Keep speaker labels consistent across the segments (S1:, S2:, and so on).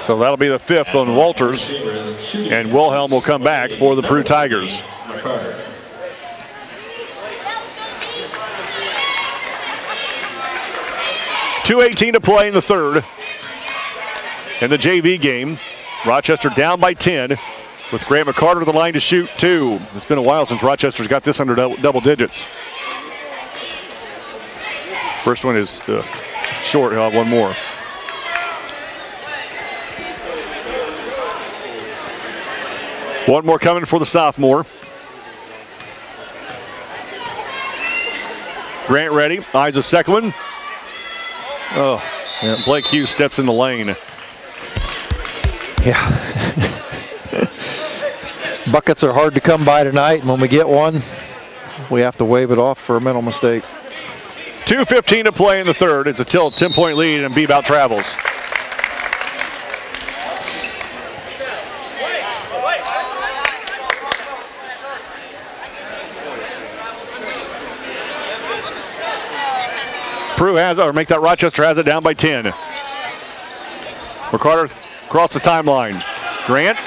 S1: So that'll be the 5th on Walters, and Wilhelm will come back for the Peru Tigers. .2:18 to play in the third. In the JV game, Rochester down by 10 with Grant McCarter to the line to shoot 2. It's been a while since Rochester's got this under double digits. First one is short. He'll have one more. One more coming for the sophomore. Grant ready. Eyes the second one. Oh, yeah, Blake Hughes steps in the lane.
S2: Yeah. Buckets are hard to come by tonight, and when we get one, we have to wave it off for a mental mistake.
S1: 2:15 to play in the third. It's a 10-point lead, and Bebout travels. Peru has, or make that Rochester has it down by 10. McCarter across the timeline. Grant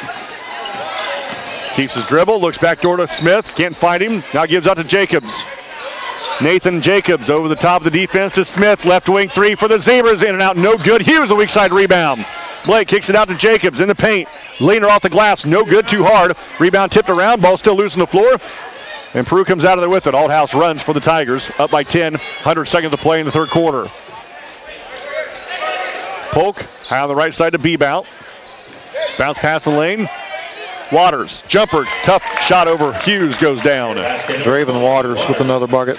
S1: keeps his dribble, looks back door to Smith, can't find him, now gives out to Jacobs. Nathan Jacobs over the top of the defense to Smith, left wing 3 for the Zebras, in and out, no good. Hughes, a weak side rebound. Blake kicks it out to Jacobs in the paint. Leaner off the glass, no good, too hard. Rebound tipped around, ball still loose on the floor. And Peru comes out of there with it. Althouse runs for the Tigers, up by 10, 100 seconds to play in the third quarter. Polk, high on the right side to Bebout. Bounce pass the lane. Waters, jumper, tough shot over Hughes, goes down.
S2: Draven Waters with another bucket.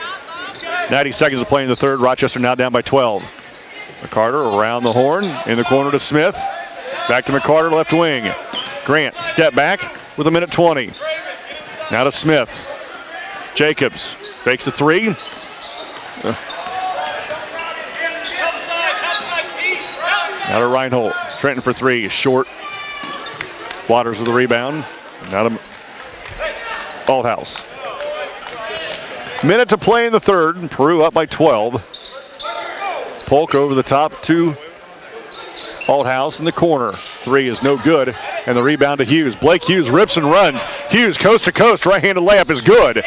S1: 90 seconds to play in the third. Rochester now down by 12. McCarter around the horn, in the corner to Smith. Back to McCarter, left wing. Grant, step back with 1:20. Now to Smith. Jacobs fakes the 3. Now to Reinhold. Trenton for 3, short. Waters with the rebound. Now to Althouse. Minute to play in the third. Peru up by 12. Polk over the top to Althouse in the corner. 3 is no good. And the rebound to Hughes. Blake Hughes rips and runs. Hughes coast to coast. Right-handed layup is good.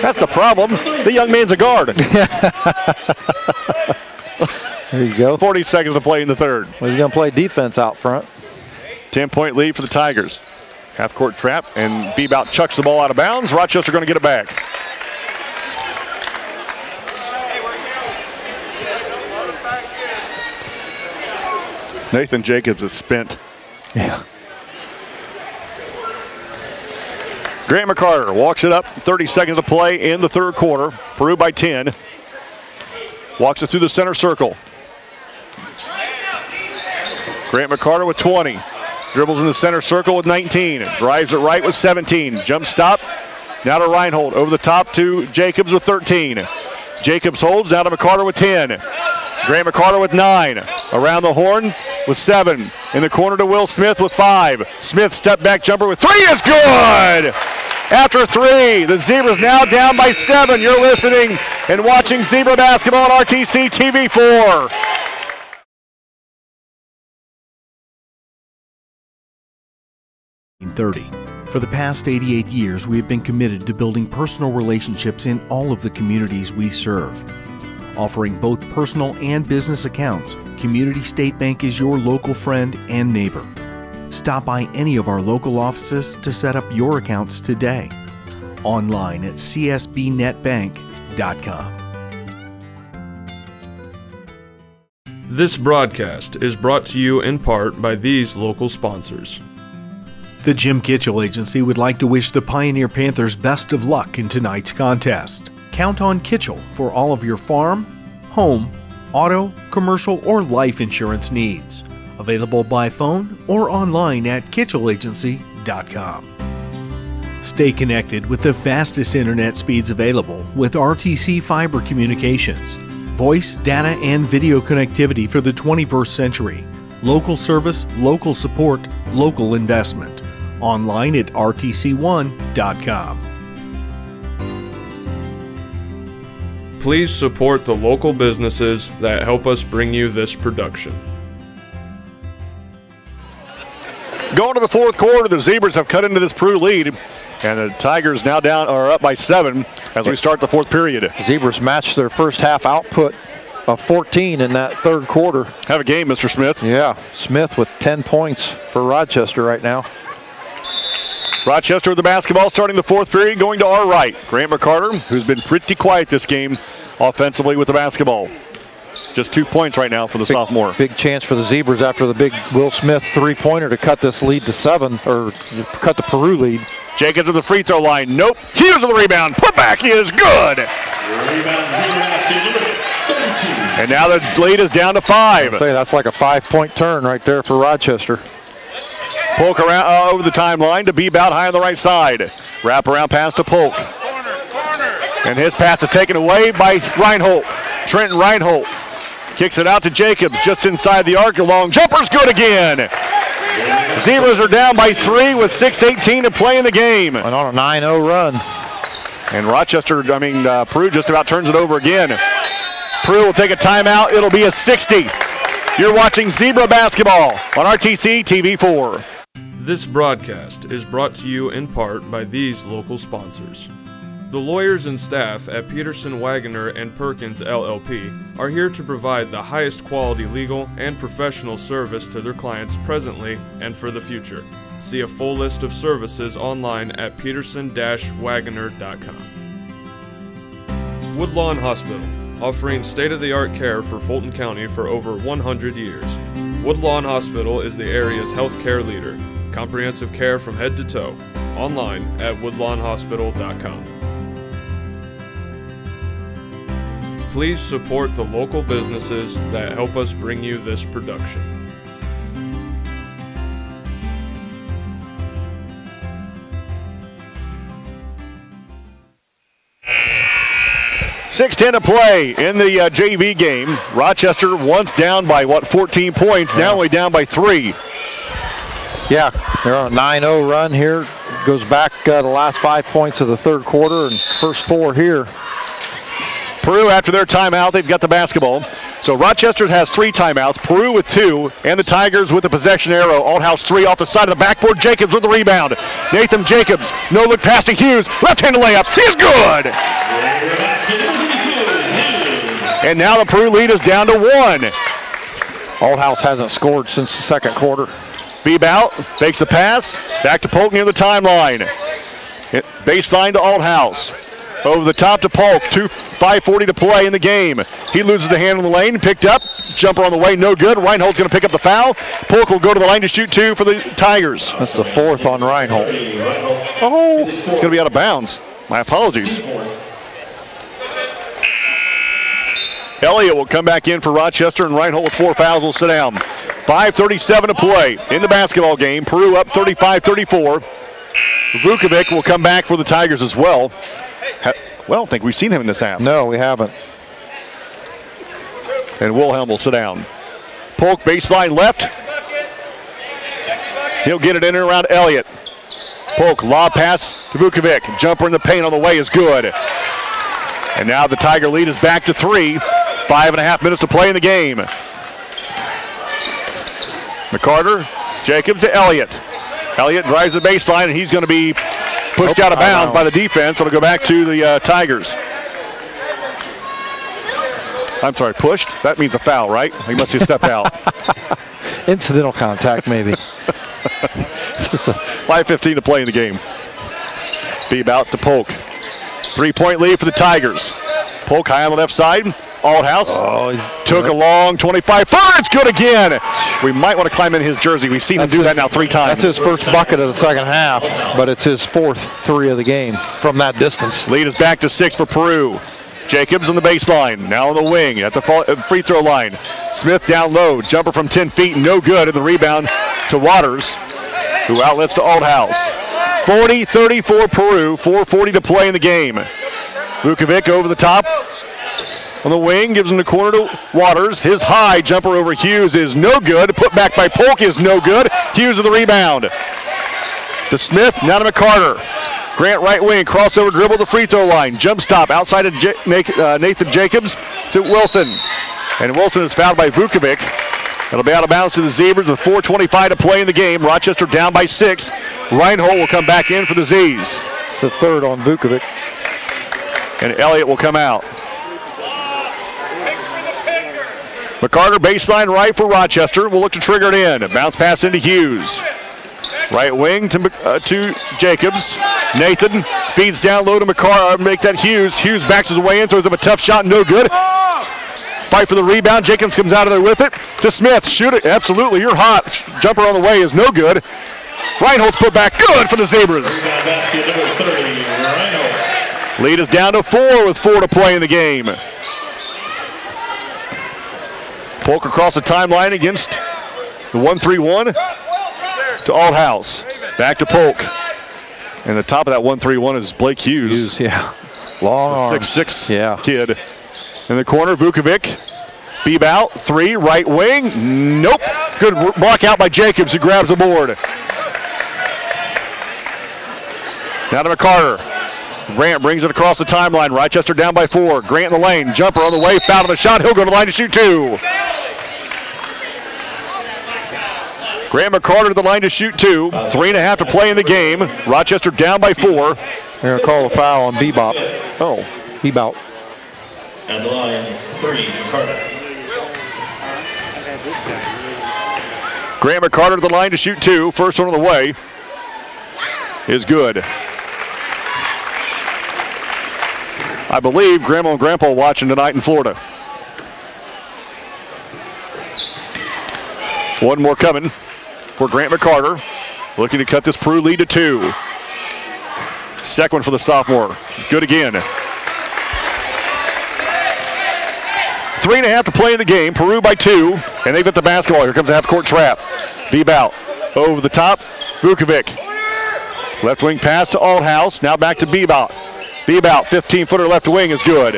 S1: That's the problem. The young man's a guard.
S2: There you go.
S1: 40 seconds to play in the third.
S2: Well, you're going to play defense out front.
S1: 10-point lead for the Tigers. Half-court trap, and Bebout chucks the ball out of bounds. Rochester going to get it back. Nathan Jacobs is spent.
S2: Yeah.
S1: Grant McCarter walks it up. 30 seconds to play in the third quarter. Peru by 10. Walks it through the center circle. Grant McCarter with 20. Dribbles in the center circle with 19. Drives it right with 17. Jump stop. Now to Reinhold. Over the top to Jacobs with 13. Jacobs holds. Now to McCarter with 10. Grant McCarter with 9. Around the horn with 7. In the corner to Will Smith with 5. Smith step back jumper with 3 is good! After 3, the Zebras now down by 7. You're listening and watching Zebra basketball on RTC TV4.
S3: For the past 88 years, we have been committed to building personal relationships in all of the communities we serve. Offering both personal and business accounts, Community State Bank is your local friend and neighbor. Stop by any of our local offices to set up your accounts today. Online at csbnetbank.com.
S4: This broadcast is brought to you in part by these local sponsors.
S3: The Jim Kitchell Agency would like to wish the Pioneer Panthers best of luck in tonight's contest. Count on Kitchell for all of your farm, home, auto, commercial, or life insurance needs. Available by phone or online at kitchellagency.com. Stay connected with the fastest internet speeds available with RTC Fiber Communications. Voice, data, and video connectivity for the 21st century. Local service, local support, local investment. Online at rtc1.com.
S4: Please support the local businesses that help us bring you this production.
S1: Going to the fourth quarter, the Zebras have cut into this Peru lead, and the Tigers now up by 7 as we start the fourth period.
S2: Zebras matched their first half output of 14 in that third quarter.
S1: Have a game, Mr. Smith.
S2: Yeah, Smith with 10 points for Rochester right now.
S1: Rochester with the basketball starting the fourth period, going to our right. Grant McCarter, who's been pretty quiet this game offensively with the basketball. Just 2 points right now for the sophomore.
S2: Big chance for the Zebras after the big Will Smith three-pointer to cut this lead to 7, or cut the Peru lead.
S1: Jacobs to the free throw line. Nope. Hughes with the rebound. Put back is good. And now the lead is down to 5.
S2: Say that's like a 5-point turn right there for Rochester.
S1: Polk around over the timeline to Bebout high on the right side. Wrap around pass to Polk. And his pass is taken away by Reinhold. Trenton Reinhold kicks it out to Jacobs just inside the arc. A long jumper's good again. Zebras are down by 3 with 6:18 to play in the game.
S2: And on a 9-0 run.
S1: And Rochester, Peru just about turns it over again. Peru will take a timeout. It'll be a 60. You're watching Zebra basketball on RTC TV4.
S4: This broadcast is brought to you in part by these local sponsors. The lawyers and staff at Peterson, Wagoner & Perkins LLP are here to provide the highest quality legal and professional service to their clients presently and for the future. See a full list of services online at peterson-wagoner.com. Woodlawn Hospital, offering state-of-the-art care for Fulton County for over 100 years. Woodlawn Hospital is the area's healthcare leader. Comprehensive care from head to toe. Online at woodlawnhospital.com. Please support the local businesses that help us bring you this production.
S1: .6:10 to play in the JV game. Rochester once down by 14 points, now only down by 3.
S2: Yeah, they're on a 9-0 run here. Goes back the last 5 points of the third quarter and first 4 here.
S1: Peru, after their timeout, they've got the basketball. So Rochester has 3 timeouts, Peru with 2, and the Tigers with the possession arrow. Althouse 3 off the side of the backboard. Jacobs with the rebound. Nathan Jacobs, no look pass to Hughes. Left-handed layup, he's good! And now the Peru lead is down to 1.
S2: Althouse hasn't scored since the second quarter.
S1: Bebout fakes the pass, back to Polk near the timeline. Baseline to Althouse. Over the top to Polk, 5:40 to play in the game. He loses the hand in the lane, picked up, jumper on the way, no good. Reinhold's going to pick up the foul. Polk will go to the line to shoot 2 for the Tigers.
S2: That's the 4th on Reinhold.
S1: Oh, it's going to be out of bounds. My apologies. Elliott will come back in for Rochester, and Reinhold with 4 fouls will sit down. 5:37 to play in the basketball game. Peru up 35-34. Vukovic will come back for the Tigers as well. Well, I don't think we've seen him in this half.
S2: No, we haven't.
S1: And Wilhelm will sit down. Polk baseline left. He'll get it in and around Elliott. Polk, lob pass to Vukovic. Jumper in the paint on the way is good. And now the Tiger lead is back to 3. 5.5 minutes to play in the game. McCarter, Jacobs to Elliott. Elliott drives the baseline, and he's going to be pushed out of bounds by the defense. It'll go back to the Tigers. I'm sorry, pushed? That means a foul, right? He must have stepped out.
S2: Incidental contact, maybe.
S1: 5:15 to play in the game. Bebout to Polk. 3-point lead for the Tigers. Polk high on the left side. Althouse took a long 25-footer. It's good again. We might want to climb in his jersey. We've seen him do that now 3 times.
S2: That's his first bucket of the second half, but it's his 4th 3 of the game from that distance.
S1: Lead is back to 6 for Peru. Jacobs on the baseline, now on the wing at the free throw line. Smith down low, jumper from 10 feet, no good, and the rebound to Waters, who outlets to Althouse. 40-34 Peru, 4:40 to play in the game. Vukovic over the top. On the wing, gives him the corner to Waters. His high jumper over Hughes is no good. Put back by Polk is no good. Hughes with the rebound. To Smith, now to McCarter. Grant right wing, crossover dribble the free throw line. Jump stop outside of Nathan Jacobs to Wilson. And Wilson is fouled by Vukovic. It'll be out of bounds to the Zebras with 4:25 to play in the game. Rochester down by 6. Reinhold will come back in for the Z's.
S2: It's the third on Vukovic.
S1: And Elliott will come out. McCarter baseline right for Rochester. Will look to trigger it in. Bounce pass into Hughes. Right wing to Jacobs. Nathan feeds down low to McCarter. Make that Hughes. Hughes backs his way in, throws up a tough shot. No good. Fight for the rebound. Jacobs comes out of there with it. To Smith. Shoot it. Absolutely. You're hot. Jumper on the way is no good. Reinhold's put back. Good for the Zebras.
S5: Basket number 30, Reinhold.
S1: Lead is down to 4 with 4 to play in the game. Polk across the timeline against the 1-3-1 to Althouse. Back to Polk. And the top of that 1-3-1 is Blake Hughes.
S2: Yeah. Long arms.
S1: 6'6" kid. In the corner, Vukovic. Bebout, 3, right wing. Nope. Good block out by Jacobs, who grabs the board. Now to McCarter. Grant brings it across the timeline. Rochester down by 4. Grant in the lane. Jumper on the way. Foul on the shot. He'll go to the line to shoot 2. Grant McCarter to the line to shoot 2. 3.5 to play in the game. Rochester down by 4.
S2: They're going to call a foul on Bebop.
S1: Oh.
S2: Bebop.
S5: At the line, 3, McCarter.
S1: Grant McCarter to the line to shoot 2. First one on the way is good. I believe Grandma and Grandpa watching tonight in Florida. One more coming for Grant McCarter. Looking to cut this Peru lead to 2. Second one for the sophomore. Good again. 3.5 to play in the game. Peru by 2. And they've got the basketball. Here comes a half-court trap. Bebout over the top. Vukovic. Left wing pass to Althouse. Now back to Bebout. Bebout, 15-footer left wing is good.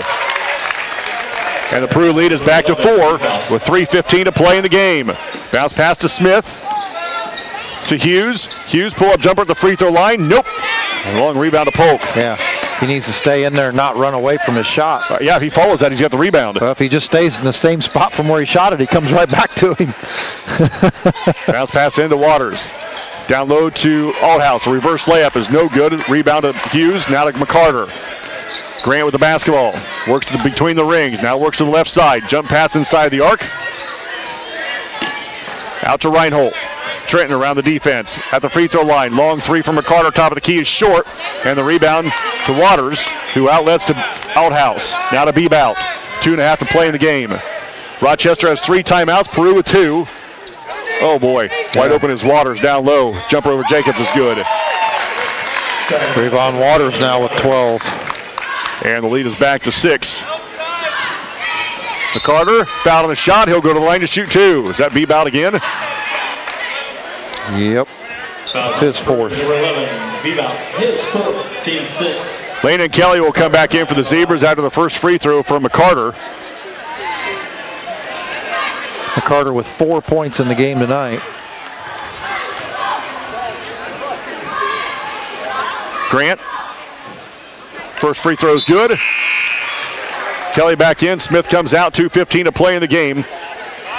S1: And the Peru lead is back to 4 with 3:15 to play in the game. Bounce pass to Smith. To Hughes. Hughes pull-up jumper at the free throw line. Nope. And long rebound to Polk.
S2: Yeah, he needs to stay in there and not run away from his shot.
S1: Yeah, if he follows that, he's got the rebound.
S2: Well, if he just stays in the same spot from where he shot it, he comes right back to him.
S1: Bounce pass into Waters. Down low to Althouse. A reverse layup is no good. Rebound to Hughes. Now to McCarter. Grant with the basketball. Works between the rings. Now works to the left side. Jump pass inside the arc. Out to Reinhold. Trenton around the defense. At the free throw line. Long 3 from McCarter. Top of the key is short. And the rebound to Waters, who outlets to Althouse. Now to Bebout. 2.5 to play in the game. Rochester has 3 timeouts. Peru with 2. Oh boy, wide open is Waters down low. Jumper over Jacobs is good.
S2: Rebound Waters now with 12.
S1: And the lead is back to 6. McCarter, foul on the shot. He'll go to the line to shoot 2. Is that Bebout again?
S2: Yep. It's his 4th.
S5: Number 11, Bebout, his 4th, team 6.
S1: Lane and Kelly will come back in for the Zebras after the first free throw from McCarter.
S2: McCarter with 4 points in the game tonight.
S1: Grant. First free throw is good. Kelly back in. Smith comes out. 2:15 to play in the game.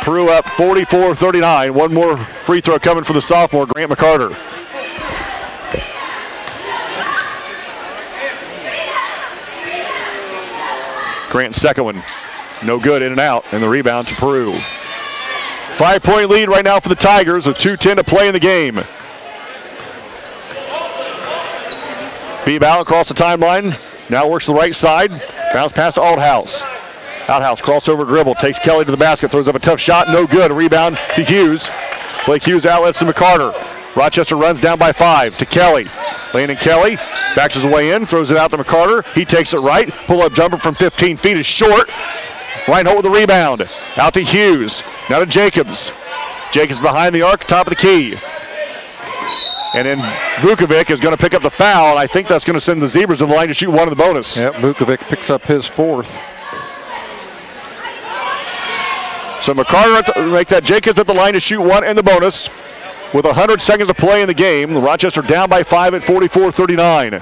S1: Peru up 44-39. One more free throw coming for the sophomore, Grant McCarter. Grant's second one. No good, in and out. And the rebound to Peru. 5-point lead right now for the Tigers with 2:10 to play in the game. Bebout across the timeline. Now works to the right side. Bounce pass to Althouse. Althouse crossover dribble. Takes Kelly to the basket. Throws up a tough shot. No good. Rebound to Hughes. Blake Hughes outlets to McCarter. Rochester runs down by 5 to Kelly. Lane and Kelly backs his way in. Throws it out to McCarter. He takes it right. Pull-up jumper from 15 feet is short. Reinhold with the rebound. Out to Hughes. Now to Jacobs. Jacobs behind the arc, top of the key. And then Vukovic is going to pick up the foul, and I think that's going to send the Zebras to the line to shoot 1 in the bonus.
S2: Yep, Vukovic picks up his 4th.
S1: So McCarter make that Jacobs at the line to shoot 1 in the bonus. With 100 seconds to play in the game, Rochester down by 5 at 44-39.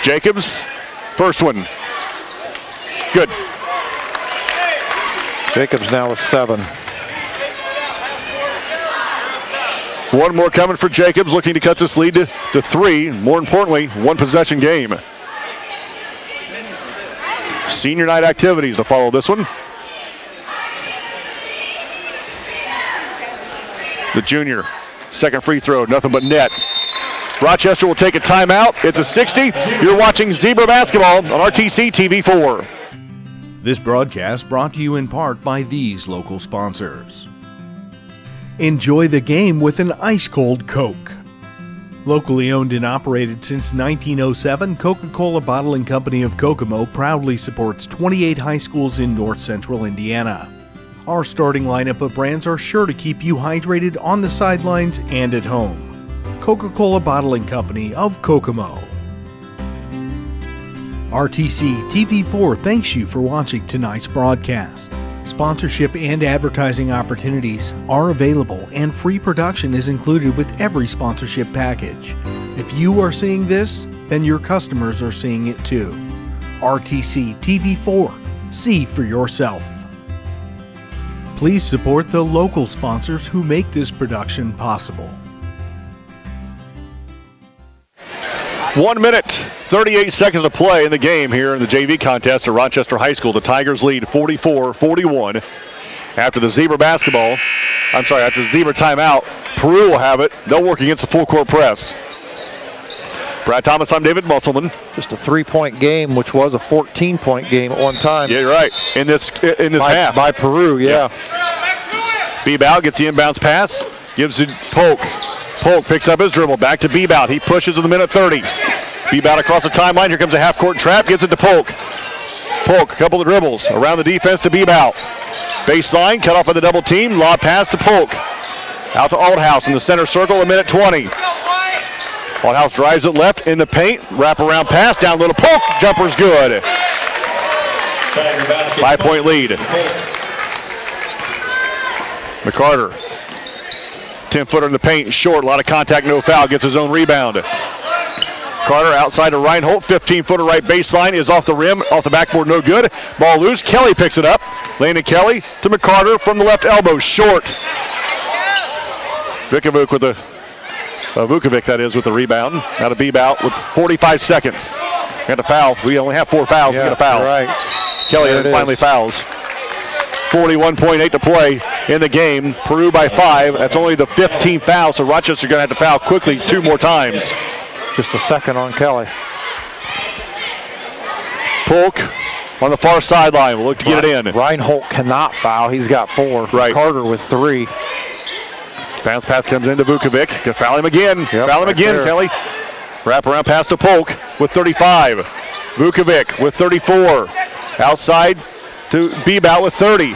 S1: Jacobs, first one. Good.
S2: Jacobs now with 7.
S1: One more coming for Jacobs, looking to cut this lead to 3. More importantly, 1 possession game. Senior night activities to follow this one. The junior, second free throw, nothing but net. Rochester will take a timeout. It's a 60. You're watching Zebra basketball on RTC TV4.
S3: This broadcast brought to you in part by these local sponsors. Enjoy the game with an ice-cold Coke. Locally owned and operated since 1907, Coca-Cola Bottling Company of Kokomo proudly supports 28 high schools in north central Indiana. Our starting lineup of brands are sure to keep you hydrated on the sidelines and at home. Coca-Cola Bottling Company of Kokomo. RTC TV4 thanks you for watching tonight's broadcast. Sponsorship and advertising opportunities are available, and free production is included with every sponsorship package. If you are seeing this, then your customers are seeing it too. RTC TV4. See for yourself. Please support the local sponsors who make this production possible.
S1: 1 minute, 38 seconds to play in the game here in the JV contest at Rochester High School. The Tigers lead 44-41. After the Zebra after the Zebra timeout, Peru will have it. They'll work against the full court press. Brad Thomas, I'm David Musselman.
S2: Just a 3-point game, which was a 14-point game at one time.
S1: Yeah, you're right. In this half.
S2: By Peru, yeah.
S1: Bebout gets the inbounds pass, gives it Polk. Polk picks up his dribble, back to Bebout. He pushes in the minute 30. Bebout across the timeline. Here comes a half-court trap, gets it to Polk. Polk, a couple of dribbles around the defense to Bebout. Baseline, cut off by the double team. Lob pass to Polk. Out to Althouse in the center circle, a minute 20. Althouse drives it left in the paint. Wrap-around pass, down low to Polk. Jumper's good. 5-point lead. McCarter. 10-footer in the paint, short, a lot of contact, no foul, gets his own rebound. Carter outside to Reinhold, 15-footer right baseline, is off the rim, off the backboard, no good. Ball loose, Kelly picks it up. Landon Kelly to McCarter from the left elbow, short. Vukovic with the with the rebound. Out of Bebout with 45 seconds. Got a foul. We only have 4 fouls. We got a foul.
S2: Right.
S1: Kelly finally fouls. 41.8 to play in the game. Peru by 5. That's only the 15th foul, so Rochester going to have to foul quickly 2 more times.
S2: Just a second on Kelly.
S1: Polk on the far sideline will look to get it in.
S2: Reinhold cannot foul. He's got 4.
S1: Right.
S2: Carter with 3.
S1: Bounce pass comes into Vukovic. Can foul him again.
S2: Yep,
S1: foul him again, there. Kelly. Wrap around pass to Polk with 35. Vukovic with 34. Outside to Bebout with 30.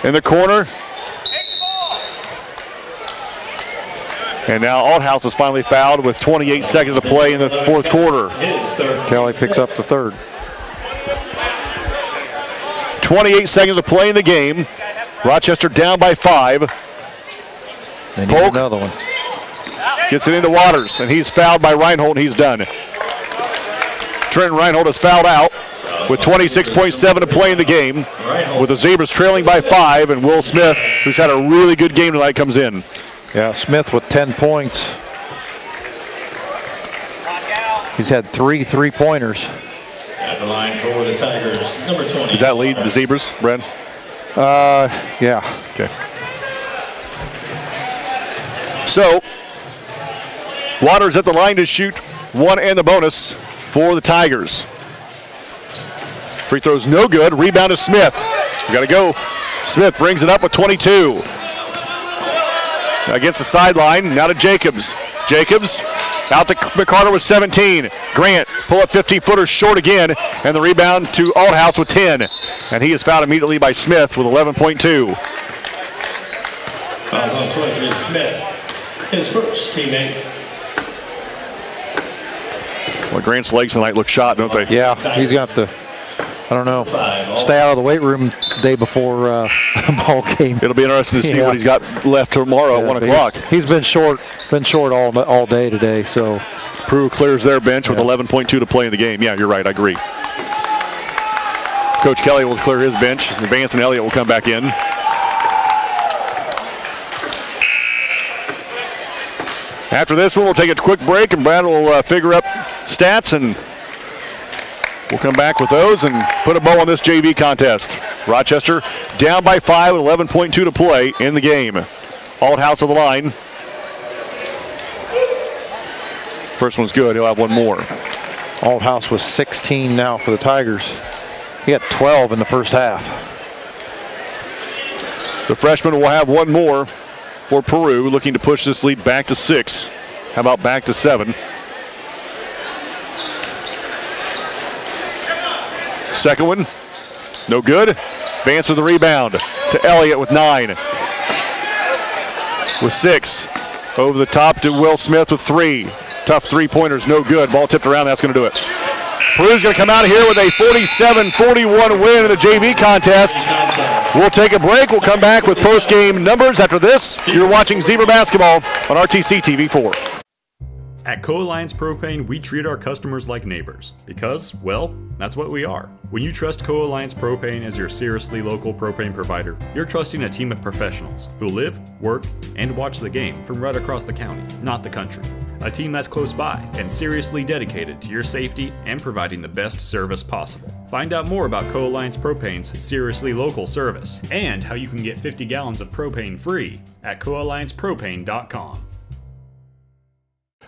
S1: In the corner. And now Althouse is finally fouled with 28 seconds to play in the 4th quarter.
S2: Kelly picks up the 3rd.
S1: 28 seconds to play in the game. Rochester down by 5.
S2: They need another one.
S1: Gets it into Waters, and he's fouled by Reinhold, and he's done. Trenton Reinhold is fouled out with 26.7 to play in the game, with the Zebras trailing by 5, and Will Smith, who's had a really good game tonight, comes in.
S2: Yeah, Smith with 10 points. He's had 3 3-pointers.
S5: At the line for the Tigers, number 20.
S1: Does that lead the Zebras, Brad?
S2: Yeah.
S1: Okay. So, Waters at the line to shoot 1 and the bonus for the Tigers. Free throw's no good. Rebound to Smith. We got to go. Smith brings it up with 22. Against the sideline, now to Jacobs. Jacobs out to McCarter with 17. Grant, pull up 15-footer short again, and the rebound to Althouse with 10. And he is fouled immediately by Smith with 11.2.
S5: Fouls on 23, Smith. His first teammate.
S1: Well, Grant's legs tonight look shot, don't they?
S2: Yeah, he's got the, I don't know, stay out of the weight room the day before ball game.
S1: It'll be interesting to see what he's got left tomorrow at 1 o'clock.
S2: He's been short all day today, so.
S1: Peru clears their bench with 11.2 to play in the game. Yeah, you're right. I agree. Coach Kelly will clear his bench. Vance and Elliott will come back in. After this one, we'll take a quick break, and Brad will figure up stats, and we'll come back with those and put a bow on this JV contest. Rochester down by 5 with 11.2 to play in the game. Althouse of the line. First one's good. He'll have one more.
S2: Althouse with 16 now for the Tigers. He had 12 in the first half.
S1: The freshman will have one more for Peru, looking to push this lead back to 6. How about back to 7? Second one, no good. Vance with the rebound to Elliott with 9. With 6. Over the top to Will Smith with 3. Tough three-pointers, no good. Ball tipped around, that's going to do it. Peru's going to come out of here with a 47-41 win in the JV contest. We'll take a break. We'll come back with post-game numbers after this. You're watching Zebra Basketball on RTC TV4.
S6: At Co-Alliance Propane, we treat our customers like neighbors because, well, that's what we are. When you trust Co-Alliance Propane as your seriously local propane provider, you're trusting a team of professionals who live, work, and watch the game from right across the county, not the country. A team that's close by and seriously dedicated to your safety and providing the best service possible. Find out more about Co-Alliance Propane's seriously local service and how you can get 50 gallons of propane free at coalliancepropane.com.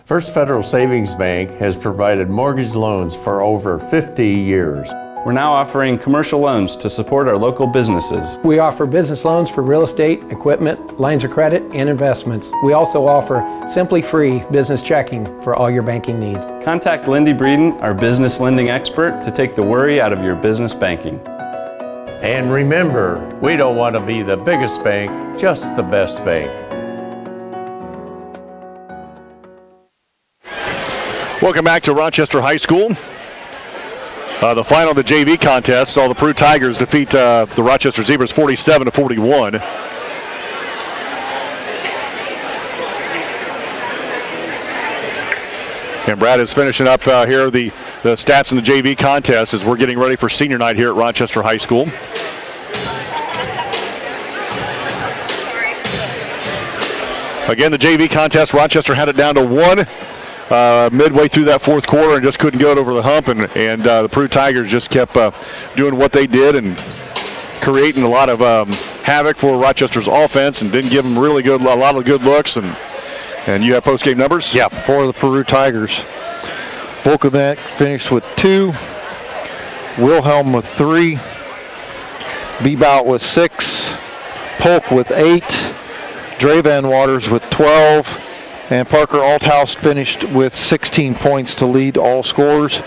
S7: First Federal Savings Bank has provided mortgage loans for over 50 years.
S8: We're now offering commercial loans to support our local businesses.
S9: We offer business loans for real estate, equipment, lines of credit, and investments. We also offer Simply Free business checking for all your banking needs.
S8: Contact Lindy Breeden, our business lending expert, to take the worry out of your business banking.
S7: And remember, we don't want to be the biggest bank, just the best bank.
S1: Welcome back to Rochester High School. The final of the JV contest saw the Peru Tigers defeat the Rochester Zebras 47-41. And Brad is finishing up here the stats in the JV contest as we're getting ready for senior night here at Rochester High School. Again, the JV contest, Rochester had it down to 1. Midway through that fourth quarter and just couldn't go it over the hump, and the Peru Tigers just kept doing what they did and creating a lot of havoc for Rochester's offense and didn't give them really a lot of good looks. And you have post-game numbers?
S2: Yeah, for the Peru Tigers. Volkovac finished with 2, Wilhelm with 3, Bebout with 6, Polk with 8, Dravan Waters with 12, and Parker Althouse finished with 16 points to lead all scorers.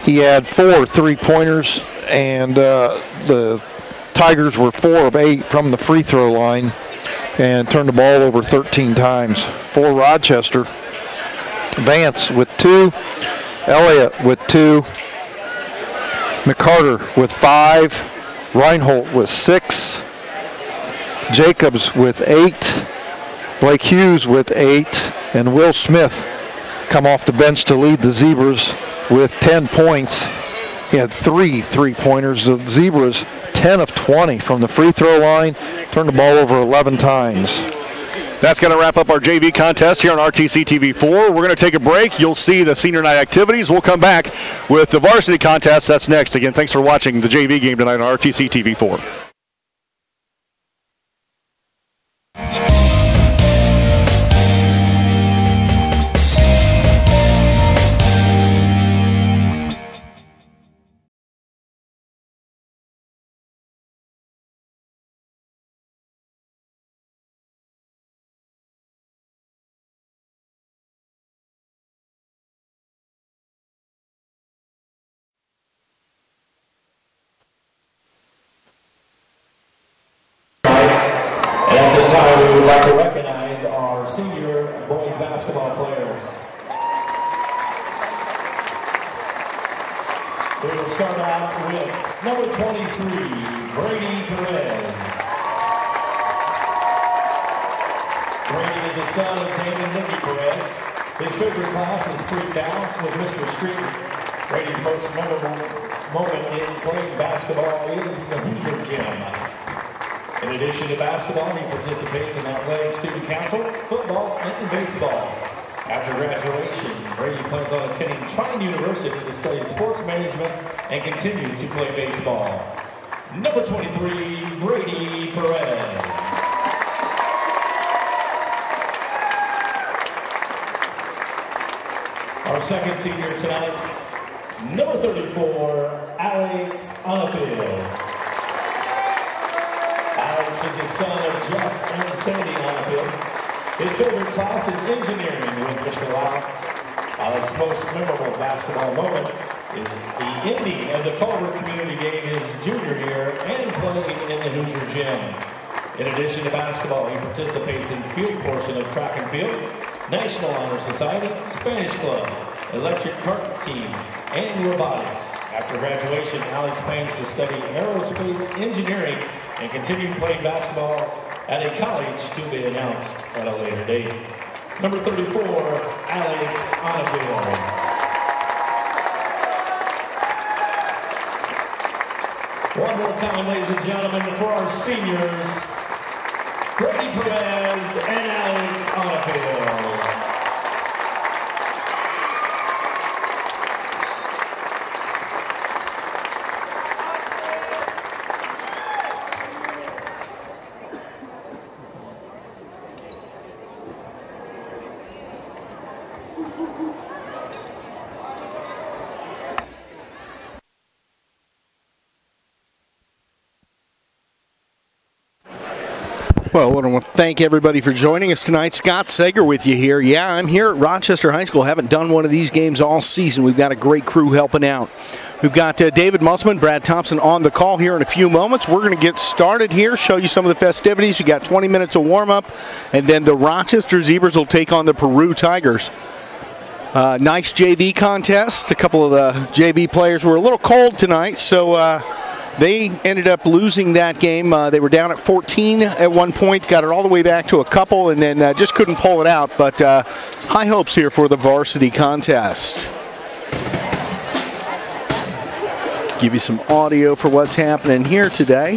S2: He had 4 3-pointers, and the Tigers were 4 of 8 from the free throw line and turned the ball over 13 times. For Rochester, Vance with 2, Elliott with 2, McCarter with 5, Reinhold with 6, Jacobs with 8, Blake Hughes with 8, and Will Smith come off the bench to lead the Zebras with 10 points. He had 3 3-pointers. The Zebras 10 of 20 from the free throw line, turned the ball over 11 times.
S1: That's going to wrap up our JV contest here on RTC TV4. We're going to take a break. You'll see the senior night activities. We'll come back with the varsity contest. That's next. Again, thanks for watching the JV game tonight on RTC TV4.
S5: We would like to recognize our senior boys basketball players. We will start out with number 23, Brady Perez. Brady is the son of David and Nikki Perez. His favorite class is pre-down with Mr. Street. Brady's most memorable moment in playing basketball is the Hoosier Gym. In addition to basketball, he participates in athletic student council, football, and baseball. After graduation, Brady plans on attending Trine University to study sports management and continue to play baseball. Number 23, Brady Perez. Our second senior tonight, number 34, Alex Onafield. Alex is the son of Jeff and Sandy Onafield. His favorite class is engineering with Mr. Lau. Alex's most memorable basketball moment is the ending of the Culver Community Game his junior year and playing in the Hoosier Gym. In addition to basketball, he participates in the field portion of track and field, National Honor Society, Spanish Club, electric kart team, and robotics. After graduation, Alex plans to study aerospace engineering and continue playing basketball at a college to be announced at a later date. Number 34, Alex Onafield. One more time, ladies and gentlemen, for our seniors, Brady Perez and Alex Onafield.
S10: Well, I want to thank everybody for joining us tonight. Scott Sager with you here. Yeah, I'm here at Rochester High School. Haven't done one of these games all season. We've got a great crew helping out. We've got David Musselman, Brad Thompson on the call here in a few moments. We're going to get started here, show you some of the festivities. You got 20 minutes of warm-up, and then the Rochester Zebras will take on the Peru Tigers. Nice JV contest. A couple of the JV players were a little cold tonight, so they ended up losing that game. They were down at 14 at one point, got it all the way back to a couple, and then just couldn't pull it out. But high hopes here for the varsity contest. Give you some audio for what's happening here today.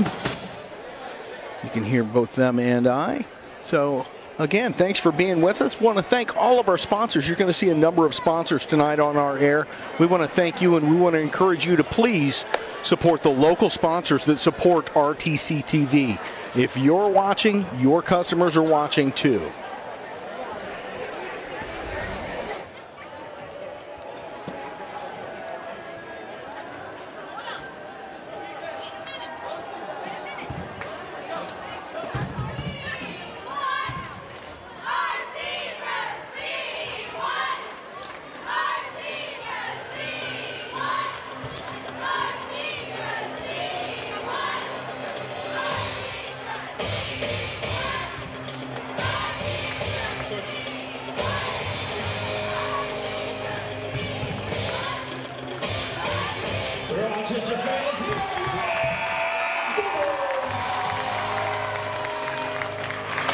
S10: You can hear both them and I. So again, thanks for being with us. Want to thank all of our sponsors. You're going to see a number of sponsors tonight on our air. We want to thank you, and we want to encourage you to please support the local sponsors that support RTC TV. If you're watching, your customers are watching too.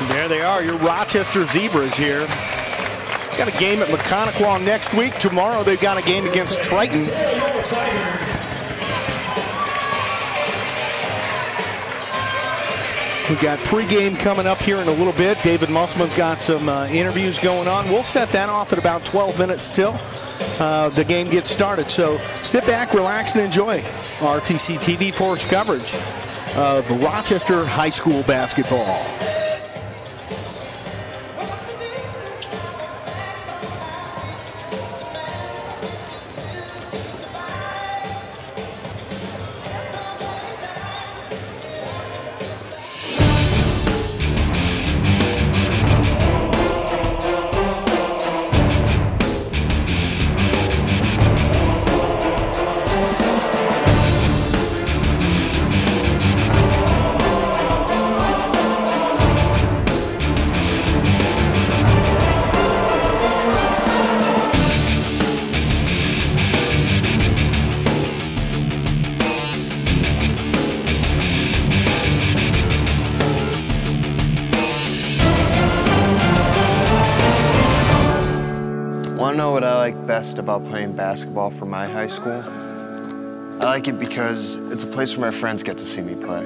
S10: There they are, your Rochester Zebras here. Got a game at McConaughey next week. Tomorrow they've got a game against Triton. We've got pregame coming up here in a little bit. David Musselman's got some interviews going on. We'll set that off at about 12 minutes till the game gets started. So sit back, relax, and enjoy RTC TV Force coverage of Rochester High School basketball.
S11: best about playing basketball for my high school? I like it because it's a place where my friends get to see me play.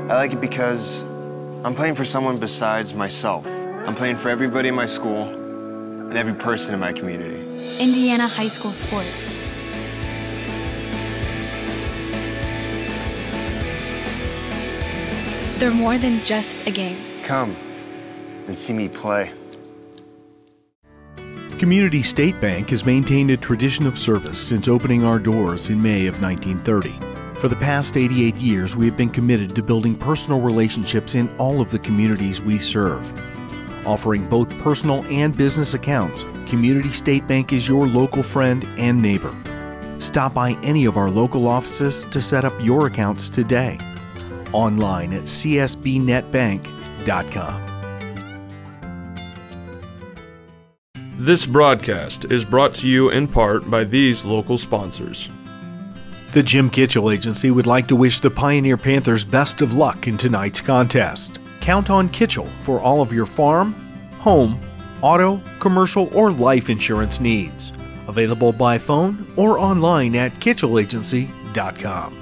S11: I like it because I'm playing for someone besides myself. I'm playing for everybody in my school and every person in my community.
S12: Indiana high school sports. They're more than just a game.
S11: Come and see me play.
S3: Community State Bank has maintained a tradition of service since opening our doors in May of 1930. For the past 88 years, we have been committed to building personal relationships in all of the communities we serve. Offering both personal and business accounts, Community State Bank is your local friend and neighbor. Stop by any of our local offices to set up your accounts today. Online at csbnetbank.com.
S4: This broadcast is brought to you in part by these local sponsors.
S3: The Jim Kitchell Agency would like to wish the Pioneer Panthers best of luck in tonight's contest. Count on Kitchell for all of your farm, home, auto, commercial, or life insurance needs. Available by phone or online at kitchellagency.com.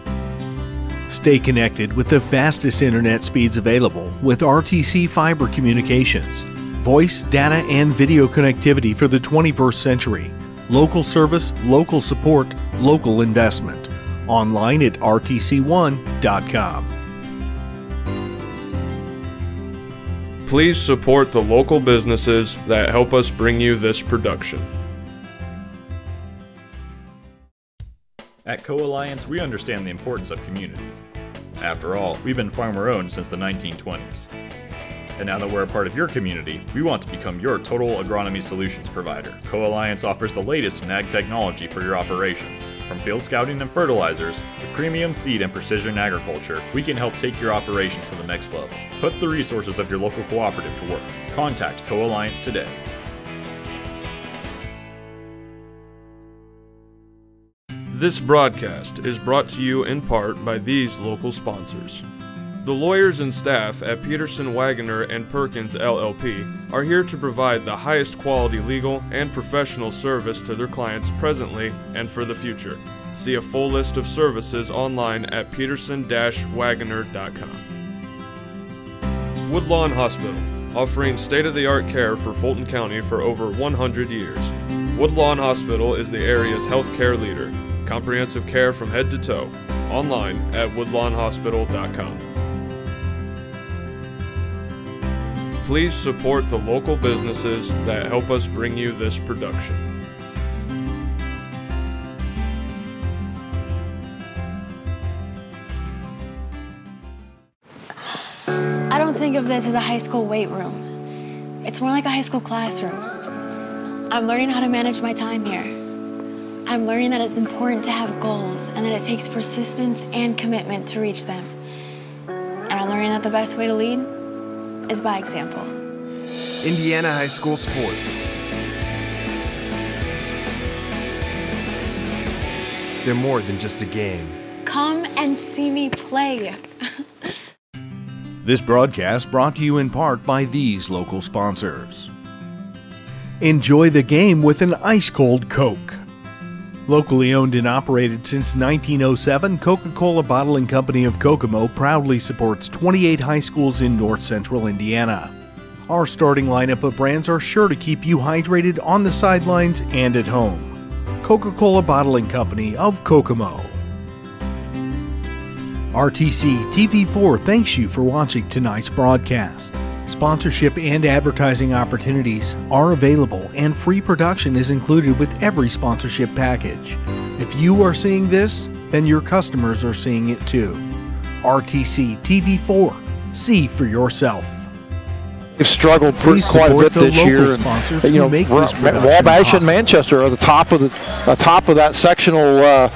S3: Stay connected with the fastest internet speeds available with RTC Fiber Communications. Voice, data, and video connectivity for the 21st century. Local service, local support, local investment. Online at rtc1.com.
S4: Please support the local businesses that help us bring you this production.
S6: At Co-Alliance, we understand the importance of community. After all, we've been farmer-owned since the 1920s. And now that we're a part of your community, we want to become your total agronomy solutions provider. Co-Alliance offers the latest in ag technology for your operation. From field scouting and fertilizers to premium seed and precision agriculture, we can help take your operation to the next level. Put the resources of your local cooperative to work. Contact Co-Alliance today.
S4: This broadcast is brought to you in part by these local sponsors. The lawyers and staff at Peterson, Wagoner & Perkins LLP are here to provide the highest quality legal and professional service to their clients presently and for the future. See a full list of services online at peterson-wagoner.com. Woodlawn Hospital, offering state-of-the-art care for Fulton County for over 100 years. Woodlawn Hospital is the area's healthcare leader. Comprehensive care from head to toe. Online at woodlawnhospital.com. Please support the local businesses that help us bring you this production.
S12: I don't think of this as a high school weight room. It's more like a high school classroom. I'm learning how to manage my time here. I'm learning that it's important to have goals and that it takes persistence and commitment to reach them. And I'm learning that the best way to lead is by example.
S13: Indiana high school sports. They're more than just a game.
S12: Come and see me play.
S3: This broadcast brought to you in part by these local sponsors. Enjoy the game with an ice-cold Coke. Locally owned and operated since 1907, Coca-Cola Bottling Company of Kokomo proudly supports 28 high schools in north central Indiana. Our starting lineup of brands are sure to keep you hydrated on the sidelines and at home. Coca-Cola Bottling Company of Kokomo. RTC TV4 thanks you for watching tonight's broadcast. Sponsorship and advertising opportunities are available, and free production is included with every sponsorship package. If you are seeing this, then your customers are seeing it too. RTC TV4. See for yourself.
S2: They've struggled quite a bit this year. Wabash and Manchester are the top of that sectional.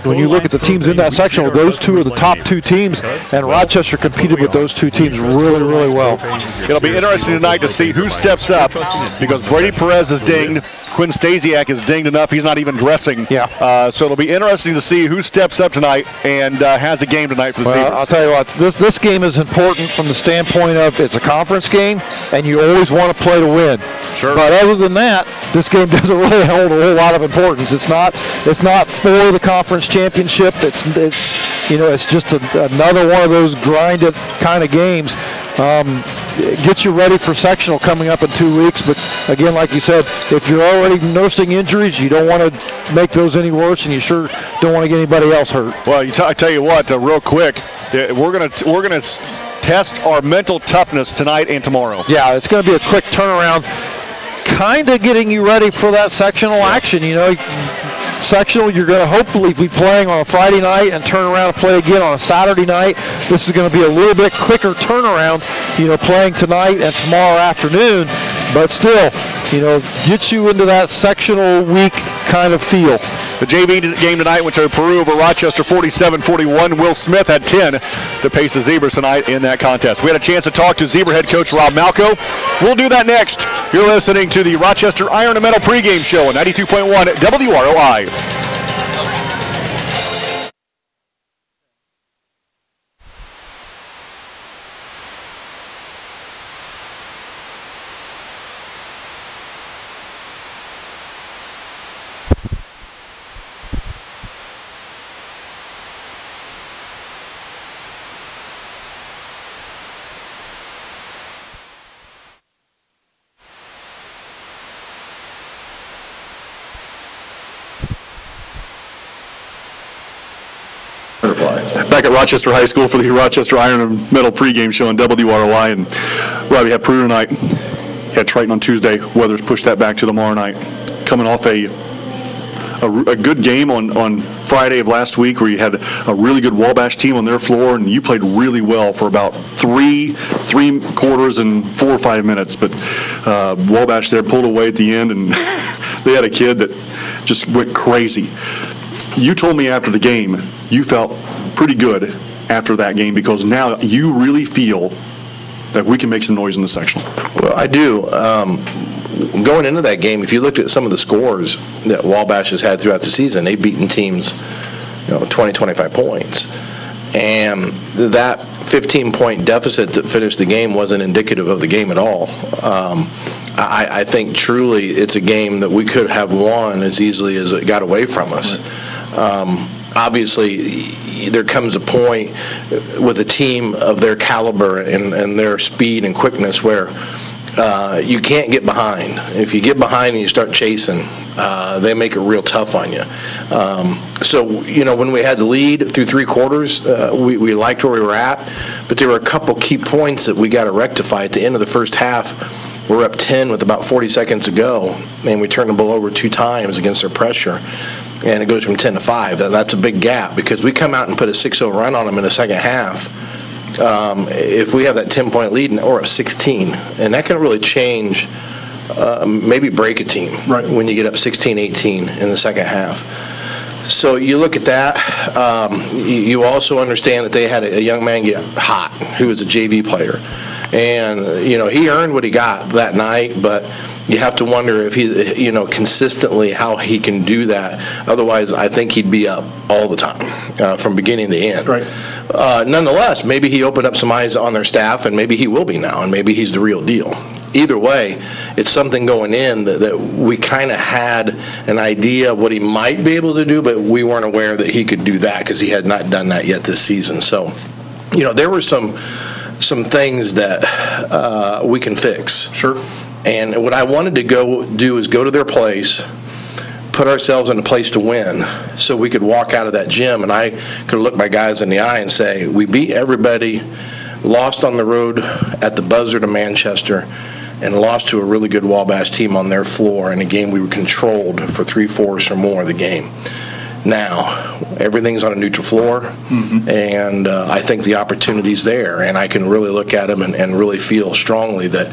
S2: When you look at the teams in that sectional, those two are the top two teams, and Rochester competed with those two teams really, really well.
S1: It'll be interesting tonight to see who steps up, because Brady Perez is dinged. Quinn Stasiak is dinged enough he's not even dressing.
S2: Yeah.
S1: So it'll be interesting to see who steps up tonight and has a game tonight for the Seavers.
S2: I'll tell you what, this game is important from the standpoint of it's a conference game, and you always want to play to win.
S1: Sure.
S2: But other than that, this game doesn't really hold a whole lot of importance. It's not for the conference championship. It's just another one of those grinded kind of games. Get you ready for sectional coming up in 2 weeks. But again, like you said, if you're already nursing injuries, you don't want to make those any worse, and you sure don't want to get anybody else hurt.
S1: Well, I tell you what, real quick, we're gonna test our mental toughness tonight and tomorrow.
S2: Yeah, it's going to be a quick turnaround, kind of getting you ready for that sectional action. Sectional, you're going to hopefully be playing on a Friday night and turn around and play again on a Saturday night. This is going to be a little bit quicker turnaround, playing tonight and tomorrow afternoon, but still, gets you into that sectional week kind of feel.
S1: The JV game tonight went to Peru over Rochester 47-41. Will Smith had 10 to pace the Zebras tonight in that contest. We had a chance to talk to Zebra head coach Rob Malco. We'll do that next. You're listening to the Rochester Iron and Metal pregame show on 92.1 WROI. Back at Rochester High School for the Rochester Iron and Metal pregame show on WROI. And Robbie, had Peru tonight, had Triton on Tuesday. Weather's pushed that back to tomorrow night. Coming off a good game on Friday of last week where you had a really good Wabash team on their floor, and you played really well for about three quarters and 4 or 5 minutes. But Wabash there pulled away at the end, and they had a kid that just went crazy. You told me after the game you felt pretty good after that game because now you really feel that we can make some noise in the sectional.
S14: Well, I do. Going into that game, if you looked at some of the scores that Wabash has had throughout the season, they've beaten teams 20, 25 points. And that 15-point deficit that finished the game wasn't indicative of the game at all. I think truly it's a game that we could have won as easily as it got away from us. Obviously, there comes a point with a team of their caliber and their speed and quickness where you can't get behind. If you get behind and you start chasing, they make it real tough on you. So, when we had the lead through 3 quarters, we liked where we were at, but there were a couple key points that we got to rectify at the end of the first half. We're up 10 with about 40 seconds to go, and we turned the ball over 2 times against their pressure. And it goes from 10 to 5. That's a big gap because we come out and put a 6-0 run on them in the second half. If we have that 10-point lead or a 16, and that can really change, maybe break a team when you get up 16-18 in the second half. So you look at that. You also understand that they had a young man get hot who was a JV player. And, he earned what he got that night, but you have to wonder if he, consistently how he can do that. Otherwise, I think he'd be up all the time from beginning to end. Right. Nonetheless, maybe he opened up some eyes on their staff, and maybe he will be now, and maybe he's the real deal. Either way, it's something going in that we kind of had an idea of what he might be able to do, but we weren't aware that he could do that because he had not done that yet this season. So, there were some things that we can fix. Sure. And what I wanted to go do is go to their place, put ourselves in a place to win so we could walk out of that gym and I could look my guys in the eye and say, we beat everybody, lost on the road at the buzzer to Manchester, and lost to a really good Wabash team on their floor in a game we were controlled for 3/4 or more of the game. Now, everything's on a neutral floor, and I think the opportunity's there, and I can really look at them and really feel strongly that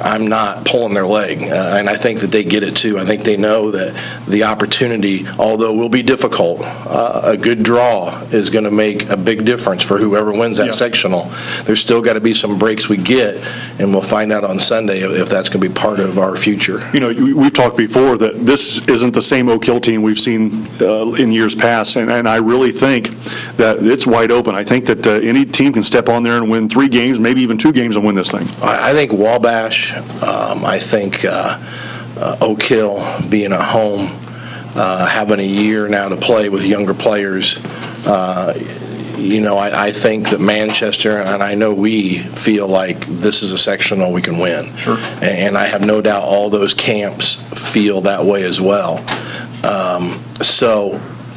S14: I'm not pulling their leg, and I think that they get it too. I think they know that the opportunity, although will be difficult, a good draw is going to make a big difference for whoever wins that sectional. There's still got to be some breaks we get, and we'll find out on Sunday if that's going to be part of our future.
S1: We've talked before that this isn't the same Oak Hill team we've seen in years past, and I really think that it's wide open. I think that any team can step on there and win 3 games, maybe even 2 games and win this thing.
S14: I think Wabash advantage. I think Oak Hill being at home, having a year now to play with younger players, I think that Manchester, and I know we feel like this is a sectional we can win.
S1: Sure.
S14: And I have no doubt all those camps feel that way as well.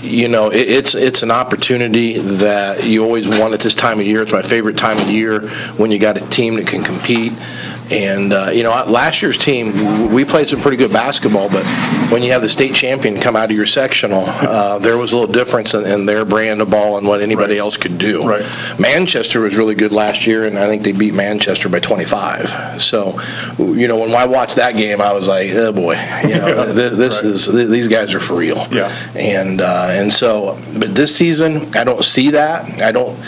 S14: It's an opportunity that you always want at this time of year. It's my favorite time of year when you got a team that can compete. And, last year's team, we played some pretty good basketball, but when you have the state champion come out of your sectional, there was a little difference in their brand of ball and what anybody else could do.
S1: Right.
S14: Manchester was really good last year, and I think they beat Manchester by 25. So, when I watched that game, I was like, oh boy, these guys are for real.
S1: Yeah.
S14: But this season, I don't see that. I don't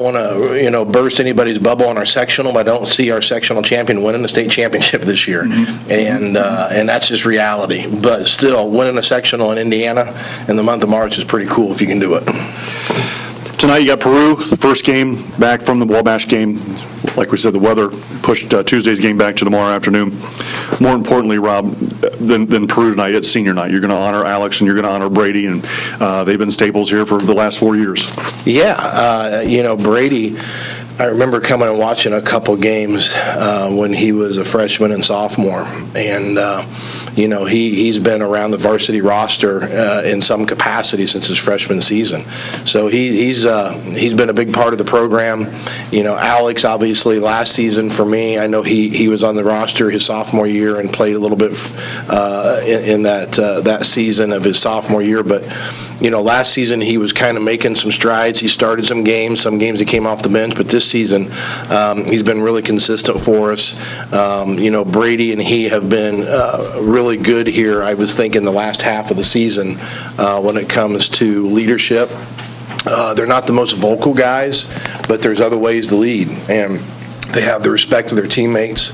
S14: want to, burst anybody's bubble on our sectional, but I don't see our sectional champion winning the state championship this year.
S1: Mm-hmm.
S14: And that's just reality. But still, winning a sectional in Indiana in the month of March is pretty cool if you can do it.
S1: Tonight you got Peru, the first game back from the Wabash game. Like we said, the weather pushed Tuesday's game back to tomorrow afternoon. More importantly, Rob, than Peru tonight, it's senior night. You're going to honor Alex and you're going to honor Brady, and they've been staples here for the last 4 years.
S14: Yeah, Brady, I remember coming and watching a couple games when he was a freshman and sophomore, and he's been around the varsity roster in some capacity since his freshman season. So he's been a big part of the program. Alex, obviously, last season for me, I know he was on the roster his sophomore year and played a little bit in that season of his sophomore year, but last season he was kind of making some strides. He started some games he came off the bench, but this season he's been really consistent for us. Brady and he have been really good here, I was thinking, the last half of the season when it comes to leadership. They're not the most vocal guys, but there's other ways to lead, and they have the respect of their teammates.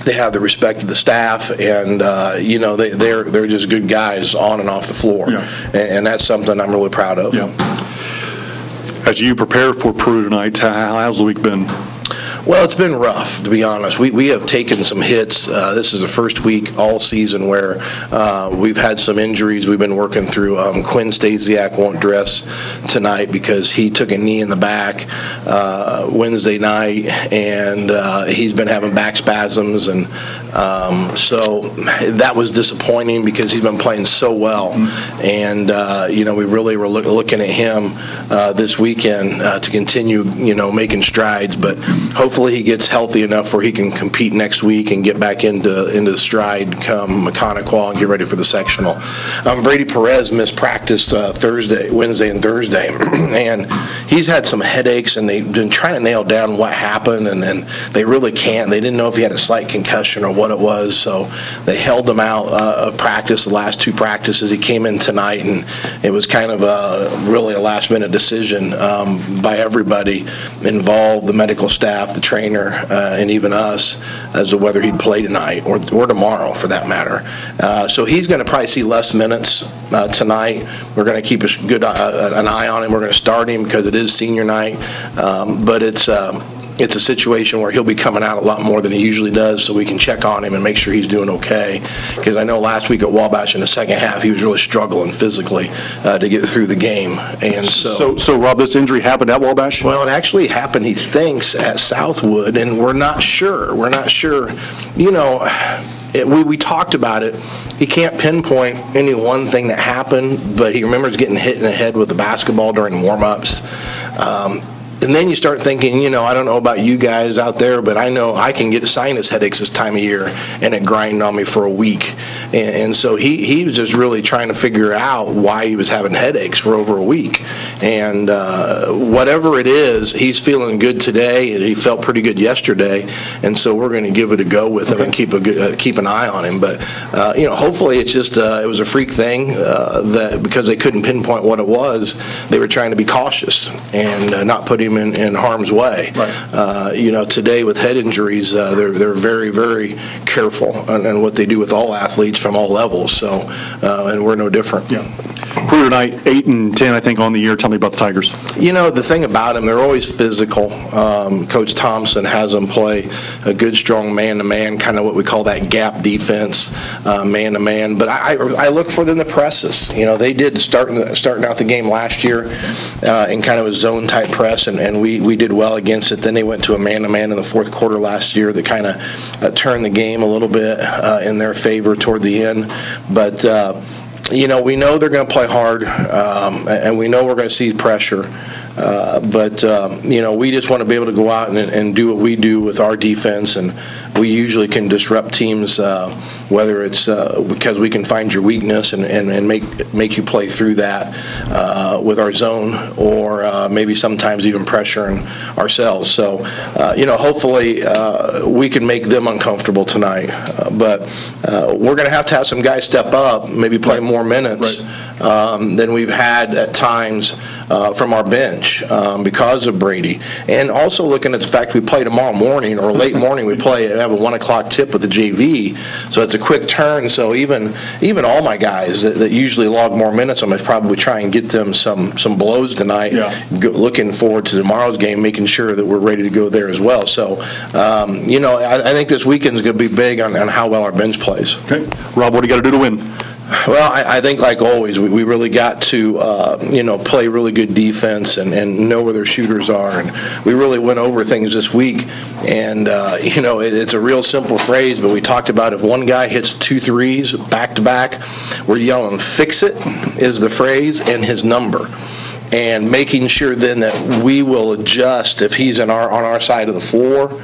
S14: They have the respect of the staff, and they're just good guys on and off the floor, and that's something I'm really proud of.
S1: Yeah. As you prepare for Peru tonight, how's the week been?
S14: Well, it's been rough, to be honest. We have taken some hits. This is the first week all season where we've had some injuries we've been working through. Quinn Stasiak won't dress tonight because he took a knee in the back Wednesday night, and he's been having back spasms, and so that was disappointing because he's been playing so well. And we really were looking at him this weekend to continue making strides, but hopefully he gets healthy enough where he can compete next week and get back into the stride come Mechanical and get ready for the sectional. Brady Perez missed practice Wednesday and Thursday, and he's had some headaches, and they've been trying to nail down what happened, and they really can't. They didn't know if he had a slight concussion or what it was, so they held him out of practice the last two practices. He came in tonight, and it was kind of really a last-minute decision by everybody involved, the medical staff, the trainer, and even us, as to whether he'd play tonight or tomorrow, for that matter. So he's going to probably see less minutes tonight. We're going to keep an eye on him. We're going to start him because it is senior night, but it's a situation where he'll be coming out a lot more than he usually does, so we can check on him and make sure he's doing okay. Because I know last week at Wabash in the second half, he was really struggling physically to get through the game. And
S1: so Rob, this injury happened at Wabash?
S14: Well, it actually happened, he thinks, at Southwood, and we're not sure. We talked about it. He can't pinpoint any one thing that happened, but he remembers getting hit in the head with a basketball during warm-ups. And then you start thinking, I don't know about you guys out there, but I know I can get sinus headaches this time of year, and it grinded on me for a week. And so he was just really trying to figure out why he was having headaches for over a week. And whatever it is, he's feeling good today, and he felt pretty good yesterday. And so we're going to give it a go with him and keep an eye on him. But hopefully it's just it was a freak thing that because they couldn't pinpoint what it was, they were trying to be cautious and not put him in harm's way. Right. Today with head injuries, they're very, very careful and what they do with all athletes from all levels. So, and we're no different.
S1: Yeah. Peru tonight, 8-10, I think, on the year. Tell me about the Tigers.
S14: You know, the thing about them, they're always physical. Coach Thompson has them play a good, strong man-to-man, kind of what we call that gap defense, man-to-man. But I look for them to press us. You know, they did starting out the game last year in kind of a zone-type press, and we did well against it. Then they went to a man-to-man in the fourth quarter last year that kind of turned the game a little bit in their favor toward the end. But you know, we know they're going to play hard, and we know we're going to see pressure. But you know, we just want to be able to go out and do what we do with our defense, and we usually can disrupt teams, whether it's because we can find your weakness and make you play through that with our zone, or maybe sometimes even pressuring ourselves. So you know, hopefully we can make them uncomfortable tonight. But we're going to have some guys step up, maybe play more minutes than we've had at times from our bench because of Brady. And also looking at the fact we play tomorrow morning or late morning, we have a 1 o'clock tip with the JV, so it's a quick turn. So even all my guys that usually log more minutes, I'm going to probably try and get them some blows tonight. Looking forward to tomorrow's game, making sure that we're ready to go there as well. So you know, I think this weekend is going to be big on how well our bench plays.
S1: Okay, Rob, what do you got to do to win?
S14: Well, I think like always, we really got to, you know, play really good defense and know where their shooters are. And we really went over things this week. And, you know, it's a real simple phrase, but we talked about if one guy hits 2 threes back-to-back, we're yelling, "Fix it," is the phrase, and his number. And making sure then that we will adjust if he's on our side of the floor.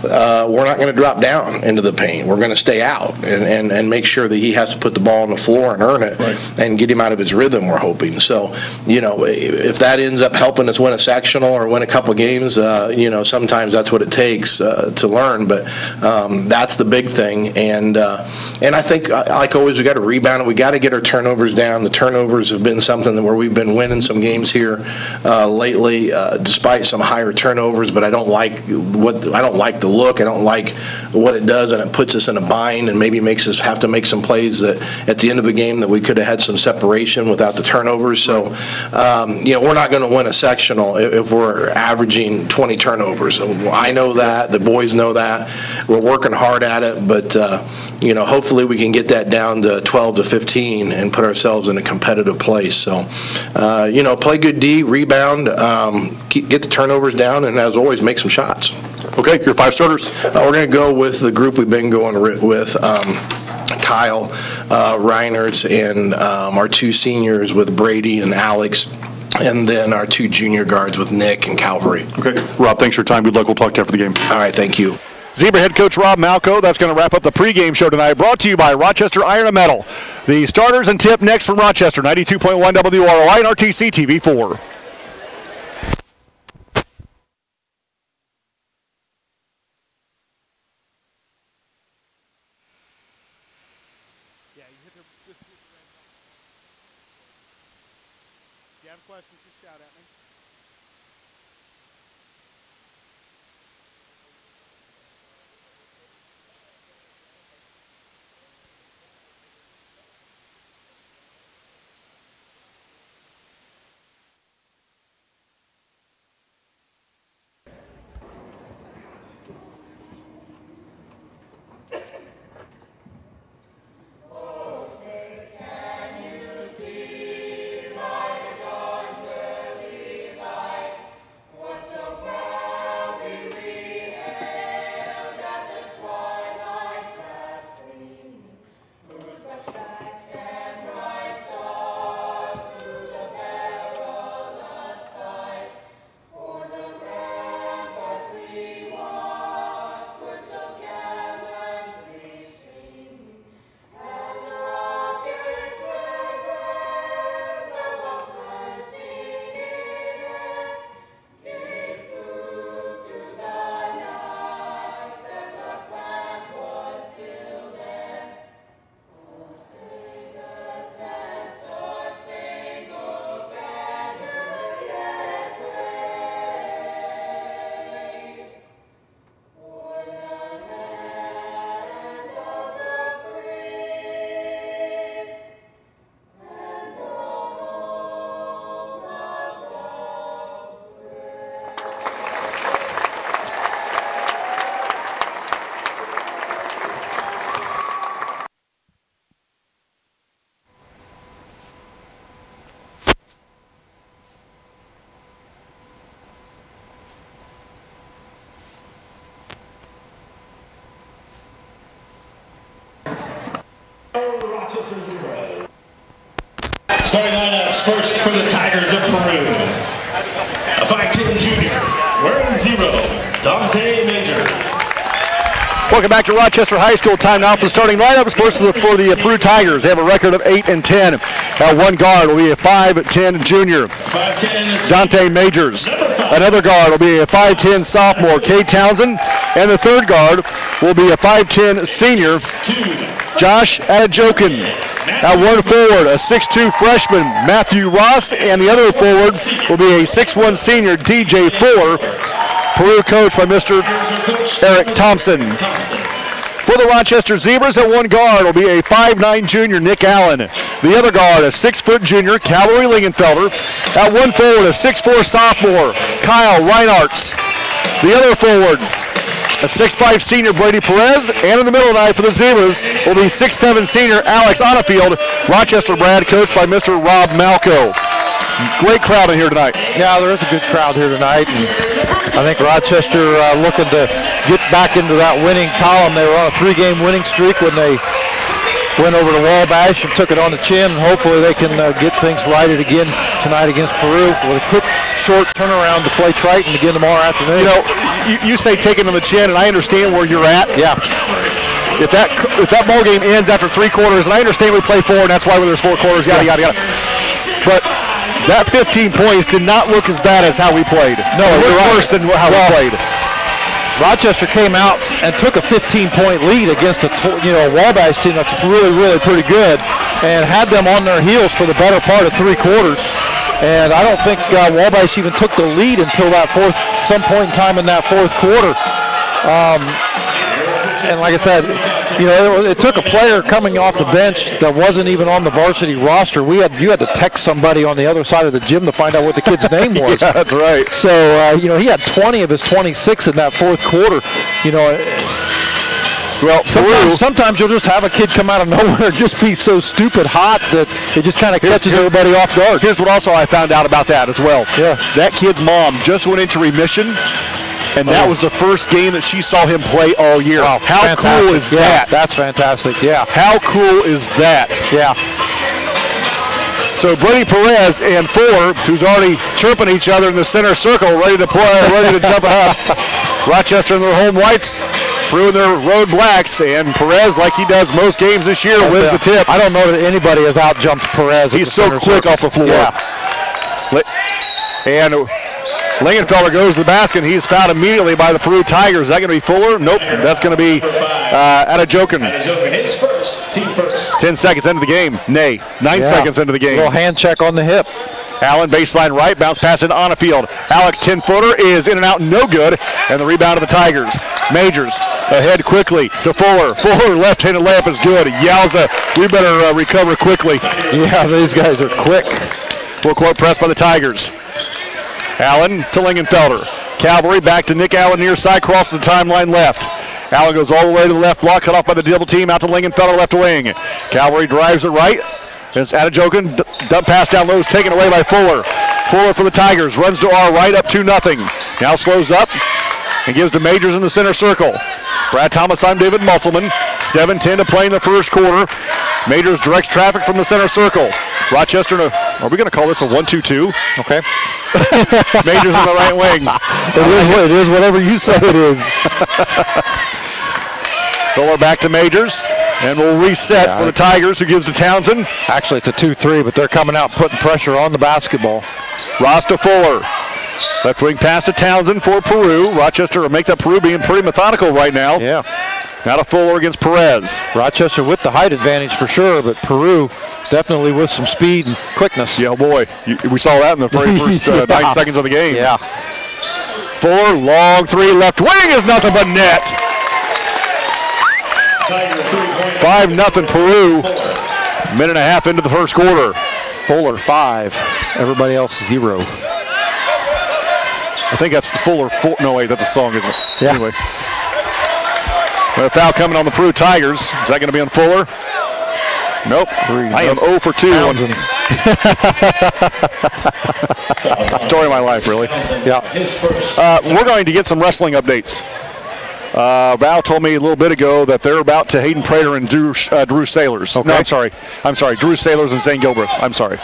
S14: We're not going to drop down into the paint. We're going to stay out and make sure that he has to put the ball on the floor and earn it and get him out of his rhythm, we're hoping. So, you know, if that ends up helping us win a sectional or win a couple games, you know, sometimes that's what it takes to learn. But that's the big thing. And I think, like always, we got to rebound and we got to get our turnovers down. The turnovers have been something where we've been winning some games here lately, despite some higher turnovers. But I don't like the look. I don't like what it does, and it puts us in a bind and maybe makes us have to make some plays that at the end of the game that we could have had some separation without the turnovers. So, you know, we're not going to win a sectional if we're averaging 20 turnovers. I know that. The boys know that. We're working hard at it, but, you know, hopefully we can get that down to 12 to 15 and put ourselves in a competitive place. So, you know, play good D, rebound, get the turnovers down, and as always, make some shots.
S1: Okay, your 5 starters.
S14: We're going to go with the group we've been going with. Kyle Reinerts and our 2 seniors with Brady and Alex, and then our 2 junior guards with Nick and Calvary.
S1: Okay, Rob, thanks for your time. Good luck. We'll talk to you after the game.
S14: All right, thank you.
S1: Zebra head coach Rob Malco. That's going to wrap up the pregame show tonight, brought to you by Rochester Iron and Metal. The starters and tip next from Rochester, 92.1 WROI and RTC TV4.
S5: Starting lineups first for the Tigers of Peru. A 5'10" junior, wearing 0, Dante Major.
S1: Welcome back to Rochester High School. Time now for the starting lineups. First for the Peru Tigers. They have a record of 8-10. One guard will be a 5'10" junior,
S5: 5'10"
S1: Dante Majors. Another guard will be a 5'10" sophomore, Kate Townsend. And the third guard will be a 5'10" senior, Josh Adjokin. At one forward, a 6'2" freshman, Matthew Ross. And the other forward will be a 6'1" senior, DJ Fuller. Peru coached by Mr. Eric Thompson. For the Rochester Zebras, at one guard will be a 5'9" junior, Nick Allen. The other guard, a 6' junior, Cavalry Lingenfelder. At one forward, a 6'4" sophomore, Kyle Reinarts. The other forward, a 6'5" senior, Brady Perez. And in the middle tonight for the Zebras will be 6'7" senior, Alex Onafield. Rochester Brad coached by Mr. Rob Malco. Great crowd in here tonight.
S2: Yeah, there is a good crowd here tonight, and I think Rochester looking to get back into that winning column. They were on a 3-game winning streak when they went over to Wabash and took it on the chin. Hopefully they can get things righted again tonight against Peru with a quick, short turnaround to play Triton again tomorrow afternoon.
S1: You know, you say take it on the chin, and I understand where you're at.
S2: Yeah.
S1: If that ball game ends after 3 quarters, and I understand we play 4, and that's why there's 4 quarters, yada, yada, yada. But that 15 points did not look as bad as how we played.
S2: No,
S1: it looked worse than how we played.
S2: Rochester came out and took a 15-point lead against a Wabash team that's really, really pretty good, and had them on their heels for the better part of 3 quarters. And I don't think Wabash even took the lead until some point in time in that 4th quarter. And like I said, it took a player coming off the bench that wasn't even on the varsity roster. You had to text somebody on the other side of the gym to find out what the kid's name was.
S1: Yeah, that's right.
S2: So, he had 20 of his 26 in that 4th quarter. Well, sometimes you'll just have a kid come out of nowhere and just be so stupid hot that it just kind of catches everybody off guard.
S1: Here's what also I found out about that as well.
S2: Yeah.
S1: That kid's mom just went into remission, and that was the first game that she saw him play all year.
S2: Wow,
S1: how
S2: fantastic.
S1: Cool is that?
S2: That's fantastic, yeah.
S1: How cool is that?
S2: Yeah.
S1: So Brady Perez and Fuller, who's already chirping each other in the center circle, ready to play, ready to jump up. Rochester in their home whites, Peru in their road blacks, and Perez, like he does most games this year, wins the tip.
S2: I don't know that anybody has out-jumped Perez.
S1: He's so quick off the floor.
S2: Yeah.
S1: And Lingenfelder goes to the basket, and he's fouled immediately by the Peru Tigers. Is that going to be Fuller? Nope, that's going to be Adjokin.
S5: Adjokin is first, team first.
S1: 10 seconds into the game. 9 seconds into the game.
S2: A little hand check on the hip.
S1: Allen baseline right, bounce pass into Onafield. Alex 10-footer is in and out, no good, and the rebound of the Tigers. Majors ahead quickly to Fuller. Fuller left-handed layup is good. Yowza, we better recover quickly.
S2: Yeah, these guys are quick.
S1: Full court press by the Tigers. Allen to Lingenfelder. Cavalry back to Nick Allen near side, crosses the timeline left. Allen goes all the way to the left block, cut off by the double team, out to Lingenfelder left wing. Cavalry drives it right. It's Adjokin, dump pass down low is taken away by Fuller. Fuller for the Tigers, runs to our right, up 2-0. Now slows up and gives to Majors in the center circle. Brad Thomas, I'm David Musselman. 7:10 to play in the 1st quarter. Majors directs traffic from the center circle. Rochester, are we going to call this a 1-2-2?
S2: Okay.
S1: Majors in the right wing.
S2: It is whatever you say it is.
S1: Fuller back to Majors. And we'll reset for the Tigers, who gives to Townsend.
S2: Actually, it's a 2-3, but they're coming out putting pressure on the basketball.
S1: Ross to Fuller. Left wing pass to Townsend for Peru. Rochester will make that Peru being pretty methodical right now.
S2: Yeah.
S1: Now to Fuller against Perez.
S2: Rochester with the height advantage for sure, but Peru definitely with some speed and quickness.
S1: Yeah, boy. We saw that in the very first 9 seconds of the game.
S2: Yeah.
S1: Fuller, long 3, left wing is nothing but net. 5-0 Peru. Minute and a half into the 1st quarter.
S2: Fuller 5. Everybody else 0.
S1: I think that's Fuller 4. No, wait, that's a song, isn't it?
S2: Yeah.
S1: Anyway. A foul coming on the Peru Tigers. Is that going to be on Fuller? Nope. I am 0 for 2.
S2: Story of my life, really.
S1: Yeah. We're going to get some wrestling updates. Val told me a little bit ago that they're about to Hayden Prater and Drew Sailors.
S2: Okay.
S1: No, I'm sorry. Drew Sailors and St. Gilbreth. I'm sorry.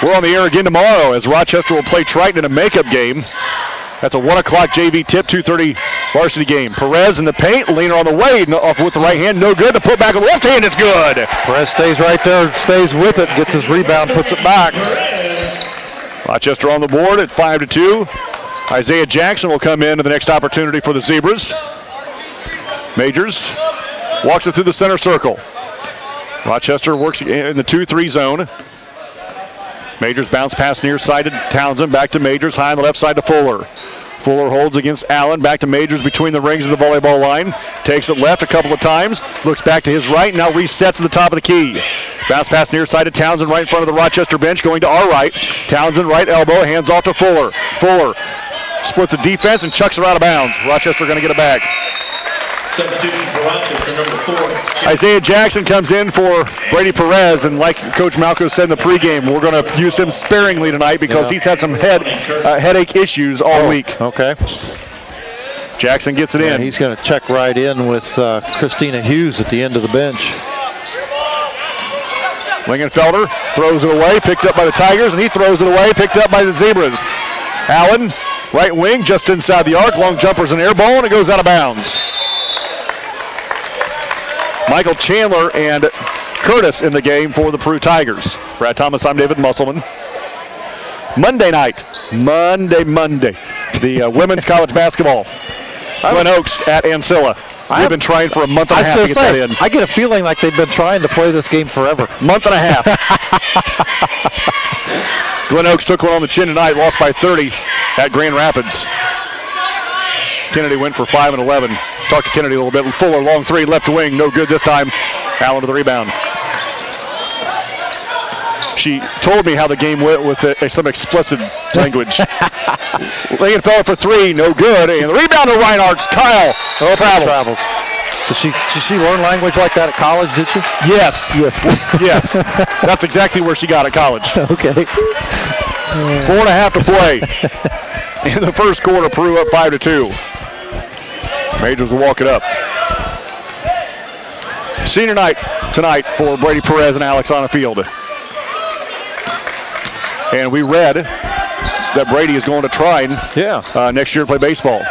S1: We're on the air again tomorrow as Rochester will play Triton in a makeup game. That's a 1 o'clock JV tip, 2:30 varsity game. Perez in the paint, leaner on the way, off with the right hand, no good. The putback with the left hand is good.
S2: Perez stays right there, stays with it, gets his rebound, puts it back.
S1: Rochester on the board at 5-2. Isaiah Jackson will come in to the next opportunity for the Zebras. Majors walks it through the center circle. Rochester works in the 2-3 zone. Majors bounce pass near side to Townsend, back to Majors, high on the left side to Fuller. Fuller holds against Allen, back to Majors between the rings of the volleyball line. Takes it left a couple of times, looks back to his right, now resets at the top of the key. Bounce pass near side to Townsend right in front of the Rochester bench, going to our right. Townsend right elbow, hands off to Fuller. Fuller splits the defense and chucks her out of bounds. Rochester going to get it back.
S5: Substitution for Rochester, number 4.
S1: Isaiah Jackson comes in for Brady Perez, and like Coach Malco said in the pregame, we're going to use him sparingly tonight because he's had some headache issues all week.
S2: Okay.
S1: Jackson gets it in.
S2: He's going to check right in with Christina Hughes at the end of the bench.
S1: Lingenfelder throws it away, picked up by the Tigers, and he throws it away, picked up by the Zebras. Allen, right wing, just inside the arc, long jumper's an air ball, and it goes out of bounds. Michael Chandler and Curtis in the game for the Peru Tigers. Brad Thomas, I'm David Musselman. Monday night, Monday, the women's college basketball. Glen Oaks at Ancilla. We've been trying for a month and a half to get that in.
S2: I get a feeling like they've been trying to play this game forever.
S1: Month and a half. Glen Oaks took one on the chin tonight, lost by 30 at Grand Rapids. Kennedy went for 5 and 11. Talked to Kennedy a little bit. Fuller, long three, left wing, no good this time. Allen to the rebound. She told me how the game went with some explicit language. Lingenfelder for 3, no good. And the rebound to Reinhardt's. Kyle travels.
S2: Did she learn language like that at college, did she?
S1: Yes. Yes. That's exactly where she got at college.
S2: Okay.
S1: 4.5 to play. In the first quarter, Peru up 5-2. Majors will walk it up. Senior night tonight for Brady Perez and Alex on the field. And we read that Brady is going to Trine next year to play baseball.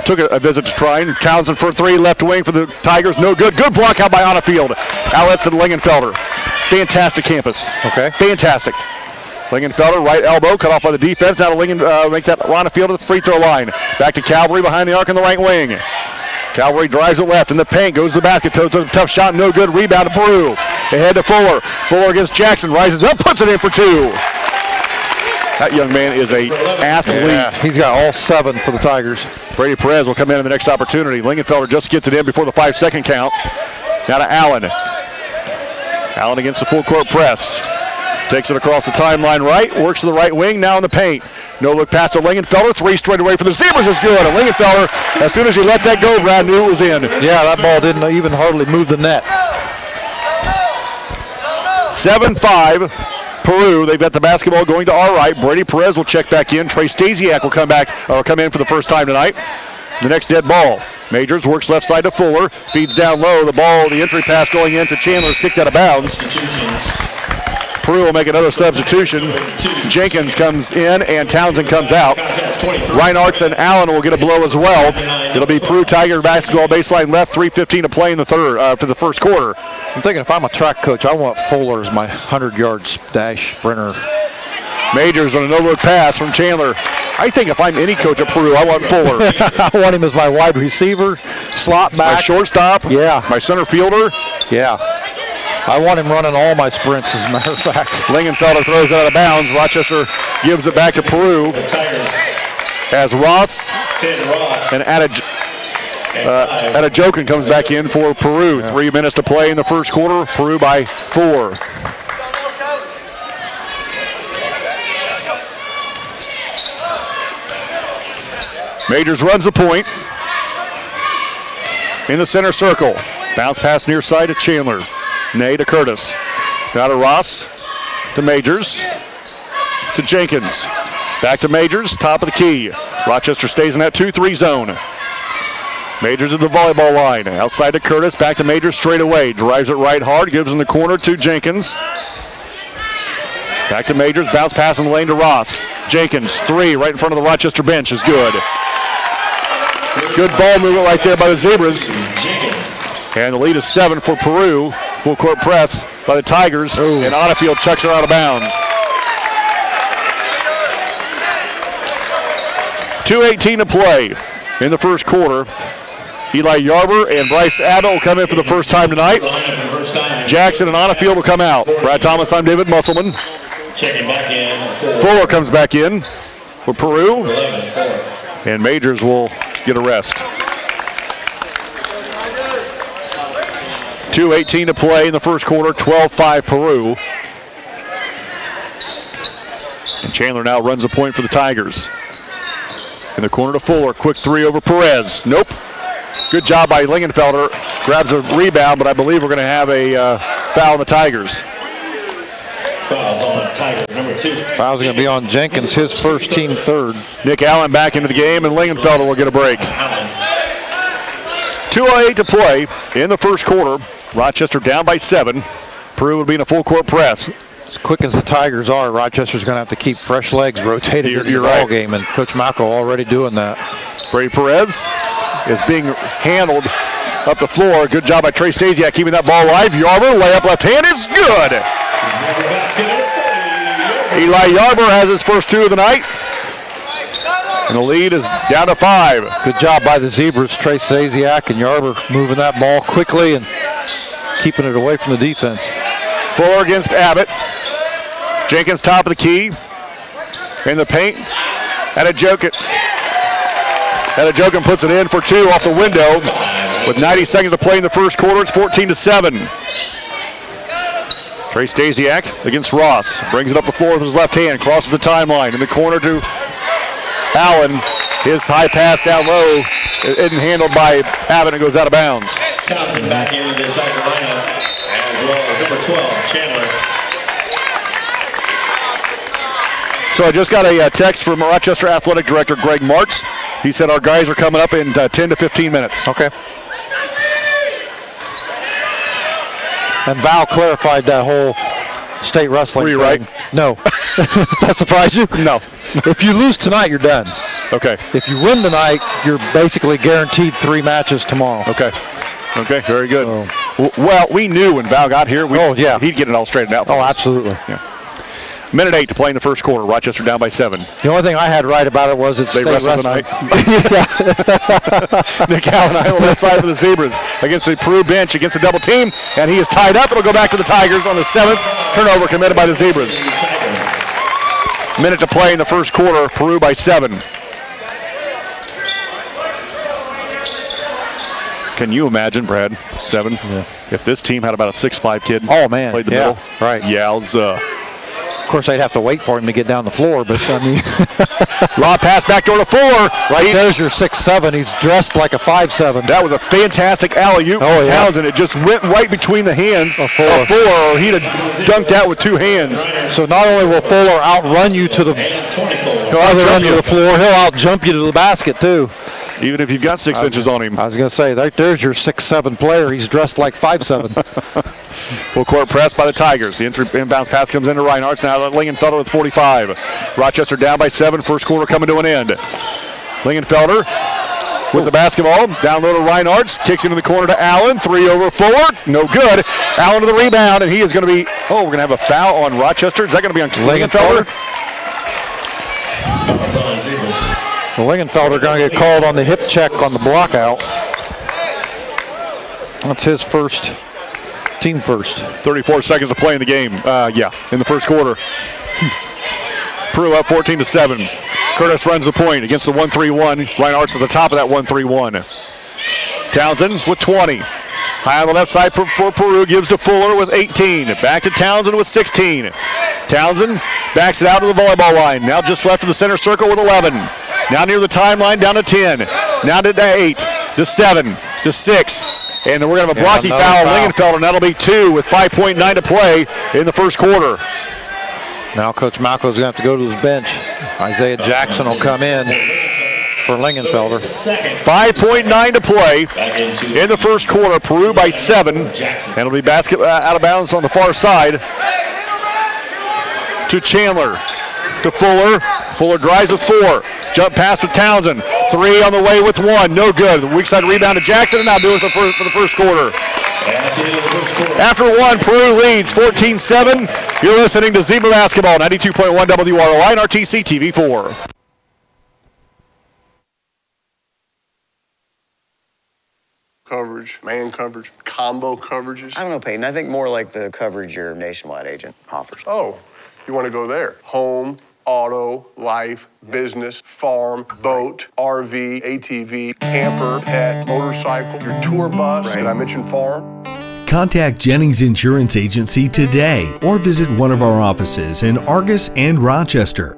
S1: Took a visit to Trine. Townsend for 3, left wing for the Tigers. No good. Good block out by Onnefield. Outlets to Lingenfelder. Fantastic campus.
S2: Okay.
S1: Fantastic. Lingenfelder, right elbow, cut off by the defense. Now to make that Onnefield to the free throw line. Back to Calvary behind the arc in the right wing. Calvary drives it left in the paint, goes to the basket, tough shot, no good. Rebound to Peru. Ahead to Fuller. Fuller against Jackson, rises up, puts it in for 2. That young man is an athlete.
S2: Yeah, he's got all 7 for the Tigers.
S1: Brady Perez will come in the next opportunity. Lingenfelder just gets it in before the 5-second count. Now to Allen. Allen against the full court press. Takes it across the timeline right, works to the right wing, now in the paint. No look pass to Lingenfelder, 3 straight away for the Zebras is good. And Lingenfelder, as soon as he let that go, Brad knew it was in.
S2: Yeah, that ball didn't even hardly move the net.
S1: 7-5, Peru. They've got the basketball going to our right. Brady Perez will check back in. Trey Stasiak will come in for the first time tonight. The next dead ball. Majors works left side to Fuller, feeds down low. The ball, the entry pass going into Chandler, kicked out of bounds. Peru will make another substitution. Jenkins comes in and Townsend comes out. Reinhardt's and Allen will get a blow as well. It'll be Peru Tiger basketball baseline left, 3:15 to play in the third for the first quarter.
S2: I'm thinking if I'm a track coach, I want Fuller as my 100-yard dash sprinter.
S1: Majors on a no-look pass from Chandler. I think if I'm any coach at Peru, I want Fuller.
S2: I want him as my wide receiver, slot back.
S1: My shortstop.
S2: Yeah.
S1: My center fielder.
S2: Yeah. I want him running all my sprints, as a matter of fact.
S1: Lingenfelder throws it out of bounds. Rochester gives it back to Peru. As Ross and Adejokin comes back in for Peru. 3 minutes to play in the first quarter. Peru by 4. Majors runs the point. In the center circle. Bounce pass near side to Chandler. Nay to Curtis. Now to Ross. To Majors. To Jenkins. Back to Majors, top of the key. Rochester stays in that 2-3 zone. Majors at the volleyball line. Outside to Curtis, back to Majors straight away. Drives it right hard, gives in the corner to Jenkins. Back to Majors, bounce pass in the lane to Ross. Jenkins, 3 right in front of the Rochester bench is good. Good ball movement right there by the Zebras. And the lead is 7 for Peru. Full court press by the Tigers. Ooh. And Ottafield chucks her out of bounds. 2:18 to play in the first quarter. Eli Yarber and Bryce Abbott will come in for the first time tonight. Jackson and Ottafield will come out. Brad Thomas, I'm David Musselman.
S5: Checking back in.
S1: Fuller comes back in for Peru. And Majors will get a rest. 2:18 to play in the first quarter, 12-5 Peru. And Chandler now runs the point for the Tigers. In the corner to Fuller, quick 3 over Perez. Nope. Good job by Lingenfelder. Grabs a rebound, but I believe we're going to have a foul on the Tigers.
S5: Foul's on Tiger, number 2.
S2: Foul's going to be on Jenkins, his first, team third.
S1: Nick Allen back into the game, and Lingenfelder will get a break. 2:08 to play in the first quarter. Rochester down by 7. Peru will be in a full court press.
S2: As quick as the Tigers are, Rochester's going to have to keep fresh legs rotated in the ball game, and Coach Malco already doing that.
S1: Brady Perez is being handled up the floor. Good job by Trey Stasiak keeping that ball alive. Yarber, layup left hand is good. Eli Yarber has his first 2 of the night. And the lead is down to 5.
S2: Good job by the Zebras, Trey Stasiak and Yarber moving that ball quickly and keeping it away from the defense.
S1: Fuller against Abbott. Jenkins top of the key. In the paint. Adejokin puts it in for 2 off the window. With 90 seconds to play in the first quarter, it's 14-7. Trey Stasiak against Ross. Brings it up the floor with his left hand. Crosses the timeline. In the corner to Allen. His high pass down low isn't handled by Abbott and goes out of bounds.
S5: Townsend back into the Tiger lineup, as well as number 12, Chandler.
S1: So I just got a text from Rochester Athletic Director Greg Martz. He said our guys are coming up in 10 to 15 minutes.
S2: Okay. And Val clarified that whole state wrestling thing.
S1: Were you right?
S2: No. Does that surprise you?
S1: No.
S2: If you lose tonight, you're done.
S1: Okay.
S2: If you win tonight, you're basically guaranteed 3 matches tomorrow.
S1: Okay. Okay, very good. Well, we knew when Val got here, he'd get it all straightened out.
S2: Oh, absolutely.
S1: Yeah. Minute 8 to play in the first quarter. Rochester down by 7.
S2: The only thing I had right about it was it's
S1: they wrestled tonight. Nick Allen on the left side for the Zebras against the Peru bench against the double team, and he is tied up. It'll go back to the Tigers on the 7th turnover committed by the Zebras. Minute to play in the first quarter. Peru by 7. Can you imagine, Brad? 7.
S2: Yeah.
S1: If this team had about a 6'5" kid.
S2: Oh man,
S1: played the middle.
S2: Right.
S1: Yowza.
S2: Of course, I'd have to wait for him to get down the floor, but I mean,
S1: lob pass back door to Fuller.
S2: Right there's your 6'7". He's dressed like a 5'7".
S1: That was a fantastic alley-oop from Townsend. It just went right between the hands of Fuller, or he'd have dunked out with 2 hands.
S2: So not only will Fuller outrun you to the, floor, he'll out-jump you to the basket too.
S1: Even if you've got 6 inches on him.
S2: I was going to say, there's your 6'7" player. He's dressed like 5'7".
S1: Full court press by the Tigers. The inbound pass comes into Reinhardt's now. Lingenfelder with 45. Rochester down by 7. First quarter coming to an end. Lingenfelder with the basketball. Down low to Reinhardt's. Kicks into the corner to Allen. 3 over Fuller. No good. Allen to the rebound, and he is going to be, we're going to have a foul on Rochester. Is that going to be on Lingenfelder?
S2: Well, Lingenfelder going to get called on the hip check on the block out. That's his first. Team first.
S1: 34 seconds to play in the game. In the first quarter. Peru up 14-7. Curtis runs the point against the 1-3-1. Reinhardt's at the top of that 1-3-1. Townsend with 20. High on the left side for Peru, gives to Fuller with 18. Back to Townsend with 16. Townsend backs it out to the volleyball line. Now just left of the center circle with 11. Now near the timeline, down to 10. Now to 8, to 7, to 6. And then we're going to have a blocking foul on Lingenfelder, and that'll be 2 with 5.9 to play in the first quarter.
S2: Now Coach Malco's going to have to go to his bench. Isaiah Jackson will come in for Lingenfelder.
S1: 5.9 to play in the first quarter. Peru by 7. And it'll be basket out of bounds on the far side to Chandler. To Fuller. Fuller drives with 4. Jump pass with Townsend. 3 on the way with 1. No good. The weak side rebound to Jackson, and now do it for the first quarter. After 1, Peru leads 14-7. You're listening to Zebra Basketball, 92.1 WROI and RTC TV4.
S15: Coverage, man coverage, combo coverages.
S16: I don't know, Peyton. I think more like the coverage your nationwide agent offers.
S15: Oh, you want to go there? Home, auto, life, business, farm, boat, RV, ATV, camper, pet, motorcycle, your tour bus. Right. Did I mention farm?
S3: Contact Jennings Insurance Agency today or visit one of our offices in Argus and Rochester.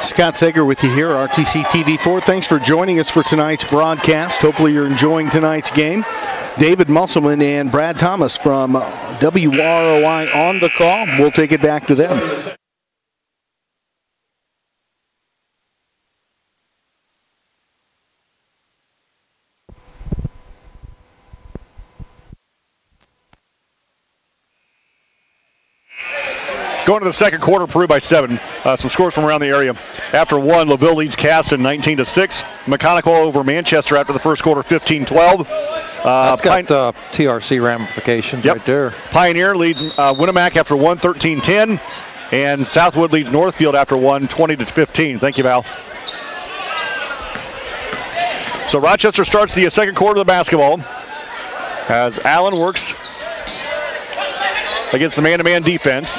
S10: Scott Sager with you here, RTC TV4. Thanks for joining us for tonight's broadcast. Hopefully you're enjoying tonight's game. David Musselman and Brad Thomas from WROI on the call. We'll take it back to them.
S1: Going to the second quarter, Peru by 7. Some scores from around the area. After 1, LaVille leads Caston 19-6. Mechanical over Manchester after the first quarter, 15-12.
S2: That's got TRC ramifications right there. Pioneer
S1: leads Winnemac after 1, 13-10. And Southwood leads Northfield after 1, 20-15. Thank you, Val. So Rochester starts the second quarter of the basketball as Allen works against the man-to-man defense.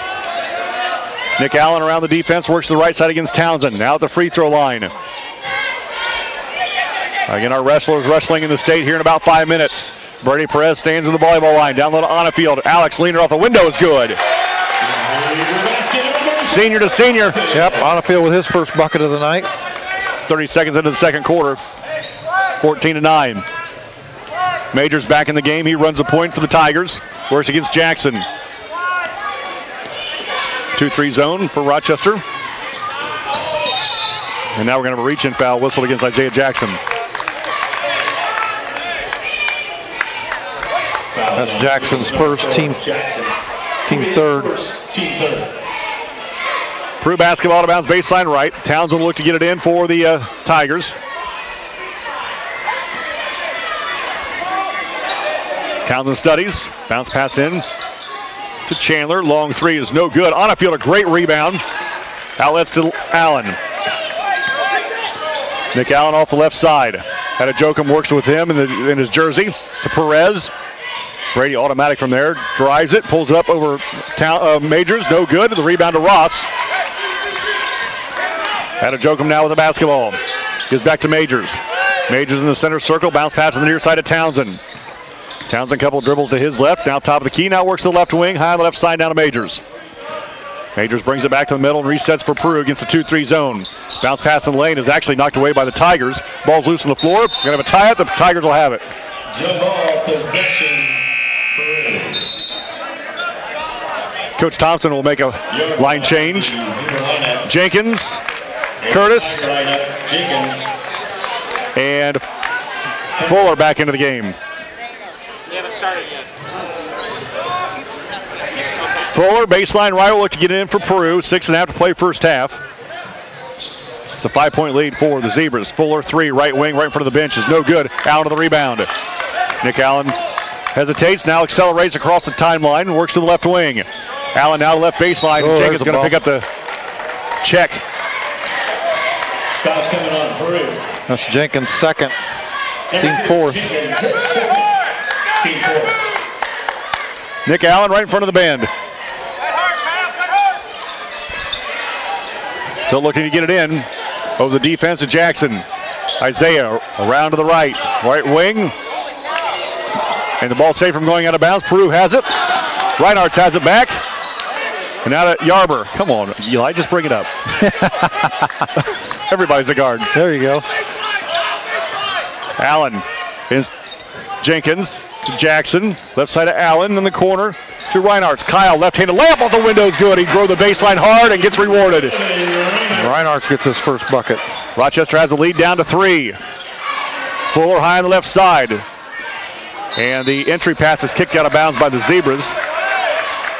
S1: Nick Allen around the defense, works to the right side against Townsend. Now at the free throw line. Again, our wrestlers wrestling in the state here in about 5 minutes. Brady Perez stands in the volleyball line. Down low to Onifield. Alex Leaner off the window is good. Senior to senior.
S2: Yep, Onifield with his first bucket of the night.
S1: 30 seconds into the second quarter. 14-9. Majors back in the game. He runs the point for the Tigers. Works against Jackson. 2-3 zone for Rochester. And now we're going to have a reach-in foul whistled against Isaiah Jackson.
S2: That's Jackson's first, team third.
S1: Peru basketball out of bounds, baseline right. Townsend will look to get it in for the Tigers. Townsend studies, bounce pass in to Chandler. Long 3 is no good. Onifield, a great rebound. Outlets to Allen. Nick Allen off the left side. Had a Jokum works with him in his jersey to Perez. Brady automatic from there. Drives it, pulls it up over Majors. No good. The rebound to Ross. Had a Jokum now with the basketball. Gives back to Majors. Majors in the center circle. Bounce pass to the near side of Townsend. Townsend couple dribbles to his left. Now top of the key. Now works to the left wing. High on the left side down to Majors. Majors brings it back to the middle and resets for Peru against the 2-3 zone. Bounce pass in the lane is actually knocked away by the Tigers. Ball's loose on the floor. Gonna have a tie-up. The Tigers will have it.
S5: Ball possession.
S1: Coach Thompson will make a line change. Jenkins, Curtis, and Fuller back into the game. Fuller, baseline right, will look to get in for Peru. 6.5 to play first half. It's a 5-point lead for the Zebras. Fuller, 3, right wing, right in front of the bench is no good. Allen to the rebound. Nick Allen hesitates, now accelerates across the timeline, works to the left wing. Allen now left baseline. Jenkins going to pick up the check.
S5: Foul's coming on Peru.
S2: That's Jenkins' second. Team fourth.
S5: Team fourth.
S1: Nick Allen right in front of the band. Still looking to get it in. Over the defense of Jackson. Isaiah around to the right. Right wing. And the ball saved from going out of bounds. Peru has it. Reinhardt's has it back. And now to Yarber. Come on, Eli, just bring it up. Everybody's a guard.
S2: There you go.
S1: Allen Jenkins to Jackson. Left side of Allen in the corner to Reinhardt. Kyle, left-handed layup off the window is good. He drove the baseline hard and gets rewarded.
S2: Reinhardt gets his first bucket.
S1: Rochester has the lead down to 3. Fuller high on the left side. And the entry pass is kicked out of bounds by the Zebras.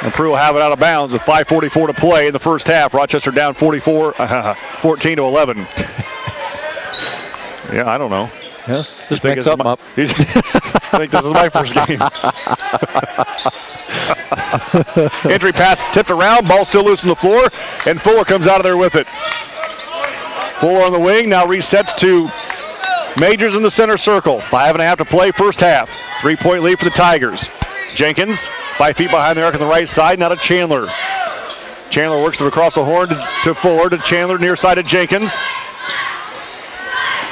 S1: And Peru will have it out of bounds with 5:44 to play in the first half. Rochester down 14 to 11. Yeah, I don't know.
S2: Yeah, just mix something up.
S1: I think this is my first game. Entry pass tipped around, ball still loose on the floor, and Fuller comes out of there with it. Fuller on the wing, now resets to Majors in the center circle. 5.5 to play, first half. 3-point lead for the Tigers. Jenkins, 5 feet behind the arc on the right side, now to Chandler. Chandler works it across the horn to Fuller, to Chandler, near side of Jenkins.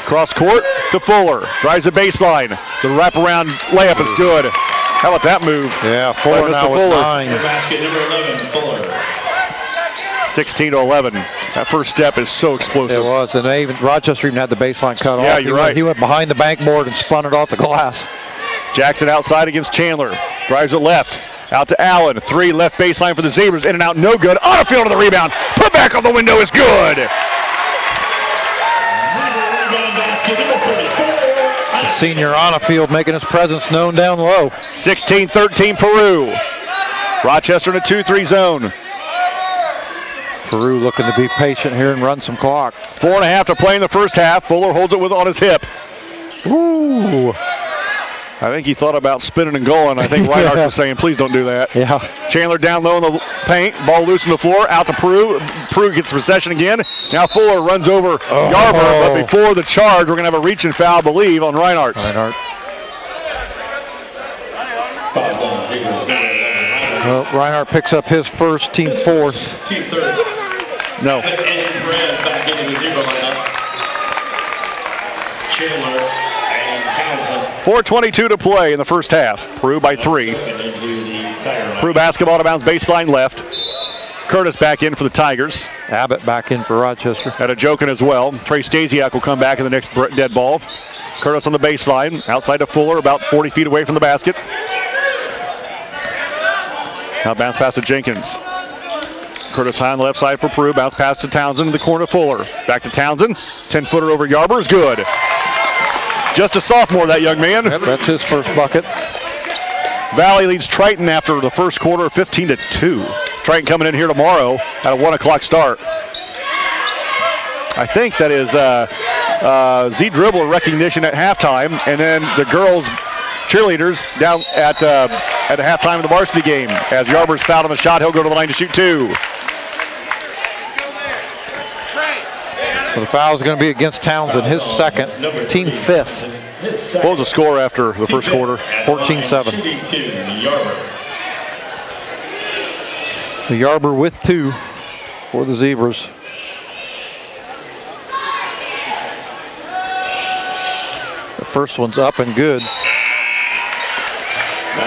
S1: Cross court to Fuller, drives the baseline. The wraparound layup is good. How about that move?
S2: Yeah, Fuller now with 9.
S5: Basket number 11, Fuller.
S1: 16 to 11. That first step is so explosive.
S2: It was, and Rochester even had the baseline cut off.
S1: Yeah, you're right.
S2: He went behind the backboard and spun it off the glass.
S1: Jackson outside against Chandler. Drives it left. Out to Allen. 3 left baseline for the Zebras. In and out, no good. On the field of the rebound. Put back on the window is good.
S2: The senior on a field making his presence known down low.
S1: 16-13 Peru. Rochester in a 2-3 zone.
S2: Peru looking to be patient here and run some clock.
S1: 4.5 to play in the first half. Fuller holds it with on his hip.
S2: Ooh.
S1: I think he thought about spinning and going. I think Reinhardt was saying, please don't do that.
S2: Yeah.
S1: Chandler down low in the paint. Ball loose on the floor. Out to Peru. Peru gets possession again. Now Fuller runs over Yarber. But before the charge, we're going to have a reach and foul, I believe, on Reinhardt.
S2: Well, Reinhardt picks up his first, team fourth.
S5: Team third.
S1: No.
S5: And Perez back into the zero lineup. Chandler and Townsend.
S1: 4:22 to play in the first half. Peru by 3. Peru basketball out of bounds, baseline left. Curtis back in for the Tigers.
S2: Abbott back in for Rochester.
S1: Had a joking as well. Trey Stasiak will come back in the next dead ball. Curtis on the baseline, outside to Fuller, about 40 feet away from the basket. Now bounce pass to Jenkins. Curtis high on the left side for Peru. Bounce pass to Townsend in the corner to Fuller. Back to Townsend. 10-footer over Yarber is good. Just a sophomore, that young man.
S2: Yep, that's his first bucket.
S1: Valley leads Triton after the first quarter, 15-2. Triton coming in here tomorrow at a 1 o'clock start. I think that is Z dribble recognition at halftime, and then the girls cheerleaders down at halftime of the varsity game. As Yarber's fouled on the shot, he'll go to the line to shoot 2.
S2: So the foul is going to be against Townsend, his second, team 5th.
S1: What was the score after the first quarter?
S2: 14-7. The Yarber with 2 for the Zebras. The first one's up and good.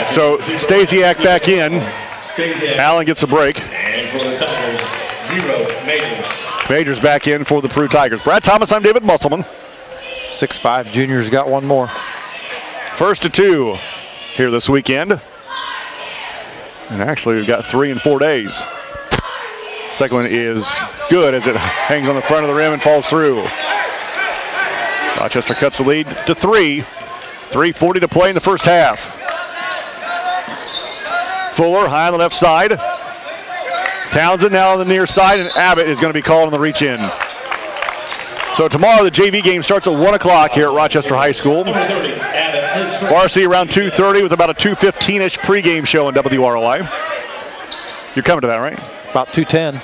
S1: So Stasiak back in. Allen gets a break.
S5: And for the Tigers, 0 Majors.
S1: Majors back in for the Peru Tigers. Brad Thomas, I'm David Musselman.
S2: 6'5" junior's got one more.
S1: First to 2 here this weekend. And actually we've got 3 in 4 days. Second one is good as it hangs on the front of the rim and falls through. Rochester cuts the lead to 3. 3:40 to play in the first half. Fuller high on the left side. Townsend now on the near side, and Abbott is going to be called on the reach in. So tomorrow the JV game starts at 1 o'clock here at Rochester High School. Varsity around 2:30 with about a 2:15-ish pregame show on WROI. You're coming to that, right?
S2: About 2:10.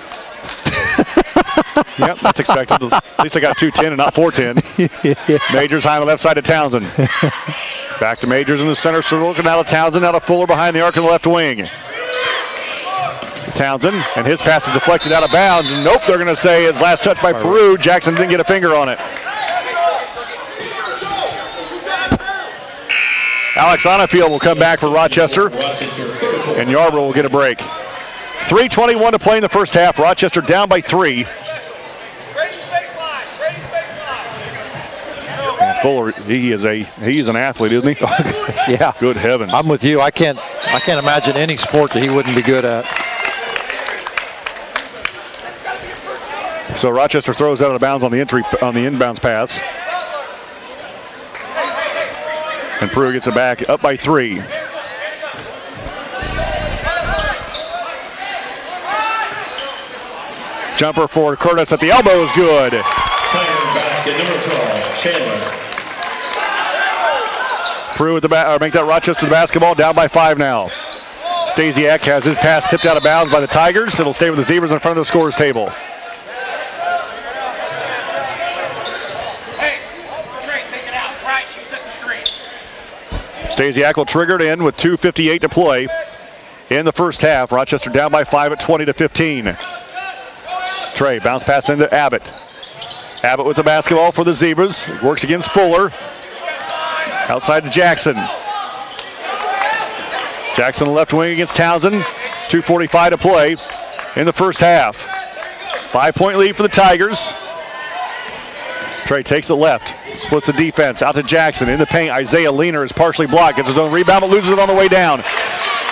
S1: Yep, that's expected. At least I got 2:10 and not 4:10. Majors high on the left side of Townsend. Back to Majors in the center circle, looking out of Townsend, out of Fuller behind the arc in the left wing. Townsend, and his pass is deflected out of bounds. And nope, they're going to say it's last touch by Peru. Jackson didn't get a finger on it. Alex Onafield will come back for Rochester, and Yarber will get a break. 3:21 to play in the first half. Rochester down by 3. Fuller, he's an athlete, isn't he?
S2: Yeah.
S1: Good heavens.
S2: I'm with you. I can't imagine any sport that he wouldn't be good at.
S1: So Rochester throws out of bounds on the inbounds pass. And Peru gets it back, up by 3. Jumper for Curtis at the elbow is good.
S5: Tiger basket number 12, Chandler.
S1: Peru with make that Rochester the basketball, down by 5 now. Stasiak has his pass tipped out of bounds by the Tigers. It'll stay with the Zebras in front of the scorers table. Stasiak will trigger it in with 2:58 to play in the first half. Rochester down by 5 at 20-15. Trey, bounce pass into Abbott. Abbott with the basketball for the Zebras. Works against Fuller. Outside to Jackson. Jackson left wing against Townsend. 2:45 to play in the first half. 5-point lead for the Tigers. Trey takes it left. Splits the defense out to Jackson in the paint. Isaiah Leaner is partially blocked. Gets his own rebound but loses it on the way down.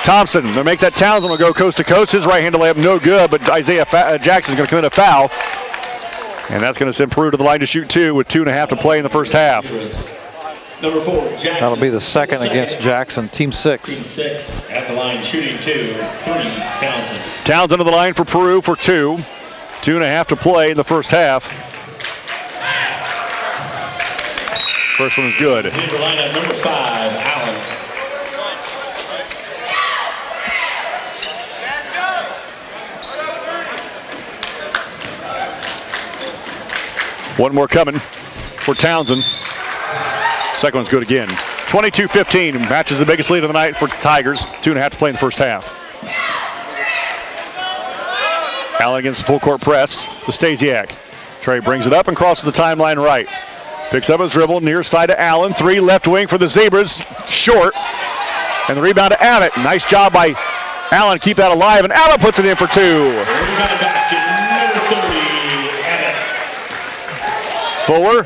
S1: Thompson, they'll make that Townsend will go coast to coast. His right-handed layup no good, but Jackson's going to commit a foul. And that's going to send Peru to the line to shoot 2 with 2.5 to play in the first half.
S5: Number 4, Jackson.
S2: That'll be the second against Jackson, team 6.
S5: Team 6 at the line shooting 2, 3, Townsend.
S1: Townsend to the line for Peru for 2. 2.5 to play in the first half. First one is good.
S5: Zebra lineup number 5, Allen.
S1: One more coming for Townsend. Second one's good again. 22-15 matches the biggest lead of the night for Tigers. 2.5 to play in the first half. Allen against the full court press to Stasiak. Trey brings it up and crosses the timeline right. Picks up his dribble near side to Allen. 3 left wing for the Zebras. Short. And the rebound to Abbott. Nice job by Allen. Keep that alive. And Allen puts it in for 2.
S5: Rebound basket number 30, Abbott.
S1: Fuller.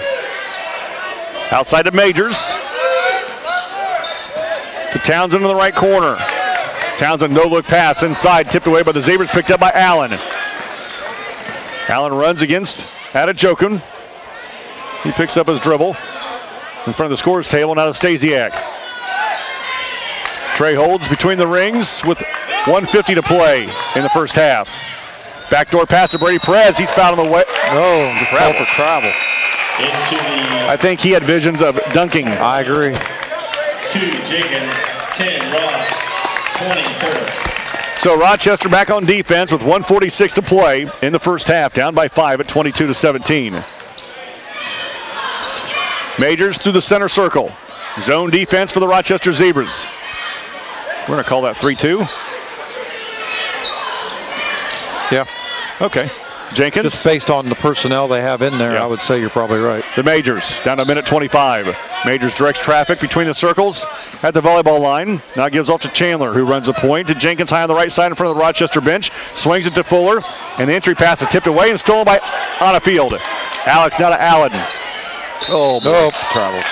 S1: Outside to Majors. To Townsend in the right corner. Townsend no-look pass inside. Tipped away by the Zebras. Picked up by Allen. Allen runs against Adejokum. He picks up his dribble in front of the scorers table. Now to Stasiak. Trey holds between the rings with 1:50 to play in the first half. Backdoor pass to Brady Perez. He's fouled on the way.
S2: Oh, the foul for travel.
S1: I think he had visions of dunking.
S2: I agree.
S5: 2, Jenkins. 10, Ross. 20, Curtis.
S1: So Rochester back on defense with 1:46 to play in the first half. Down by 5 at 22-17. Majors through the center circle. Zone defense for the Rochester Zebras. We're going to call that 3-2.
S2: Yeah.
S1: Okay. Jenkins.
S2: Just based on the personnel they have in there, yeah. I would say you're probably right.
S1: The Majors down to a minute 25. Majors directs traffic between the circles at the volleyball line. Now gives off to Chandler, who runs a point to Jenkins high on the right side in front of the Rochester bench. Swings it to Fuller, and the entry pass is tipped away and stolen by Onnefield. Alex now to Allen.
S2: Oh, nope. Travels.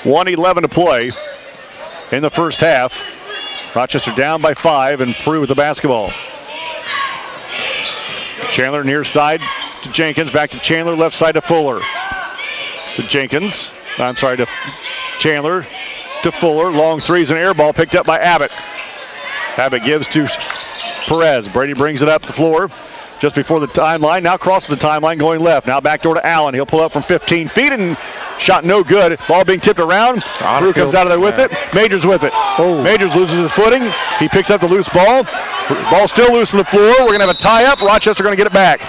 S1: .111 to play in the first half. Rochester down by 5 and Peru with the basketball. Chandler near side to Jenkins. Back to Chandler, left side to Fuller. To Jenkins. I'm sorry, to Chandler. To Fuller. Long threes and air ball picked up by Abbott. Abbott gives to Perez. Brady brings it up the floor just before the timeline. Now crosses the timeline going left. Now backdoor to Allen. He'll pull up from 15 feet and shot no good. Ball being tipped around. Peru comes out of there with it. Majors with it. Oh. Majors loses his footing. He picks up the loose ball. Ball still loose on the floor. We're going to have a tie-up. Rochester going to get it back.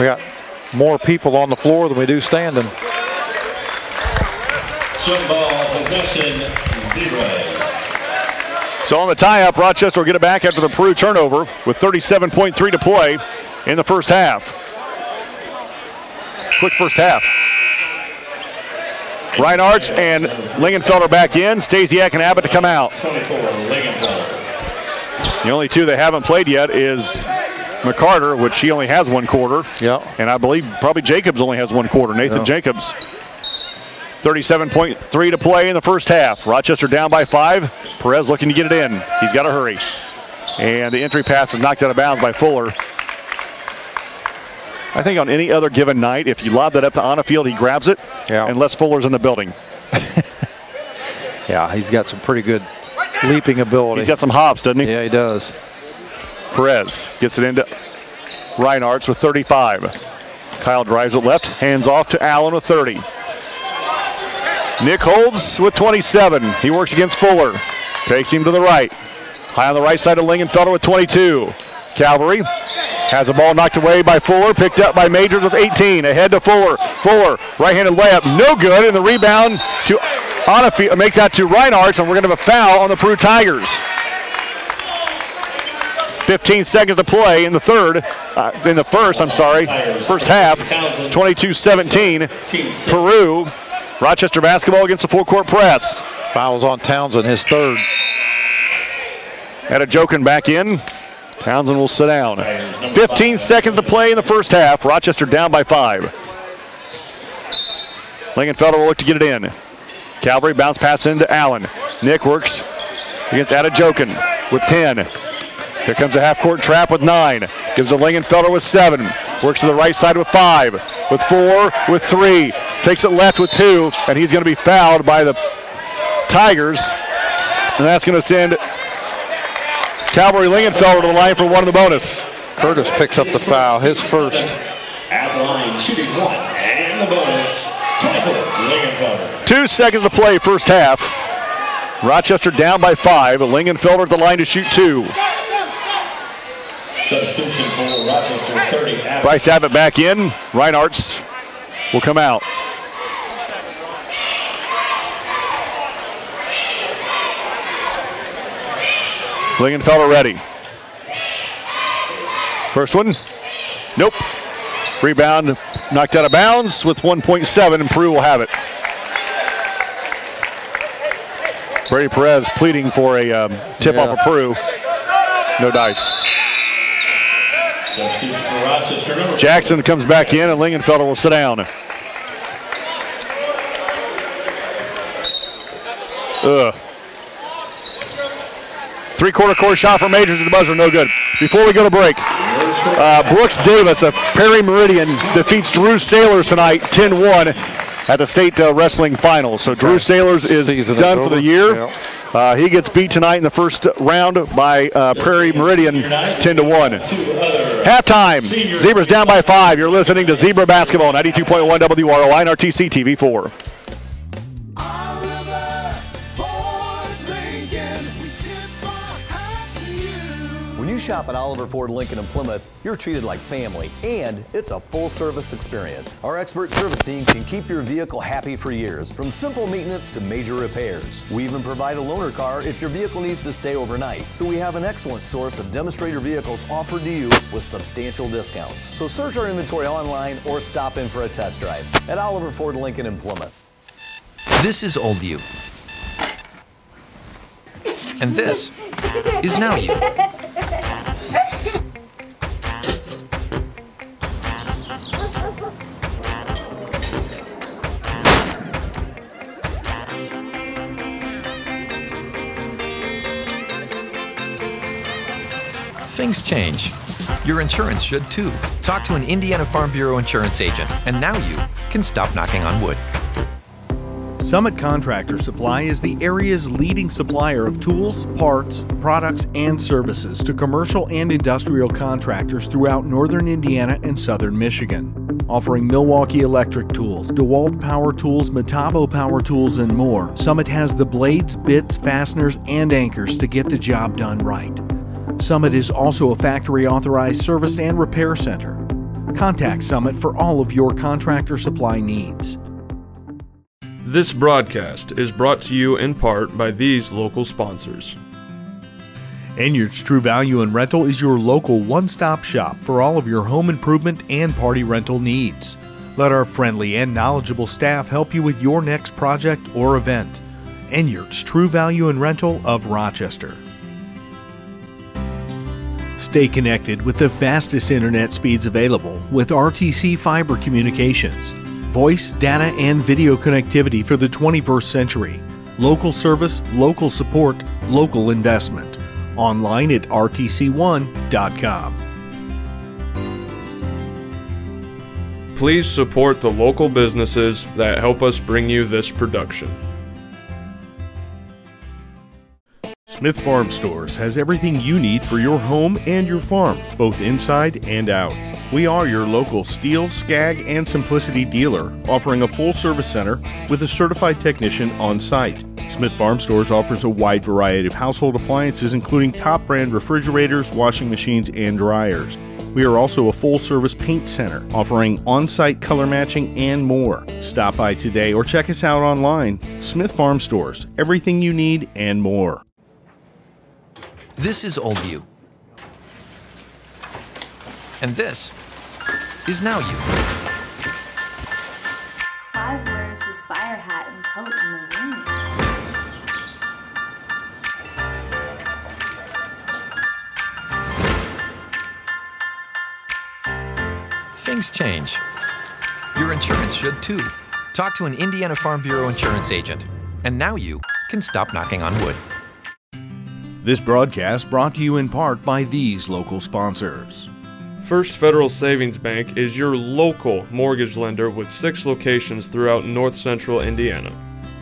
S2: We got more people on the floor than we do standing.
S5: Jump ball possession, Zebras.
S1: So on the tie-up, Rochester will get it back after the Peru turnover with 37.3 to play in the first half. Quick first half. Reinhardt and Lingenfelder back in. Stasiak and Abbott to come out.
S5: 24, Lingenfelder.
S1: The only two that haven't played yet is McCarter, which he only has 1 quarter.
S2: Yeah.
S1: And I believe probably Jacobs only has 1 quarter. Nathan Jacobs. 37.3 to play in the first half. Rochester down by 5. Perez looking to get it in. He's got to hurry. And the entry pass is knocked out of bounds by Fuller. I think on any other given night, if you lob that up to Onafield, he grabs it, unless Fuller's in the building.
S2: Yeah, he's got some pretty good leaping ability.
S1: He's got some hops, doesn't he?
S2: Yeah, he does.
S1: Perez gets it into Reinhardt's with 35. Kyle drives it left, hands off to Allen with 30. Nick holds with 27. He works against Fuller. Takes him to the right. High on the right side of Lingenfelder with 22. Calvary has the ball knocked away by Fuller, picked up by Majors with 18. Ahead to Fuller. Fuller, right-handed layup, no good, and the rebound to Onafield, make that to Reinhardt, and we're going to have a foul on the Peru Tigers. 15 seconds to play in the first half. 22-17. Peru, Rochester basketball against the full-court press.
S2: Fouls on Townsend, his 3rd.
S1: Adejoken back in. Townsend will sit down. 15 seconds to play in the first half. Rochester down by 5. Lingenfelder will look to get it in. Calvary bounce pass into Allen. Nick works against Adejoken with 10. Here comes a half-court trap with 9. Gives to Lingenfelder with 7. Works to the right side with 5. With 4, with 3. Takes it left with 2, and he's going to be fouled by the Tigers. And that's going to send Calvary Lingenfelder to the line for 1 in the bonus.
S2: Curtis picks up the foul, his first.
S5: At the line, shooting 1, and the bonus, 24, Lingenfelder.
S1: 2 seconds to play first half. Rochester down by 5. Lingenfelder at the line to shoot 2.
S5: Substitution for Rochester, 30.
S1: Bryce Abbott back in. Reinhardt's will come out. Lingenfelder ready. First one. Nope. Rebound knocked out of bounds with 1.7, and Peru will have it. Brady Perez pleading for a tip off of Peru. No dice. Jackson comes back in, and Lingenfelder will sit down. Three-quarter court shot for Majors at the buzzer, no good. Before we go to break, Brooks Davis of Perry Meridian defeats Drew Sailors tonight 10-1 at the state wrestling finals. So Drew Sailors is done for the year. He gets beat tonight in the first round by Prairie Meridian 10-1. Halftime, Zebras down by 5. You're listening to Zebra Basketball, 92.1 WROI and RTC TV4.
S17: When you shop at Oliver Ford Lincoln in Plymouth, you're treated like family, and it's a full-service experience. Our expert service team can keep your vehicle happy for years, from simple maintenance to major repairs. We even provide a loaner car if your vehicle needs to stay overnight. So we have an excellent source of demonstrator vehicles offered to you with substantial discounts. So search our inventory online or stop in for a test drive at Oliver Ford Lincoln in Plymouth.
S18: This is old you. And this is now you. Things change. Your insurance should too. Talk to an Indiana Farm Bureau insurance agent, and now you can stop knocking on wood.
S3: Summit Contractor Supply is the area's leading supplier of tools, parts, products, and services to commercial and industrial contractors throughout northern Indiana and southern Michigan. Offering Milwaukee Electric Tools, DeWalt Power Tools, Metabo Power Tools, and more, Summit has the blades, bits, fasteners, and anchors to get the job done right. Summit is also a factory-authorized service and repair center. Contact Summit for all of your contractor supply needs.
S4: This broadcast is brought to you in part by these local sponsors.
S3: Enyards True Value and Rental is your local one-stop shop for all of your home improvement and party rental needs. Let our friendly and knowledgeable staff help you with your next project or event. Enyards True Value and Rental of Rochester. Stay connected with the fastest internet speeds available with RTC Fiber Communications. Voice, data, and video connectivity for the 21st century. Local service, local support, local investment. Online at rtc1.com.
S4: Please support the local businesses that help us bring you this production.
S19: Smith Farm Stores has everything you need for your home and your farm, both inside and out. We are your local Steel, Skag, and Simplicity dealer, offering a full-service center with a certified technician on site. Smith Farm Stores offers a wide variety of household appliances, including top-brand refrigerators, washing machines, and dryers. We are also a full-service paint center, offering on-site color matching and more. Stop by today or check us out online. Smith Farm Stores, everything you need and more.
S18: This is Old You. And this is Now You.
S20: Clive wears his fire hat and coat in the rain.
S18: Things change. Your insurance should too. Talk to an Indiana Farm Bureau insurance agent. And now you can stop knocking on wood.
S3: This broadcast brought to you in part by these local sponsors.
S4: First Federal Savings Bank is your local mortgage lender with 6 locations throughout north central Indiana.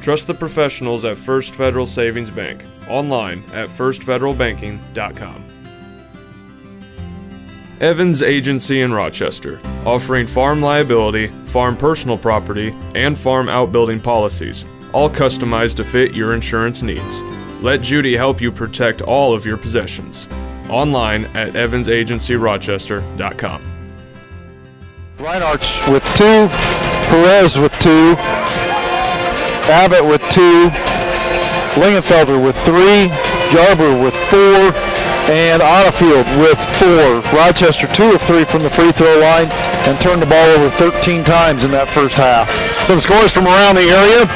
S4: Trust the professionals at First Federal Savings Bank, online at firstfederalbanking.com. Evans Agency in Rochester, offering farm liability, farm personal property, and farm outbuilding policies, all customized to fit your insurance needs. Let Judy help you protect all of your possessions. Online at evansagencyrochester.com.
S2: Reinhardt's with 2, Perez with 2, Abbott with 2, Lingenfelder with 3, Jarber with 4, and Otterfield with 4. Rochester 2 of 3 from the free throw line and turned the ball over 13 times in that first half.
S1: Some scores from around the area.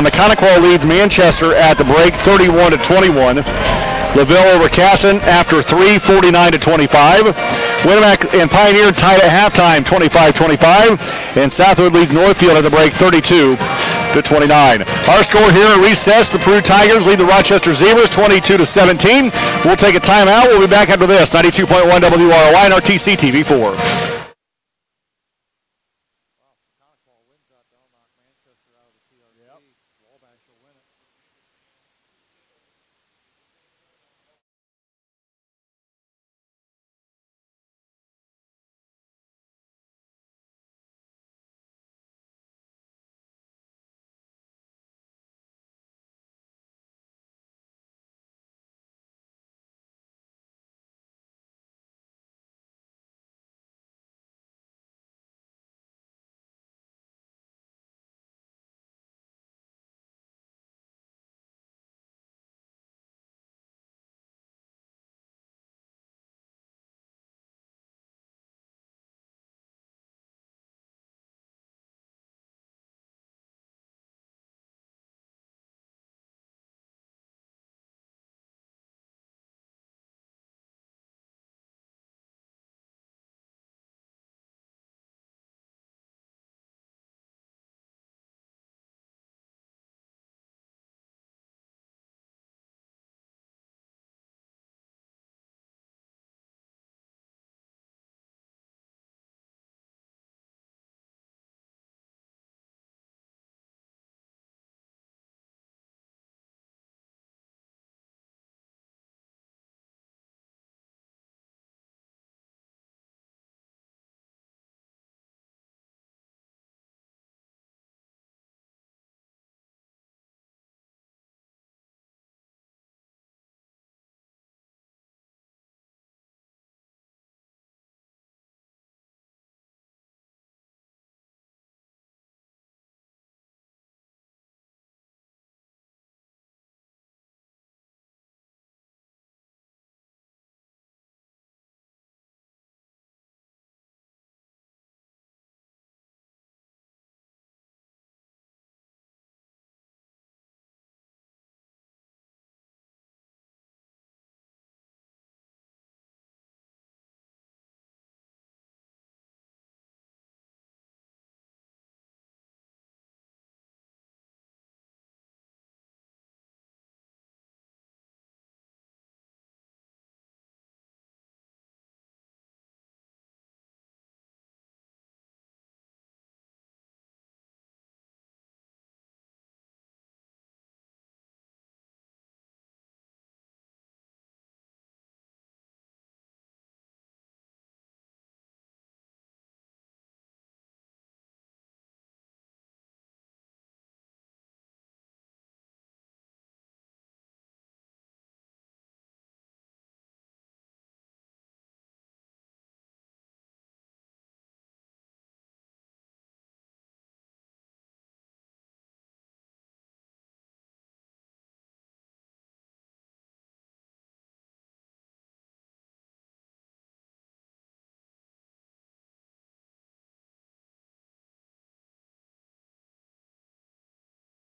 S1: Mechanical leads Manchester at the break 31-21. LaVille over Casson after 3, 49-25. Winnemac and Pioneer tied at halftime 25-25. And Southwood leads Northfield at the break 32-29. Our score here at recess, the Peru Tigers lead the Rochester Zebras 22-17. We'll take a timeout. We'll be back after this. 92.1 WROI and RTC TV4.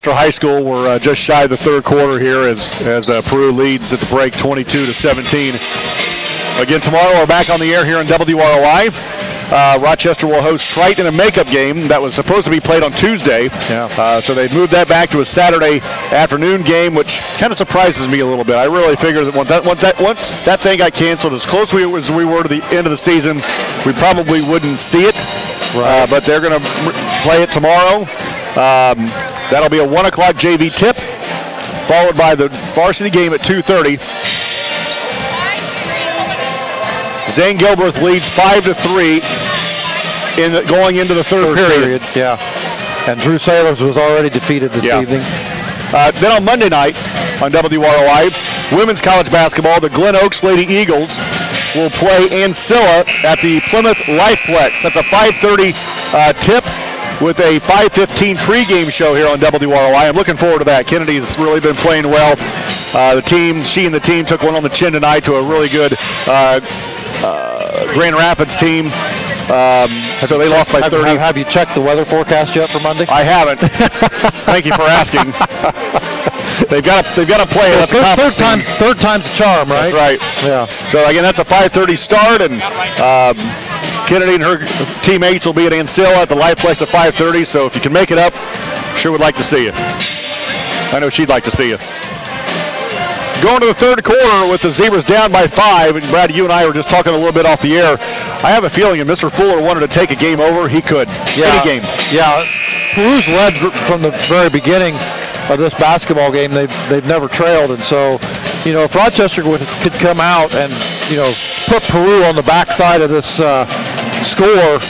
S1: Rochester High School. We're just shy of the third quarter here as Peru leads at the break 22-17. Again, tomorrow we're back on the air here on WROI. Rochester will host Triton in a makeup game that was supposed to be played on Tuesday.
S2: Yeah.
S1: So they've moved that back to a Saturday afternoon game, which kind of surprises me a little bit. I really figured that once that thing got canceled, as close as we were to the end of the season, we probably wouldn't see it.
S2: Right.
S1: But they're going to play it tomorrow. That'll be a 1 o'clock JV tip, followed by the varsity game at 2:30. Zane Gilbreth leads 5-3 going into the third period.
S2: Yeah. And Drew Sailors was already defeated this evening.
S1: Then on Monday night on WROI, women's college basketball, the Glen Oaks Lady Eagles will play Ancilla at the Plymouth Lifeplex. That's a 5:30 tip with a 5:15 pregame show here on WROI. I'm looking forward to that. Kennedy's really been playing well. She and the team took one on the chin tonight to a really good Grand Rapids team. So they lost by 30.
S2: Have you checked the weather forecast yet for Monday?
S1: I haven't. Thank you for asking. They've got to play. That's
S2: third time's the charm, right?
S1: That's right.
S2: Yeah.
S1: So again, that's a 5:30 start, and Kennedy and her teammates will be at Ancilla at the Lifeplex at 5:30. So if you can make it up, sure would like to see you. I know she'd like to see you. Going to the third quarter with the Zebras down by 5, and Brad, you and I were just talking a little bit off the air. I have a feeling if Mr. Fuller wanted to take a game over, he could. Any game.
S2: Yeah. Peru's led from the very beginning of this basketball game. They've never trailed, and so, if Rochester could come out and, put Peru on the backside of this score,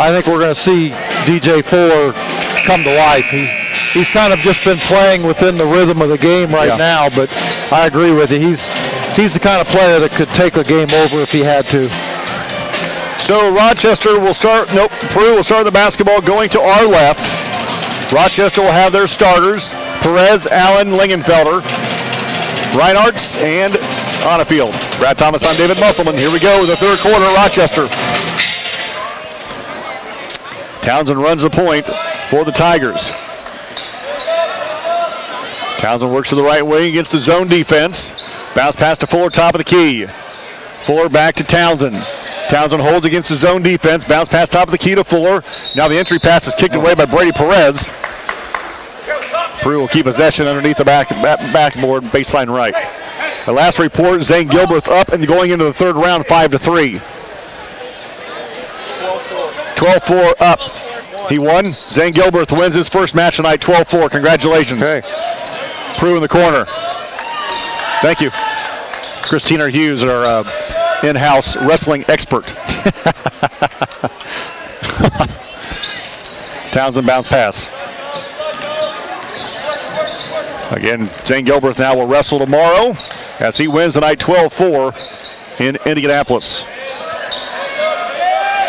S2: I think we're going to see DJ Fuller come to life. He's kind of just been playing within the rhythm of the game right now, but I agree with you. He's the kind of player that could take a game over if he had to.
S1: So Peru will start the basketball going to our left. Rochester will have their starters, Perez, Allen, Lingenfelder, Reinhardt, and Onafield. Brad Thomas, I'm David Musselman. Here we go with the third quarter, Rochester. Townsend runs the point for the Tigers. Townsend works to the right wing against the zone defense. Bounce pass to Fuller, top of the key. Fuller back to Townsend. Townsend holds against the zone defense. Bounce pass top of the key to Fuller. Now the entry pass is kicked away by Brady Perez. Peru will keep possession underneath the backboard, baseline right. The last report, Zane Gilbreth up and going into the third round, 5-3. 12-4 up. He won. Zane Gilbreth wins his first match tonight, 12-4. Congratulations.
S2: Okay.
S1: Peru in the corner. Thank you. Christina Hughes, our in-house wrestling expert. Townsend bounce pass. Again, Zane Gilbreth now will wrestle tomorrow as he wins tonight 12-4 in Indianapolis.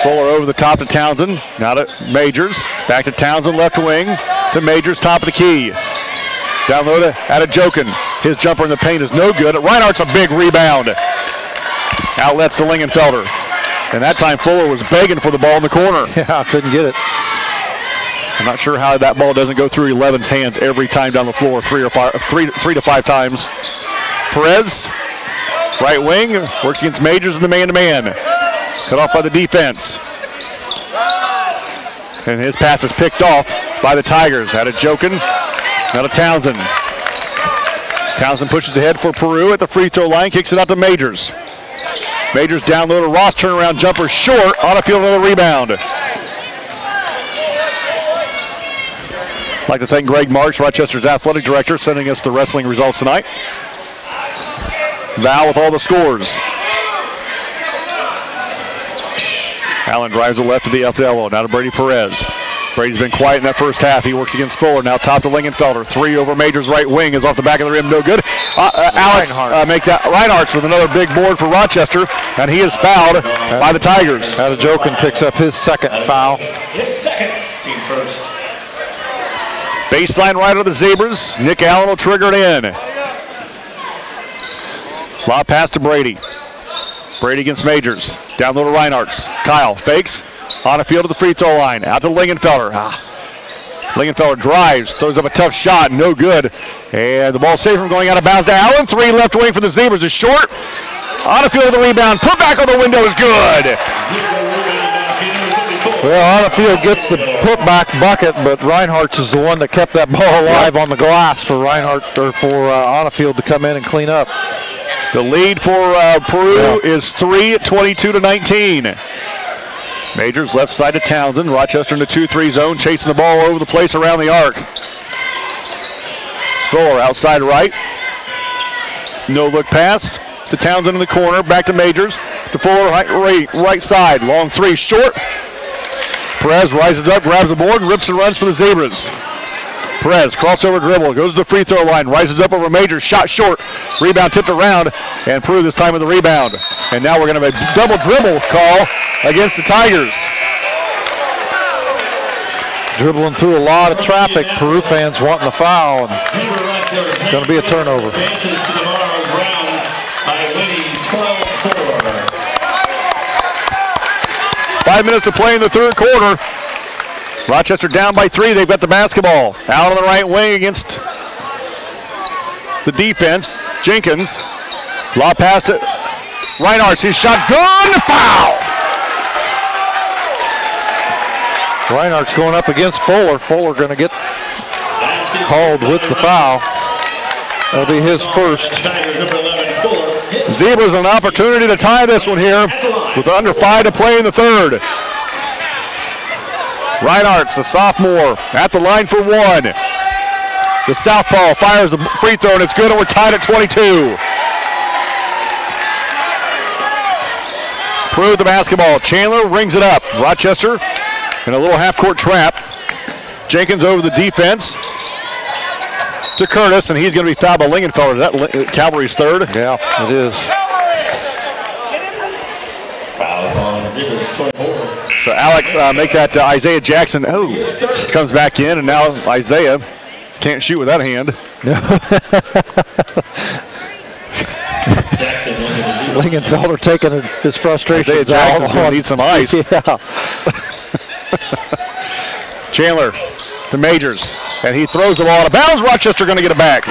S1: Fuller over the top to Townsend. Now to Majors. Back to Townsend, left wing. To Majors, top of the key. Down low to Adejokin. His jumper in the paint is no good. Reinhardt's a big rebound. Outlets to Lingenfelder. And that time Fuller was begging for the ball in the corner.
S2: Yeah, couldn't get it.
S1: I'm not sure how that ball doesn't go through 11's hands every time down the floor, three to five times. Perez, right wing, works against Majors in the man-to-man. Cut off by the defense. And his pass is picked off by the Tigers. Adejokin, now to Townsend. Townsend pushes ahead for Peru at the free throw line, kicks it out to Majors. Majors down low to Ross, turnaround jumper short, Onafield another rebound. I'd like to thank Greg Marks, Rochester's athletic director, sending us the wrestling results tonight. Val with all the scores. Allen drives the left to the elbow, now to Brady Perez. Brady's been quiet in that first half. He works against Fuller, now top to Lingenfelder. Three over Major's right wing is off the back of the rim, no good. Alex make that. Reinhardt with another big board for Rochester, and he is fouled by the Tigers.
S2: Adejokin picks up his second foul.
S5: His second, team first.
S1: Baseline right of the Zebras. Nick Allen will trigger it in. Lob pass to Brady. Brady against Majors. Down low to Reinhardt. Kyle fakes. On a field to the free throw line. Out to Lingenfelder. Lingenfelder drives, throws up a tough shot, no good. And the ball saved from going out of bounds to Allen. 3 left wing for the Zebras is short. Onfield with the rebound, put back on the window is good.
S2: Well, Onfield gets the putback bucket, but Reinhardt's is the one that kept that ball alive on the glass for Reinhardt or for Onfield to come in and clean up.
S1: The lead for Peru is 3 at 22-19. Majors left side to Townsend. Rochester in the 2-3 zone, chasing the ball all over the place around the arc. Fuller outside right. No look pass to Townsend in the corner. Back to Majors. To Fuller right side. Long 3 short. Perez rises up, grabs the board, and rips and runs for the Zebras. Perez, crossover dribble, goes to the free throw line, rises up over Majors, shot short, rebound tipped around, and Peru this time with the rebound. And now we're going to have a double dribble call against the Tigers.
S2: Dribbling through a lot of traffic, Peru fans wanting a foul, and it's going to be a turnover.
S1: 5 minutes to play in the third quarter. Rochester down by 3. They've got the basketball. Out on the right wing against the defense. Jenkins. Lob pass to Reinhardt. His shot good. Foul.
S2: Reinhardt's going up against Fuller. Fuller going to get called with the foul. That'll be his first.
S1: Zebras an opportunity to tie this one here with under 5 to play in the third. Reinhardt's a sophomore at the line for 1. The southpaw fires the free throw and it's good, and we're tied at 22. Peru with the basketball. Chandler rings it up. Rochester in a little half-court trap. Jenkins over the defense to Curtis, and he's going to be fouled by Lingenfelder. Is that Cavalry's third?
S2: Yeah, it is.
S5: Foul on Zebras 24.
S1: So Alex make that Isaiah Jackson. Oh, comes back in, and now Isaiah can't shoot with that hand.
S2: Lingenfelder taking his frustration.
S1: Isaiah Jackson's going to need some ice.
S2: Yeah.
S1: Chandler to Majors, and he throws the ball out of bounds. Rochester going to get it back.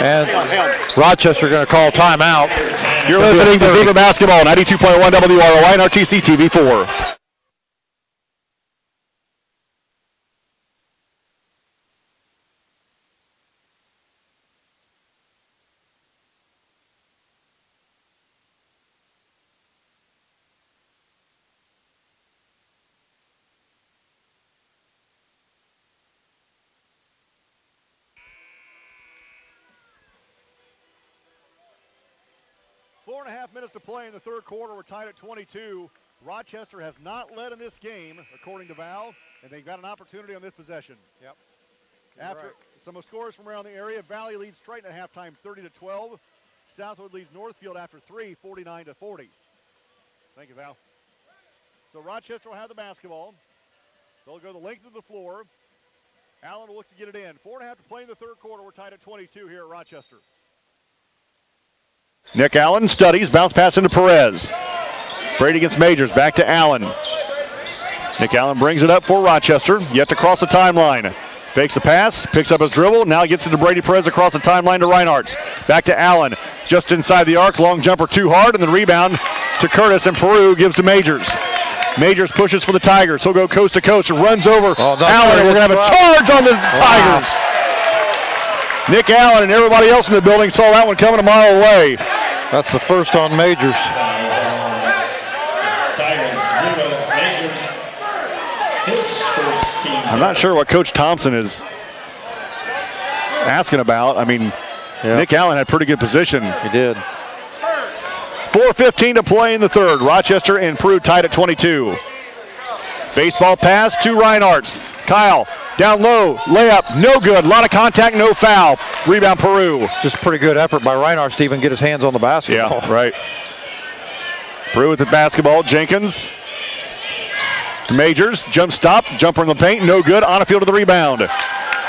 S2: And Rochester going to call timeout.
S1: You're listening to Zebra Basketball, 92.1 WROI and RTC TV4. Minutes to play in the third quarter. We're tied at 22. Rochester has not led in this game, according to Val, and they've got an opportunity on this possession.
S2: Yep.
S1: After some scores from around the area, Valley leads Triton at halftime 30-12. Southwood leads Northfield after 3, 49-40. Thank you, Val. So Rochester will have the basketball. They'll go the length of the floor. Allen will look to get it in. 4.5 to play in the third quarter. We're tied at 22 here at Rochester. Nick Allen studies, bounce pass into Perez. Brady against Majors, back to Allen. Nick Allen brings it up for Rochester, yet to cross the timeline. Fakes the pass, picks up his dribble, now gets it to Brady Perez across the timeline to Reinhardt. Back to Allen, just inside the arc, long jumper too hard, and the rebound to Curtis, and Peru gives to Majors. Majors pushes for the Tigers. He'll go coast to coast and runs over Allen, and we're going to have a charge on the Tigers. Nick Allen and everybody else in the building saw that one coming a mile away.
S2: That's the first on Majors.
S1: I'm not sure what Coach Thompson is asking about. I mean, Nick Allen had pretty good position.
S2: He did.
S1: 4:15 to play in the third. Rochester and Peru tied at 22. Baseball pass to Reinhardt's. Kyle down low, layup, no good. A lot of contact, no foul. Rebound Peru.
S2: Just pretty good effort by Reinhardt to even get his hands on the basketball.
S1: Yeah, right. Peru with the basketball. Jenkins to Majors. Jump stop, jumper in the paint, no good. On a field to the rebound.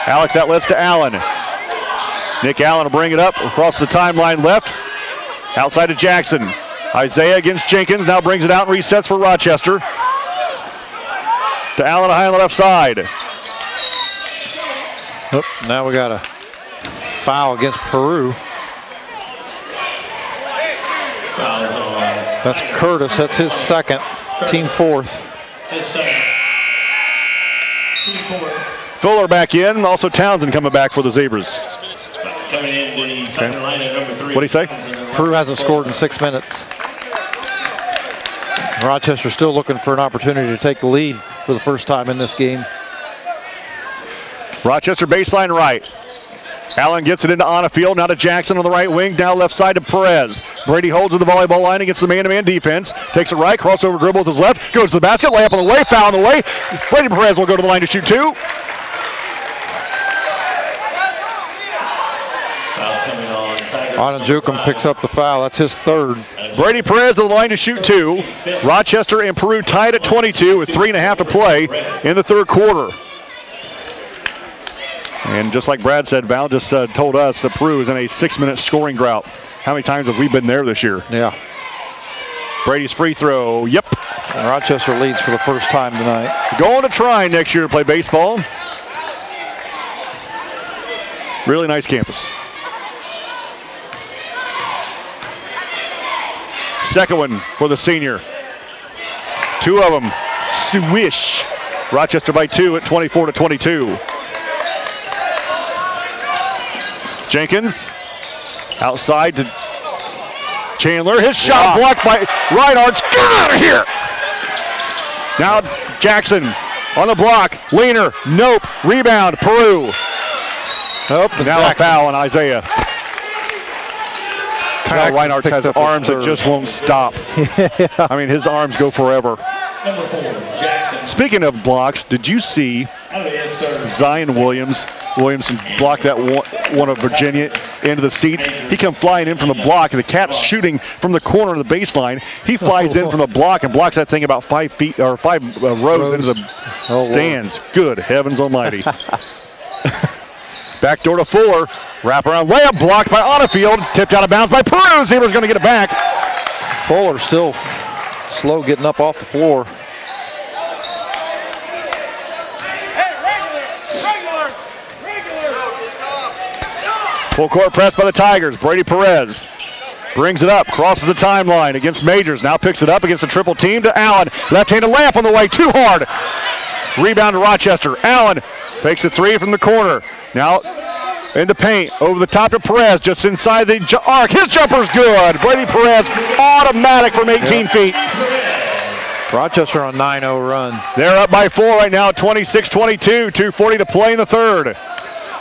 S1: Alex outlets to Allen. Nick Allen will bring it up across the timeline left. Outside to Jackson. Isaiah against Jenkins, now brings it out and resets for Rochester. To Allen high on the left side.
S2: Oh, now we got a foul against Peru. That's Curtis, that's his second, team fourth.
S1: Fuller back in, also Townsend coming back for the Zebras.
S5: Coming in the timer line at number 3.
S1: What do you say?
S2: Peru hasn't scored in 6 minutes. Rochester still looking for an opportunity to take the lead for the first time in this game.
S1: Rochester baseline right. Allen gets it into Onafield, now to Jackson on the right wing, now left side to Perez. Brady holds at the volleyball line against the man-to-man defense. Takes it right, crossover dribble with his left, goes to the basket, layup on the way, foul on the way. Brady Perez will go to the line to shoot 2.
S2: Onajukum picks up the foul, that's his third.
S1: Brady Perez to the line to shoot 2. Rochester and Peru tied at 22 with 3.5 to play in the third quarter. And just like Brad said, Val just told us that Peru is in a 6-minute scoring drought. How many times have we been there this year?
S2: Yeah.
S1: Brady's free throw, yep.
S2: And Rochester leads for the first time tonight.
S1: Going to try next year to play baseball. Really nice campus. Second one for the senior. 2 of them, swish. Rochester by 2 at 24-22. Jenkins outside to Chandler. His shot blocked by Reinhardt. Get out of here! Now Jackson on the block. Leaner, nope. Rebound, Peru.
S2: Nope.
S1: Now a foul on Isaiah. Kyle Reinhardt has arms that just won't stop. I mean, his arms go forever.
S5: Number 4, Jackson.
S1: Speaking of blocks, did you see Zion Williamson blocked that one of Virginia into the seats? He come flying in from the block, and the Cats shooting from the corner of the baseline. He flies in from the block and blocks that thing about 5 feet or 5 rows into the stands. Lord. Good heavens almighty. Back door to Fuller. Wraparound layup blocked by Onafield. Tipped out of bounds by Peru. Zebra's going to get it back.
S2: Fuller still slow getting up off the floor.
S1: Full court press by the Tigers. Brady Perez brings it up, crosses the timeline against Majors. Now picks it up against a triple team to Allen. Left-handed layup on the way, too hard. Rebound to Rochester. Allen fakes a 3 from the corner. Now in the paint, over the top of Perez, just inside the arc. His jumper's good. Brady Perez, automatic from 18 feet.
S2: Rochester on 9-0 run.
S1: They're up by 4 right now, 26-22. 2:40 to play in the third.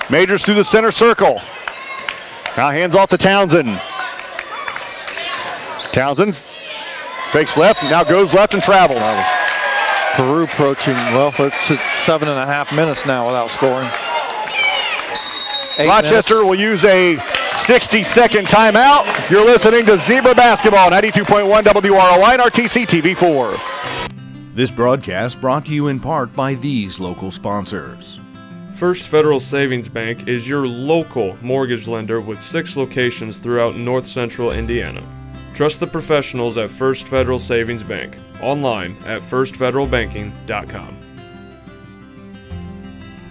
S1: Majors through the center circle. Now hands off to Townsend. Townsend fakes left, now goes left and travels.
S2: Peru approaching, well, it's at 7.5 minutes now without scoring.
S1: Rochester will use a 60-second timeout. You're listening to Zebra Basketball, 92.1 WROI and RTC TV4.
S3: This broadcast brought to you in part by these local sponsors.
S4: First Federal Savings Bank is your local mortgage lender with 6 locations throughout North Central Indiana. Trust the professionals at First Federal Savings Bank. Online at firstfederalbanking.com.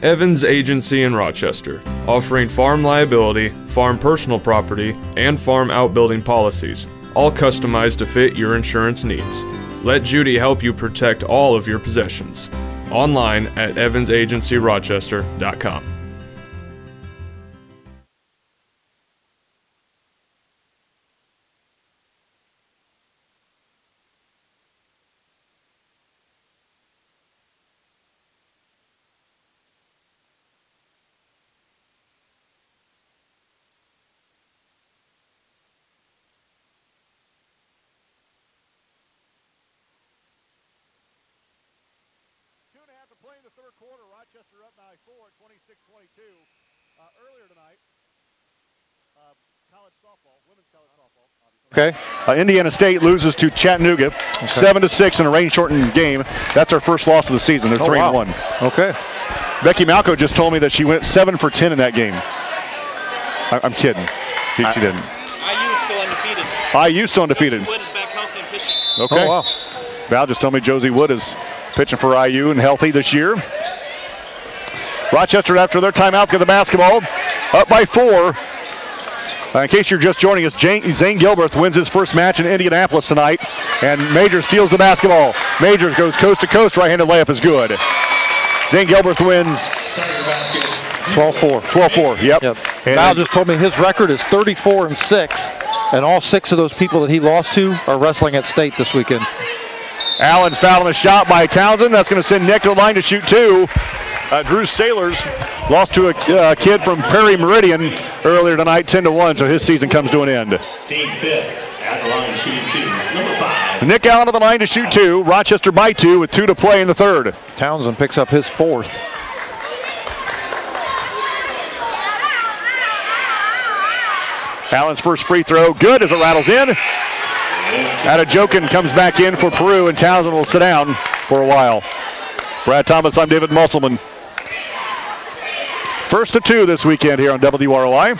S4: Evans Agency in Rochester, offering farm liability, farm personal property, and farm outbuilding policies, all customized to fit your insurance needs. Let Judy help you protect all of your possessions. Online at evansagencyrochester.com.
S1: Rochester up by 4 at 26-22. Earlier tonight, college softball, women's college softball, obviously. Okay. Indiana State loses to Chattanooga 7-6 in a rain-shortened game. That's our first loss of the season. They're 3-1.
S2: Okay.
S1: Becky Malco just told me that she went 7 for 10 in that game. I'm kidding. She didn't.
S21: IU is still undefeated.
S1: IU still undefeated.
S21: Win is back home.
S1: Okay.
S2: Oh, wow.
S1: Val just told me Josie Wood is pitching for IU and healthy this year. Rochester, after their timeout, get the basketball. Up by 4. In case you're just joining us, Zane Gilbert wins his first match in Indianapolis tonight, and Majors steals the basketball. Majors goes coast to coast, right-handed layup is good. Zane Gilbert wins
S2: 12-4.
S1: 12-4, yep.
S2: And Val just told me his record is 34-6, and all 6 of those people that he lost to are wrestling at state this weekend.
S1: Allen's fouling a shot by Townsend. That's going to send Nick to the line to shoot 2. Drew Sailors lost to a kid from Perry Meridian earlier tonight, 10-1, so his season comes to an end.
S5: Team 5th at the line shooting 2, number 5.
S1: Nick Allen to the line to shoot 2. Rochester by 2 with 2 to play in the third.
S2: Townsend picks up his 4th.
S1: Allen's first free throw, good as it rattles in. Adejokin comes back in for Peru, and Townsend will sit down for a while. Brad Thomas, I'm David Musselman. First to 2 this weekend here on WROI.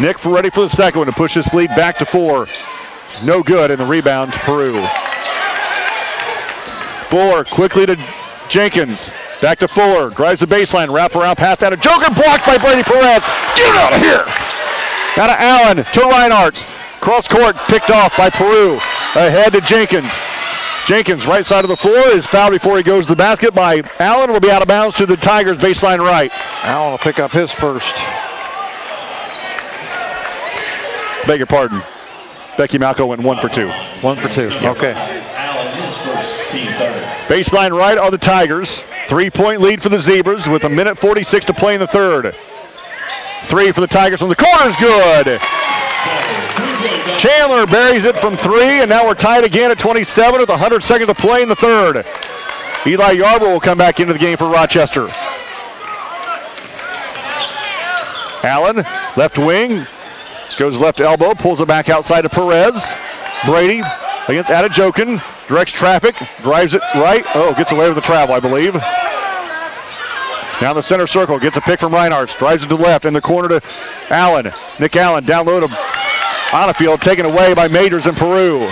S1: Nick ready for the second one to push his lead back to 4. No good, in the rebound to Peru. Fuller quickly to Jenkins. Back to Fuller, drives the baseline, wrap around pass out of Joker, blocked by Brady Perez. Get out of here! Out of Allen to Reinhardt. Cross court, picked off by Peru. Ahead to Jenkins. Jenkins, right side of the floor, is fouled before he goes to the basket by Allen. Will be out of bounds to the Tigers baseline right.
S2: Allen will pick up his first.
S1: Beg your pardon. Becky Malco went 1 for 2.
S2: 1 for 2, okay.
S5: Allen his first, team 3rd.
S1: Baseline right are the Tigers. 3-point lead for the Zebras with 1:46 to play in the third. 3 for the Tigers from the corner is good. Chandler buries it from 3, and now we're tied again at 27 with 100 seconds to play in the third. Eli Yarber will come back into the game for Rochester. Allen, left wing, goes left elbow, pulls it back outside to Perez. Brady against Adejokin, directs traffic, drives it right. Oh, gets away with the travel, I believe. Down the center circle, gets a pick from Reinhardt, drives it to the left, in the corner to Allen. Nick Allen down low to Onafield, taken away by Majors and Peru.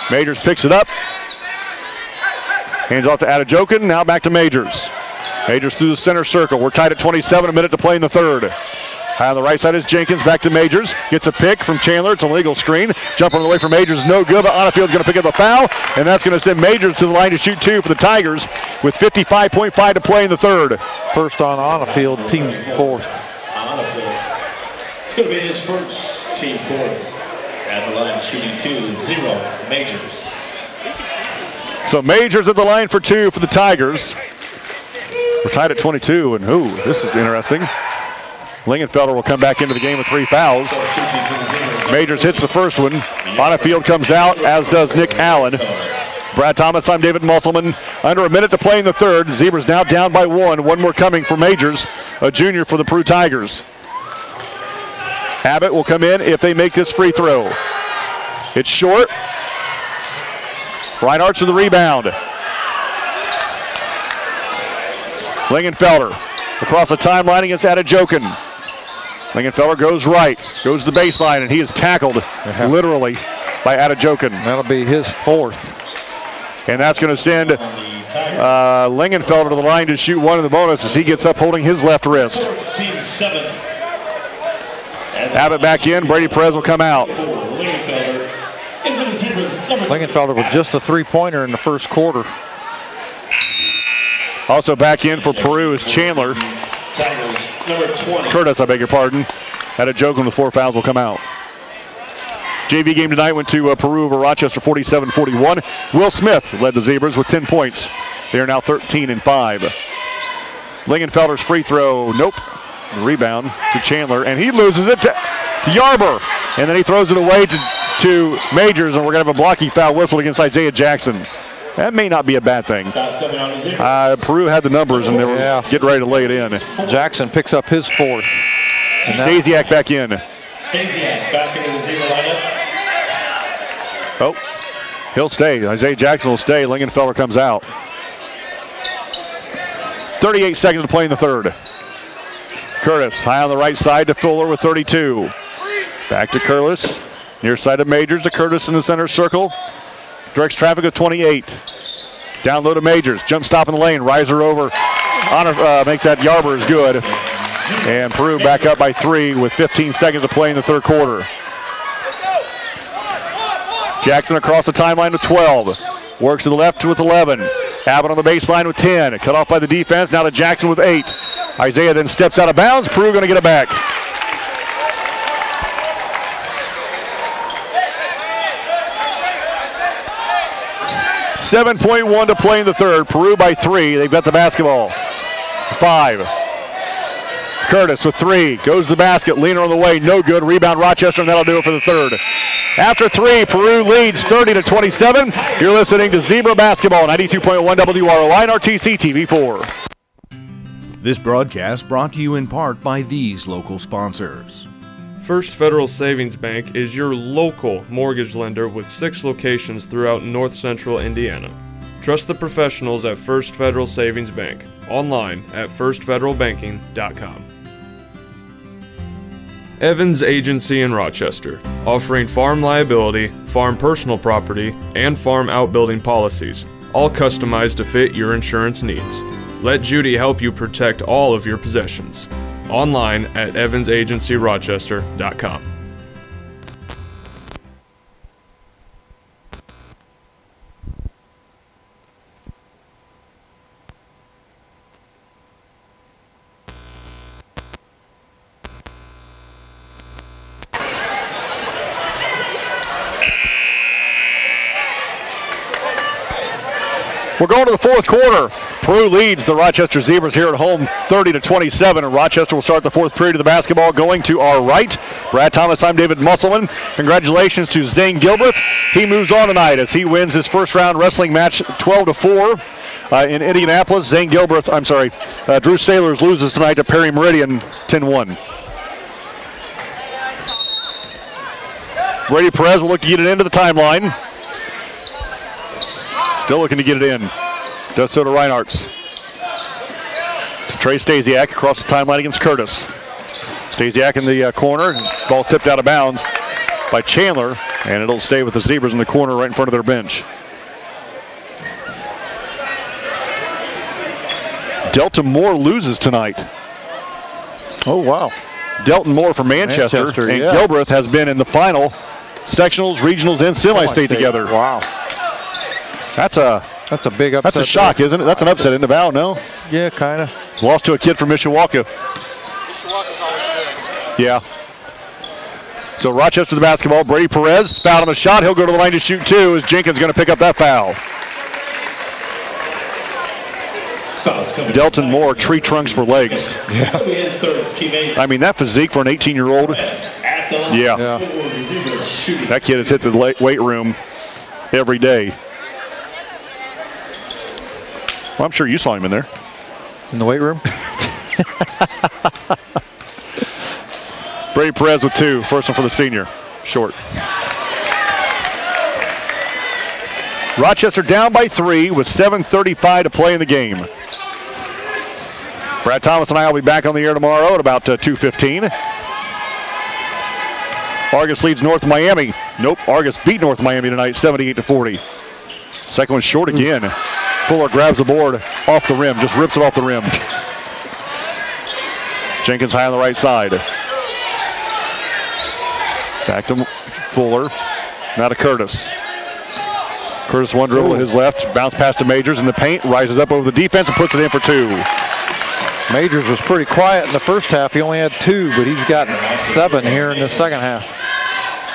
S1: Majors picks it up. Hands off to Adejokin, now back to Majors. Majors through the center circle. We're tied at 27, a minute to play in the third. High on the right side is Jenkins, back to Majors. Gets a pick from Chandler, it's a legal screen. Jump on the way for Majors, no good, but Onafield's going to pick up a foul, and that's going to send Majors to the line to shoot 2 for the Tigers with 55.5 to play in the third.
S2: First on Onafield, team 4th.
S5: Onafield. It's going to be his first, team 4th. At the line shooting 2-0, Majors.
S1: So Majors at the line for 2 for the Tigers. We're tied at 22, and this is interesting. Lingenfelder will come back into the game with 3 fouls. Majors hits the first one. Onafield comes out, as does Nick Allen. Brad Thomas, I'm David Musselman. Under a minute to play in the third. Zebras now down by 1. 1 more coming for Majors, a junior for the Peru Tigers. Abbott will come in if they make this free throw. It's short. Reinhardt to the rebound. Lingenfelder across the timeline against Adejokin. Lingenfelder goes right, goes to the baseline, and he is tackled literally by Adejokin.
S2: That'll be his 4th.
S1: And that's going to send Lingenfelder to the line to shoot 1 in the bonus as he gets up holding his left wrist.
S5: Team 7th.
S1: Abbott back in, Brady Perez will come out.
S2: Lingenfelder with just a 3-pointer in the first quarter.
S1: Also back in for Peru is Chandler.
S5: Tigers, number 20.
S1: Curtis, I beg your pardon. Adejokin with 4 fouls will come out. JV game tonight went to Peru over Rochester 47-41. Will Smith led the Zebras with 10 points. They are now 13-5. Lingenfelder's free throw, nope. Rebound to Chandler, and he loses it to Yarber. And then he throws it away to Majors, and we're going to have a blocking foul whistle against Isaiah Jackson. That may not be a bad thing. Peru had the numbers, and they were getting ready to lay it in.
S2: Jackson picks up his 4th.
S1: Stasiak back in.
S5: Stasiak back into the Zebra lineup.
S1: Oh, he'll stay. Isaiah Jackson will stay. Lingenfelder comes out. 38 seconds to play in the third. Curtis high on the right side to Fuller with 32. Back to Curtis. Near side of Majors to Curtis in the center circle. Directs traffic with 28. Down low to Majors. Jump stop in the lane. Riser over. Make that Yarber is good. And Peru back up by 3 with 15 seconds to play in the third quarter. Jackson across the timeline with 12. Works to the left with 11. Abbott on the baseline with 10. Cut off by the defense. Now to Jackson with 8. Isaiah then steps out of bounds. Peru going to get it back. .1 to play in the third. Peru by 3. They've got the basketball. 5. Curtis with 3. Goes to the basket. Leaner on the way. No good. Rebound Rochester, and that'll do it for the third. After 3, Peru leads 30-27. You're listening to Zebra Basketball, 92.1 WROI and RTC TV4.
S3: This broadcast brought to you in part by these local sponsors.
S4: First Federal Savings Bank is your local mortgage lender with 6 locations throughout North Central Indiana. Trust the professionals at First Federal Savings Bank. Online at firstfederalbanking.com. Evans Agency in Rochester, offering farm liability, farm personal property, and farm outbuilding policies, all customized to fit your insurance needs. Let Judy help you protect all of your possessions. Online at evansagencyrochester.com.
S1: We're going to the fourth quarter. Peru leads the Rochester Zebras here at home 30-27, and Rochester will start the fourth period of the basketball going to our right. Brad Thomas, I'm David Musselman. Congratulations to Zane Gilbreth. He moves on tonight as he wins his first round wrestling match 12-4 in Indianapolis. Drew Sailors loses tonight to Perry Meridian 10-1. Brady Perez will look to get it into the timeline. Still looking to get it in. Does so to Reinhardt. To Trey Stasiak across the timeline against Curtis. Stasiak in the corner. Ball's tipped out of bounds by Chandler, and it'll stay with the Zebras in the corner right in front of their bench. Delton Moore loses tonight.
S2: Oh, wow.
S1: Delton Moore from Manchester and
S2: yeah.
S1: Gilbreth has been in the final sectionals, regionals, and semi-state together.
S2: Wow. That's a big upset.
S1: That's a shock, isn't it? That's an upset, isn't it, Val? No?
S2: Yeah, kind of.
S1: Lost to a kid from Mishawaka.
S21: Mishawaka's always good.
S1: Yeah. So Rochester the basketball. Brady Perez fouled on the shot. He'll go to the line to shoot 2 as Jenkins going to pick up that foul. Delton Moore, tree trunks for legs.
S2: Yeah.
S1: I mean, that physique for an 18-year-old. Yeah. That kid has hit the weight room every day. Well, I'm sure you saw him in there.
S2: In the weight room?
S1: Brady Perez with 2. First one for the senior. Short. Rochester down by 3 with 7:35 to play in the game. Brad Thomas and I will be back on the air tomorrow at about 2:15. Argus leads North Miami. Nope, Argus beat North Miami tonight 78-40. Second one short again. Fuller grabs the board off the rim, just rips it off the rim. Jenkins high on the right side. Back to Fuller. Now to Curtis. Curtis one dribble to his left. Bounce pass to Majors in the paint. Rises up over the defense and puts it in for 2.
S2: Majors was pretty quiet in the first half. He only had 2, but he's got 7 here in the second half.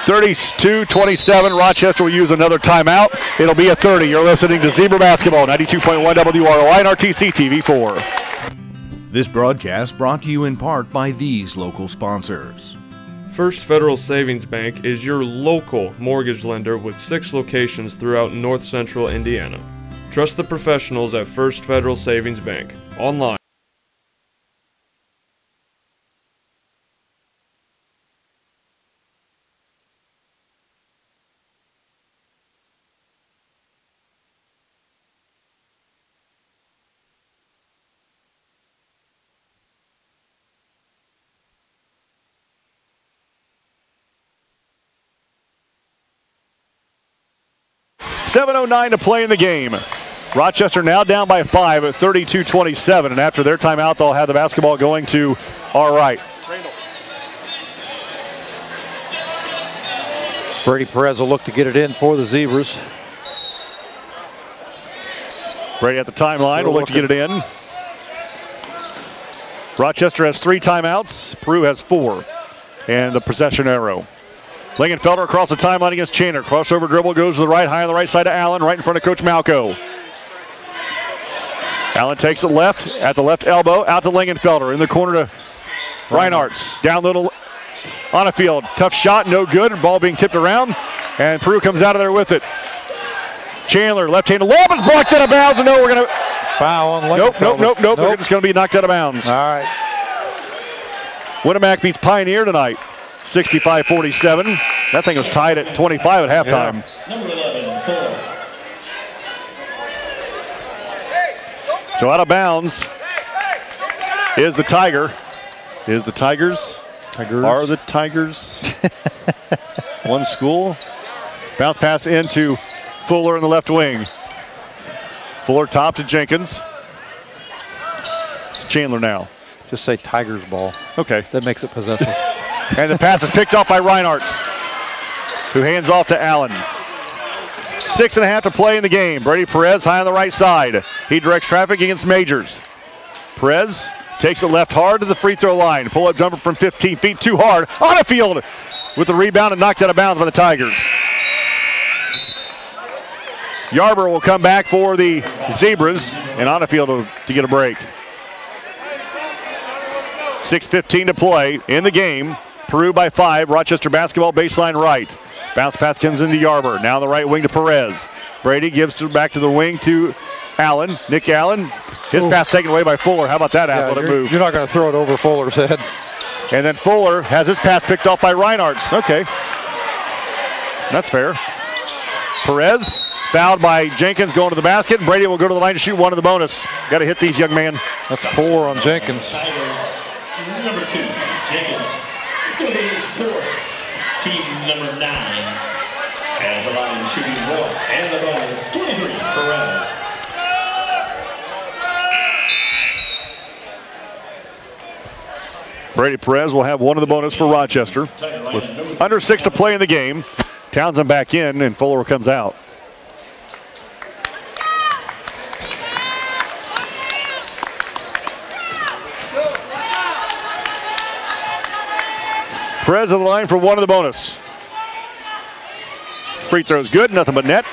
S1: 32-27. Rochester will use another timeout. It'll be a 30. You're listening to Zebra Basketball, 92.1 WROI and RTC TV4.
S3: This broadcast brought to you in part by these local sponsors.
S4: First Federal Savings Bank is your local mortgage lender with 6 locations throughout North Central Indiana. Trust the professionals at First Federal Savings Bank. Online.
S1: 7:09 to play in the game. Rochester now down by 5 at 32-27, and after their timeout, they'll have the basketball going to our right.
S2: Brady Perez will look to get it in for the Zebras.
S1: Brady at the timeline will look to get it in. Rochester has 3 timeouts. Peru has 4. And the possession arrow. Lingenfelder across the timeline against Chandler. Crossover dribble goes to the right, high on the right side of Allen, right in front of Coach Malco. Allen takes it left, at the left elbow, out to Lingenfelder. In the corner to Reinhardt's. Down little on a field. Tough shot, no good. Ball being tipped around, and Peru comes out of there with it. Chandler, left-handed lob is blocked out of bounds, and no, we're going to
S2: foul on Lingenfelder.
S1: Nope. We're just going to be knocked out of bounds.
S2: All right.
S1: Winamac beats Pioneer tonight, 65-47. That thing was tied at 25 at halftime.
S5: Yeah. Number 11, 4.
S1: So out of bounds is the Tiger. Is the Tigers? Are the Tigers one school? Bounce pass into Fuller in the left wing. Fuller top to Jenkins. It's Chandler now.
S2: Just say Tigers ball.
S1: Okay.
S2: That makes it possessive.
S1: And the pass is picked off by Reinhardt, who hands off to Allen. 6.5 to play in the game. Brady Perez high on the right side. He directs traffic against Majors. Perez takes it left hard to the free throw line. Pull-up jumper from 15 feet, too hard. On a field with the rebound and knocked out of bounds by the Tigers. Yarber will come back for the Zebras, and on a field to get a break. 6:15 to play in the game. Peru by 5. Rochester basketball baseline right. Bounce pass comes into Yarber. Now the right wing to Perez. Brady gives it back to the wing to Allen. Nick Allen. His pass taken away by Fuller. How about that athletic move?
S2: You're not going to throw it over Fuller's head.
S1: And then Fuller has his pass picked off by Reinhardt. Okay. That's fair. Perez fouled by Jenkins going to the basket. Brady will go to the line to shoot one of the bonus. Got to hit these, young man.
S2: That's 4 on Jenkins.
S5: Tigers, number 2, Jenkins. It's going to be his 4th. Team number 9. And the line shooting 1. And the bonus, 23, Perez.
S1: Brady Perez will have one of the bonus for Rochester. With under 6 to play in the game. Townsend back in, and Fuller comes out. Perez on the line for one of the bonus. Free throw's good, nothing but net.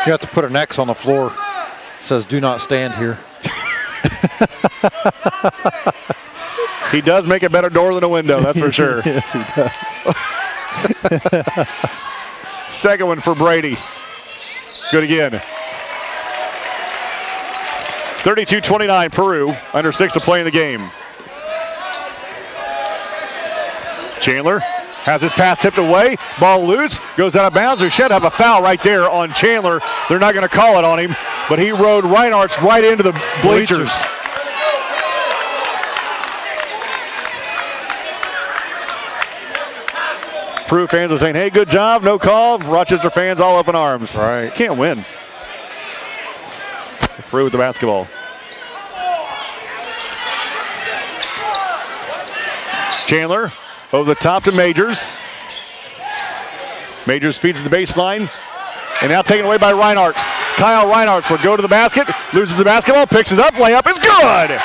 S2: You have to put an X on the floor. It says do not stand here.
S1: He does make a better door than a window, that's for sure.
S2: Yes, he does.
S1: Second one for Brady. Good again. 32-29 Peru, under 6 to play in the game. Chandler has his pass tipped away. Ball loose, goes out of bounds. They should have a foul right there on Chandler. They're not going to call it on him, but he rode Reinhardt's right into the bleachers. Peru fans are saying, hey, good job, no call. Rochester fans all up in arms.
S2: Right.
S1: Can't win. Peru with the basketball. Chandler over the top to Majors. Majors feeds the baseline. And now taken away by Reinhardt. Kyle Reinhardt will go to the basket, loses the basketball, picks it up, layup is good.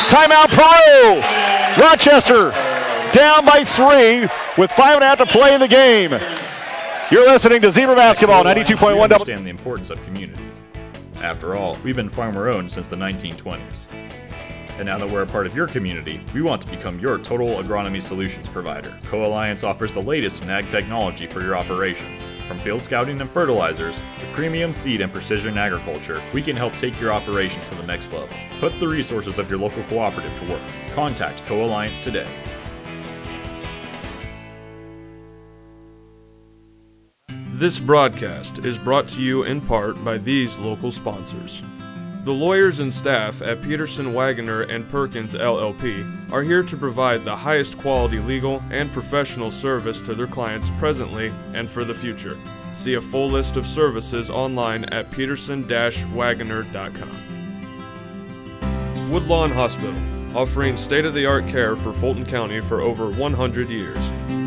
S1: Timeout Peru. Rochester down by 3 with 5.5 to play in the game. You're listening to Zebra Basketball, 92.1.
S6: We understand the importance of community. After all, we've been farmer-owned since the 1920s. And now that we're a part of your community, we want to become your total agronomy solutions provider. Co-Alliance offers the latest in ag technology for your operation. From field scouting and fertilizers to premium seed and precision agriculture, we can help take your operation to the next level. Put the resources of your local cooperative to work. Contact Co-Alliance today.
S4: This broadcast is brought to you in part by these local sponsors. The lawyers and staff at Peterson, Wagoner & Perkins LLP are here to provide the highest quality legal and professional service to their clients presently and for the future. See a full list of services online at peterson-wagoner.com. Woodlawn Hospital, offering state-of-the-art care for Fulton County for over 100 years.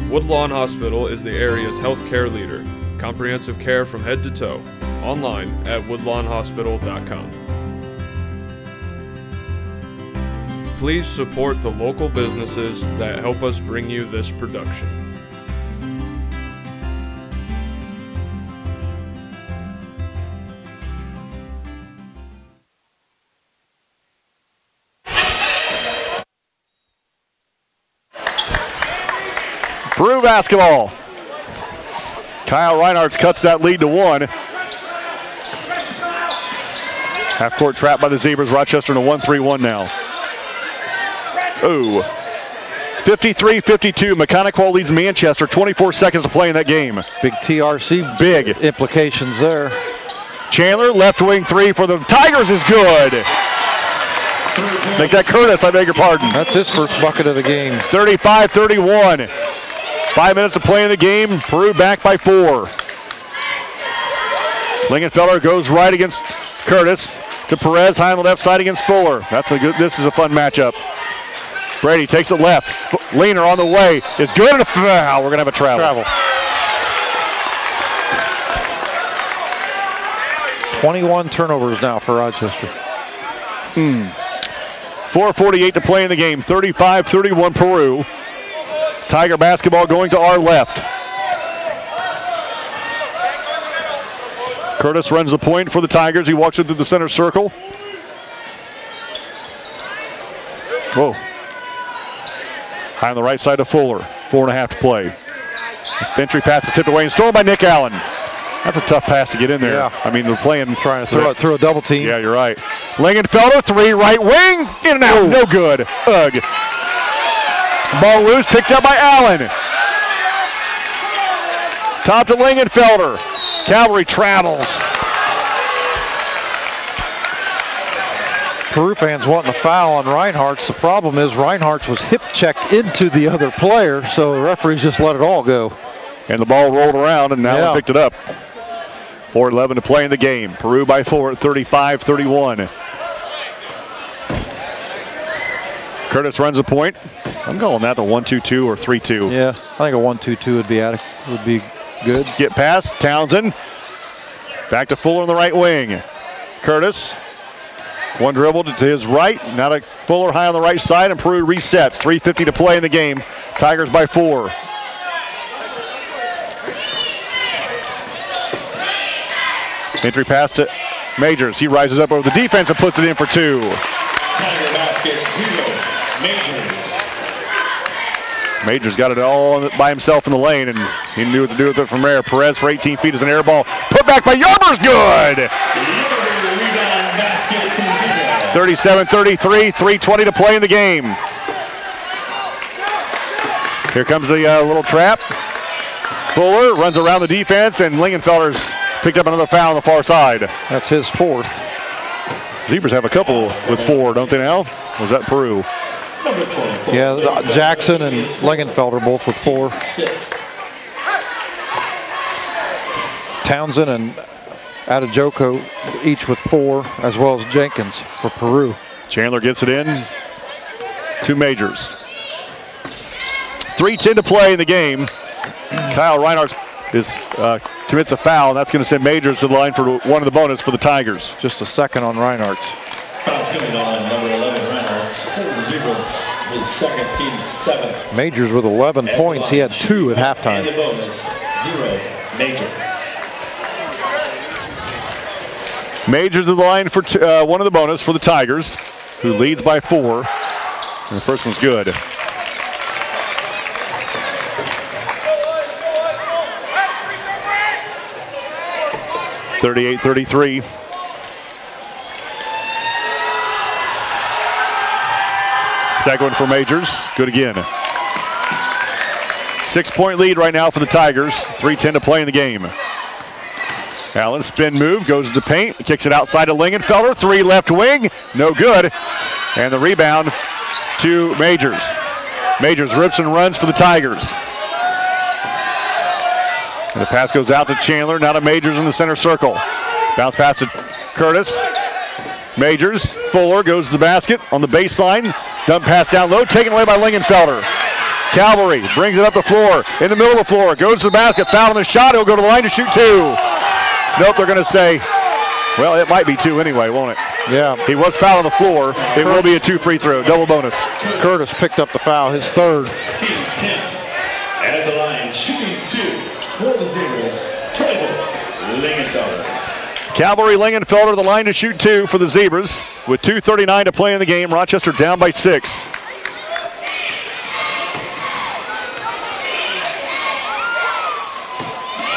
S4: Woodlawn Hospital is the area's healthcare leader. Comprehensive care from head to toe. Online at woodlawnhospital.com. Please support the local businesses that help us bring you this production.
S1: Peru basketball. Kyle Reinhardt cuts that lead to 1. Half-court trap by the Zebras. Rochester in a 1-3-1 now. Ooh. 53-52. Mechanical leads Manchester. 24 seconds to play in that game.
S2: Big TRC.
S1: Big
S2: implications there.
S1: Chandler, left wing 3 for the Tigers is good. Make that Curtis, I beg your pardon.
S2: That's his first bucket of the game.
S1: 35-31. 5 minutes to play in the game. Peru back by 4. Lingenfelder goes right against Curtis to Perez, high on the left side against Fuller. This is a fun matchup. Brady takes it left. Leaner on the way is good. And a foul. We're going to have a travel.
S2: 21 turnovers now for Rochester.
S1: 4:48 to play in the game. 35-31 Peru. Tiger basketball going to our left. Curtis runs the point for the Tigers. He walks into the center circle. Whoa. High on the right side of Fuller. 4.5 to play. Entry pass is tipped away and stolen by Nick Allen. That's a tough pass to get in there.
S2: Yeah.
S1: I mean, they're playing.
S2: Trying to throw it through a double team.
S1: Yeah, you're right. Lingenfelder, 3, right wing. In and out. No good. Ugh. Ball loose, picked up by Allen. Top to Lingenfelder. Cavalry travels.
S2: Peru fans wanting a foul on Reinhardt's. The problem is Reinhardt's was hip checked into the other player, so the referees just let it all go.
S1: And the ball rolled around, and now picked it up. 4:11 to play in the game. Peru by 4 at 35-31. Curtis runs a point. I'm going that to 1-2-2 or 3-2.
S2: Yeah, I think a 1-2-2 would be good.
S1: Get past Townsend. Back to Fuller on the right wing. Curtis. One dribble to his right. Now to Fuller high on the right side, and Peru resets. 3:50 to play in the game. Tigers by 4. Entry pass to Majors. He rises up over the defense and puts it in for 2.
S5: Tiger basket, 0. Majors.
S1: Majors got it all by himself in the lane, and he knew what to do with it from there. Perez for 18 feet as an air ball. Put back by Yarbers, good! 37-33, 3:20 to play in the game. Here comes the little trap. Fuller runs around the defense, and Lingenfelder's picked up another foul on the far side.
S2: That's his 4th.
S1: Zebras have a couple with 4, don't they now? Or was that Peru?
S5: Number 24.
S2: Yeah, Jackson and Lingenfelder both with 4.
S5: 6.
S2: Townsend and Adejoko each with 4, as well as Jenkins for Peru.
S1: Chandler gets it in. 2 Majors. 3:10 to play in the game. Kyle Reinhardt commits a foul, and that's going to send Majors to the line for one of the bonus for the Tigers.
S2: Just a second on Reinhardt.
S5: Foul's coming on number 11, Reinhardt. Zebras, his second, team 7th.
S2: Majors with 11 points. He had 2 at halftime.
S5: And the bonus, 0, Majors.
S1: Majors to the line for one of the bonus for the Tigers, who leads by 4. And the first one's good. (38-33). Second one for Majors. Good again. 6-point lead right now for the Tigers. 3:10 to play in the game. Allen spin move, goes to the paint, kicks it outside to Lingenfelder. 3 left wing, no good. And the rebound to Majors. Majors rips and runs for the Tigers. And the pass goes out to Chandler, now to Majors in the center circle. Bounce pass to Curtis. Majors, Fuller goes to the basket on the baseline. Dump pass down low, taken away by Lingenfelder. Cavalry brings it up the floor, in the middle of the floor, goes to the basket, foul on the shot, he'll go to the line to shoot 2. Nope, they're going to say, well, it might be 2 anyway, won't it?
S2: Yeah.
S1: He was fouled on the floor. It will be a 2 free throw, double bonus.
S2: Curtis picked up the foul, his 3rd.
S5: Team 10th. And at the line, shooting 2 for the Zebras, 12, Lingenfelder.
S1: Cavalry Lingenfelder the line to shoot 2 for the Zebras. With 2:39 to play in the game, Rochester down by 6.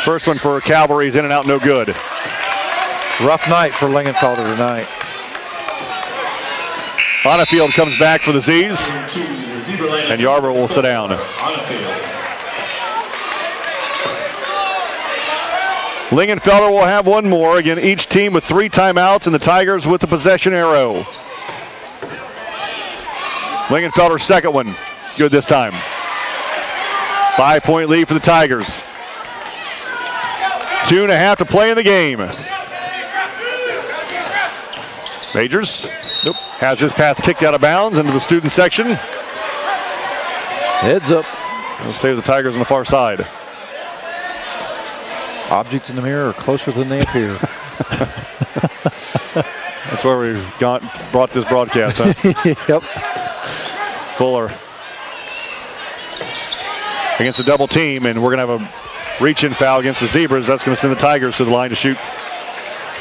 S1: First one for Cavalry is in and out, no good.
S2: Rough night for Lingenfelder tonight.
S1: Onnefield comes back for the Z's, and Yarborough will sit down. Lingenfelder will have one more. Again, each team with 3 timeouts, and the Tigers with the possession arrow. Lingenfelder's second one, good this time. 5-point lead for the Tigers. 2.5 to play in the game. Majors, nope, has his pass kicked out of bounds into the student section.
S2: Heads up.
S1: He'll stay with the Tigers on the far side.
S2: Objects in the mirror are closer than they appear.
S1: That's where we brought this broadcast, huh?
S2: Yep.
S1: Fuller against a double team, and we're going to have a reach-in foul against the Zebras. That's going to send the Tigers to the line to shoot.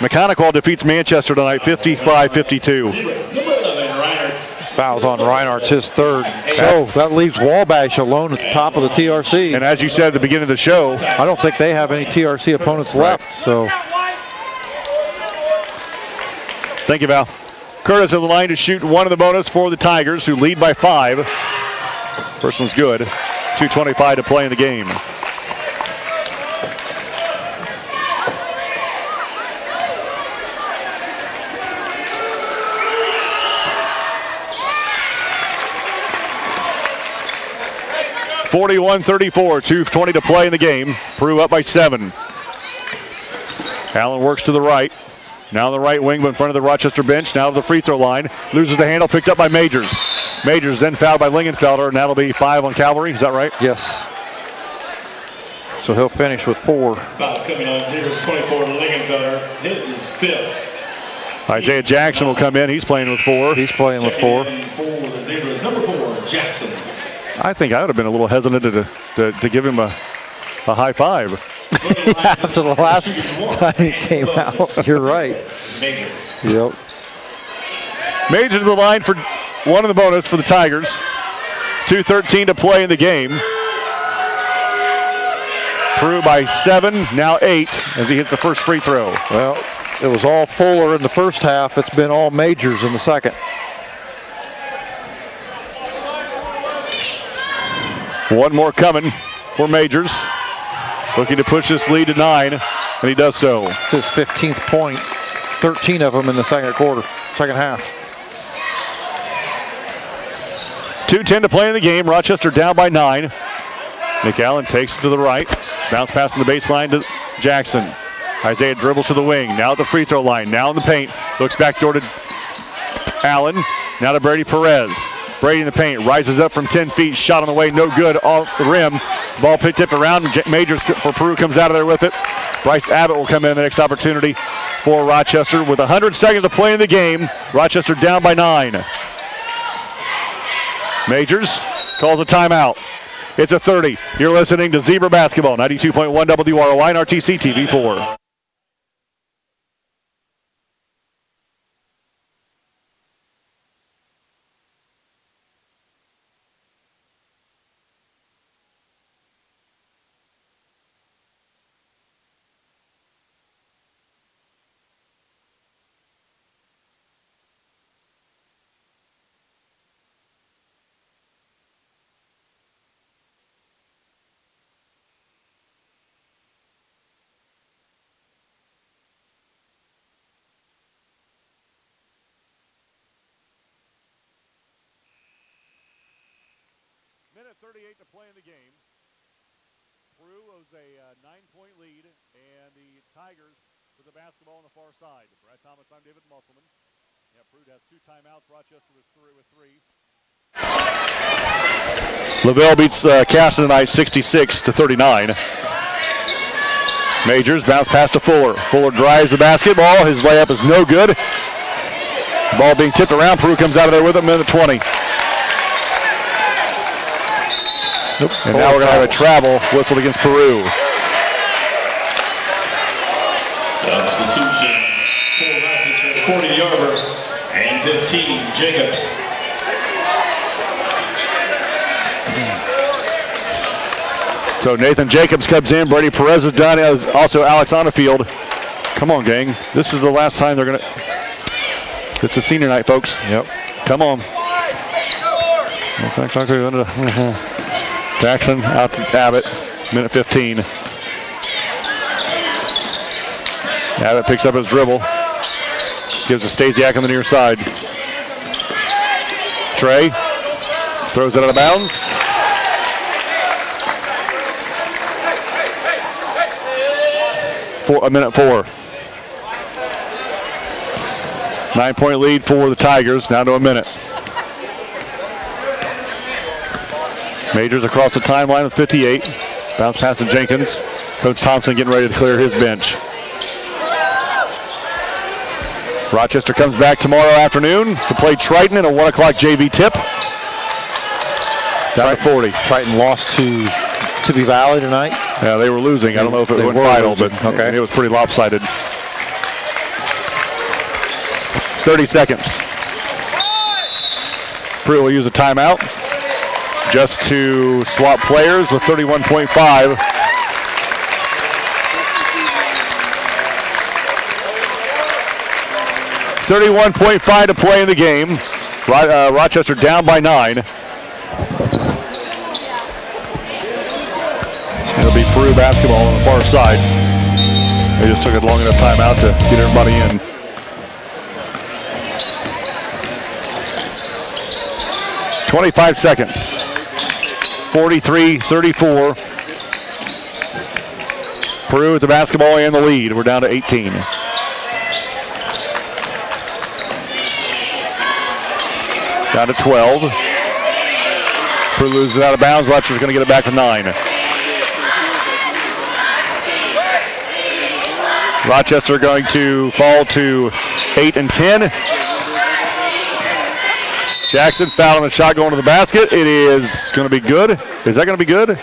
S1: Mechanical defeats Manchester tonight, 55-52.
S2: Fouls on Reinhardt's his 3rd. So that leaves Wabash alone at the top of the TRC.
S1: And as you said at the beginning of the show,
S2: I don't think they have any TRC opponents left. So
S1: thank you, Val. Curtis on the line to shoot 1 of the bonus for the Tigers, who lead by 5. First one's good. 2:25 to play in the game. (41-34), 2:20 to play in the game. Peru up by 7. Allen works to the right. Now on the right wing, but in front of the Rochester bench. Now to the free throw line. Loses the handle, picked up by Majors. Majors then fouled by Lingenfelder, and that'll be 5 on Cavalry. Is that right?
S2: Yes. So he'll finish with 4.
S5: Fouls coming on Zebras, 24 to Lingenfelder, his 5th.
S1: Isaiah Jackson will come in. He's playing with 4.
S2: He's playing with 4.
S5: For the Zebras, number 4, Jackson.
S1: I think I would have been a little hesitant to give him a high 5.
S2: After the last time he came out. You're right.
S5: Majors.
S2: Yep.
S1: Major to the line for 1 of the bonus for the Tigers. 2:13 to play in the game. Peru by 7, now 8 as he hits the first free throw.
S2: Well, it was all Fuller in the first half. It's been all Majors in the second.
S1: One more coming for Majors. Looking to push this lead to 9, and he does so.
S2: It's his 15th point. 13 of them in the second half.
S1: 2:10 to play in the game. Rochester down by 9. Nick Allen takes it to the right. Bounce pass on the baseline to Jackson. Isaiah dribbles to the wing. Now at the free throw line. Now in the paint. Looks back door to Allen. Now to Brady Perez. Brady in the paint, rises up from 10 feet, shot on the way, no good, off the rim. Ball tipped around, Majors for Peru comes out of there with it. Bryce Abbott will come in the next opportunity for Rochester with 100 seconds to play in the game. Rochester down by 9. Majors calls a timeout. It's a 30. You're listening to Zebra Basketball, 92.1 WROI and RTC TV4. 2:38 to play in the game. Peru owes a 9-point lead, and the Tigers with the basketball on the far side. Brad Thomas, I'm David Musselman. Yeah, Peru has 2 timeouts. Rochester was with 3. LaVelle beats Castle tonight 66-39. Majors bounce pass to Fuller. Fuller drives the basketball. His layup is no good. Ball being tipped around. Peru comes out of there with a minute 20. And now we're going to have a travel whistled against Peru.
S5: Substitutions. 4 Rochester, 40 Yarber, and 15 Jacobs.
S1: So Nathan Jacobs comes in. Brady Perez is done. As also Alex Onnefield. Come on, gang. This is the last time they're going to. It's a senior night, folks.
S2: Yep.
S1: Come on. Jackson out to Abbott. Minute 15. Abbott picks up his dribble. Gives to Stasiak on the near side. Trey throws it out of bounds. Minute 4. 9-point lead for the Tigers, down to a minute. Majors across the timeline with 58. Bounce pass to Jenkins. Coach Thompson getting ready to clear his bench. Rochester comes back tomorrow afternoon to play Triton in a 1 o'clock JV tip. Down to 40.
S2: Triton lost to Tippy Valley tonight.
S1: Yeah, they were losing. I don't know if it went final, but okay. It was pretty lopsided. 30 seconds. Peru will use a timeout just to swap players with 31.5. .5 to play in the game. Rochester down by 9. It'll be Peru basketball on the far side. They just took a long enough timeout to get everybody in. .25 seconds. 43-34. Peru with the basketball and the lead. We're down to 18. Down to 12. Peru loses out of bounds. Rochester's going to get it back to 9. Rochester going to fall to 8 and 10. Jackson fouling a shot going to the basket. It is going to be good. Is that going to be good?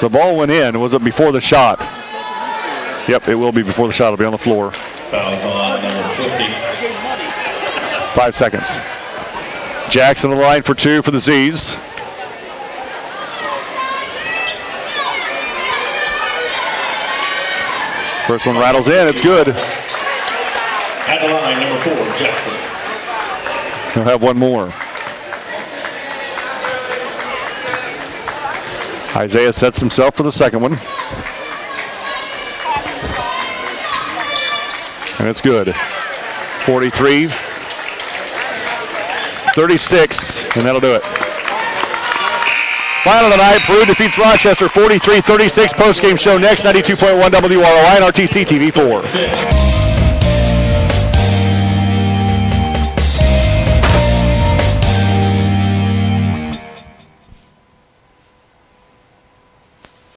S1: The ball went in. Was it before the shot? Yep, it will be before the shot. It'll be on the floor.
S5: Fouls on number 50.
S1: 5 seconds. Jackson on the line for 2 for the Z's. First one rattles in. It's good.
S5: At the line, number 4, Jackson.
S1: He'll have one more. Isaiah sets himself for the second one. And it's good. 43-36, and that'll do it. Final tonight, Peru defeats Rochester 43-36. Post-game show next, 92.1 WROI and RTC TV 4.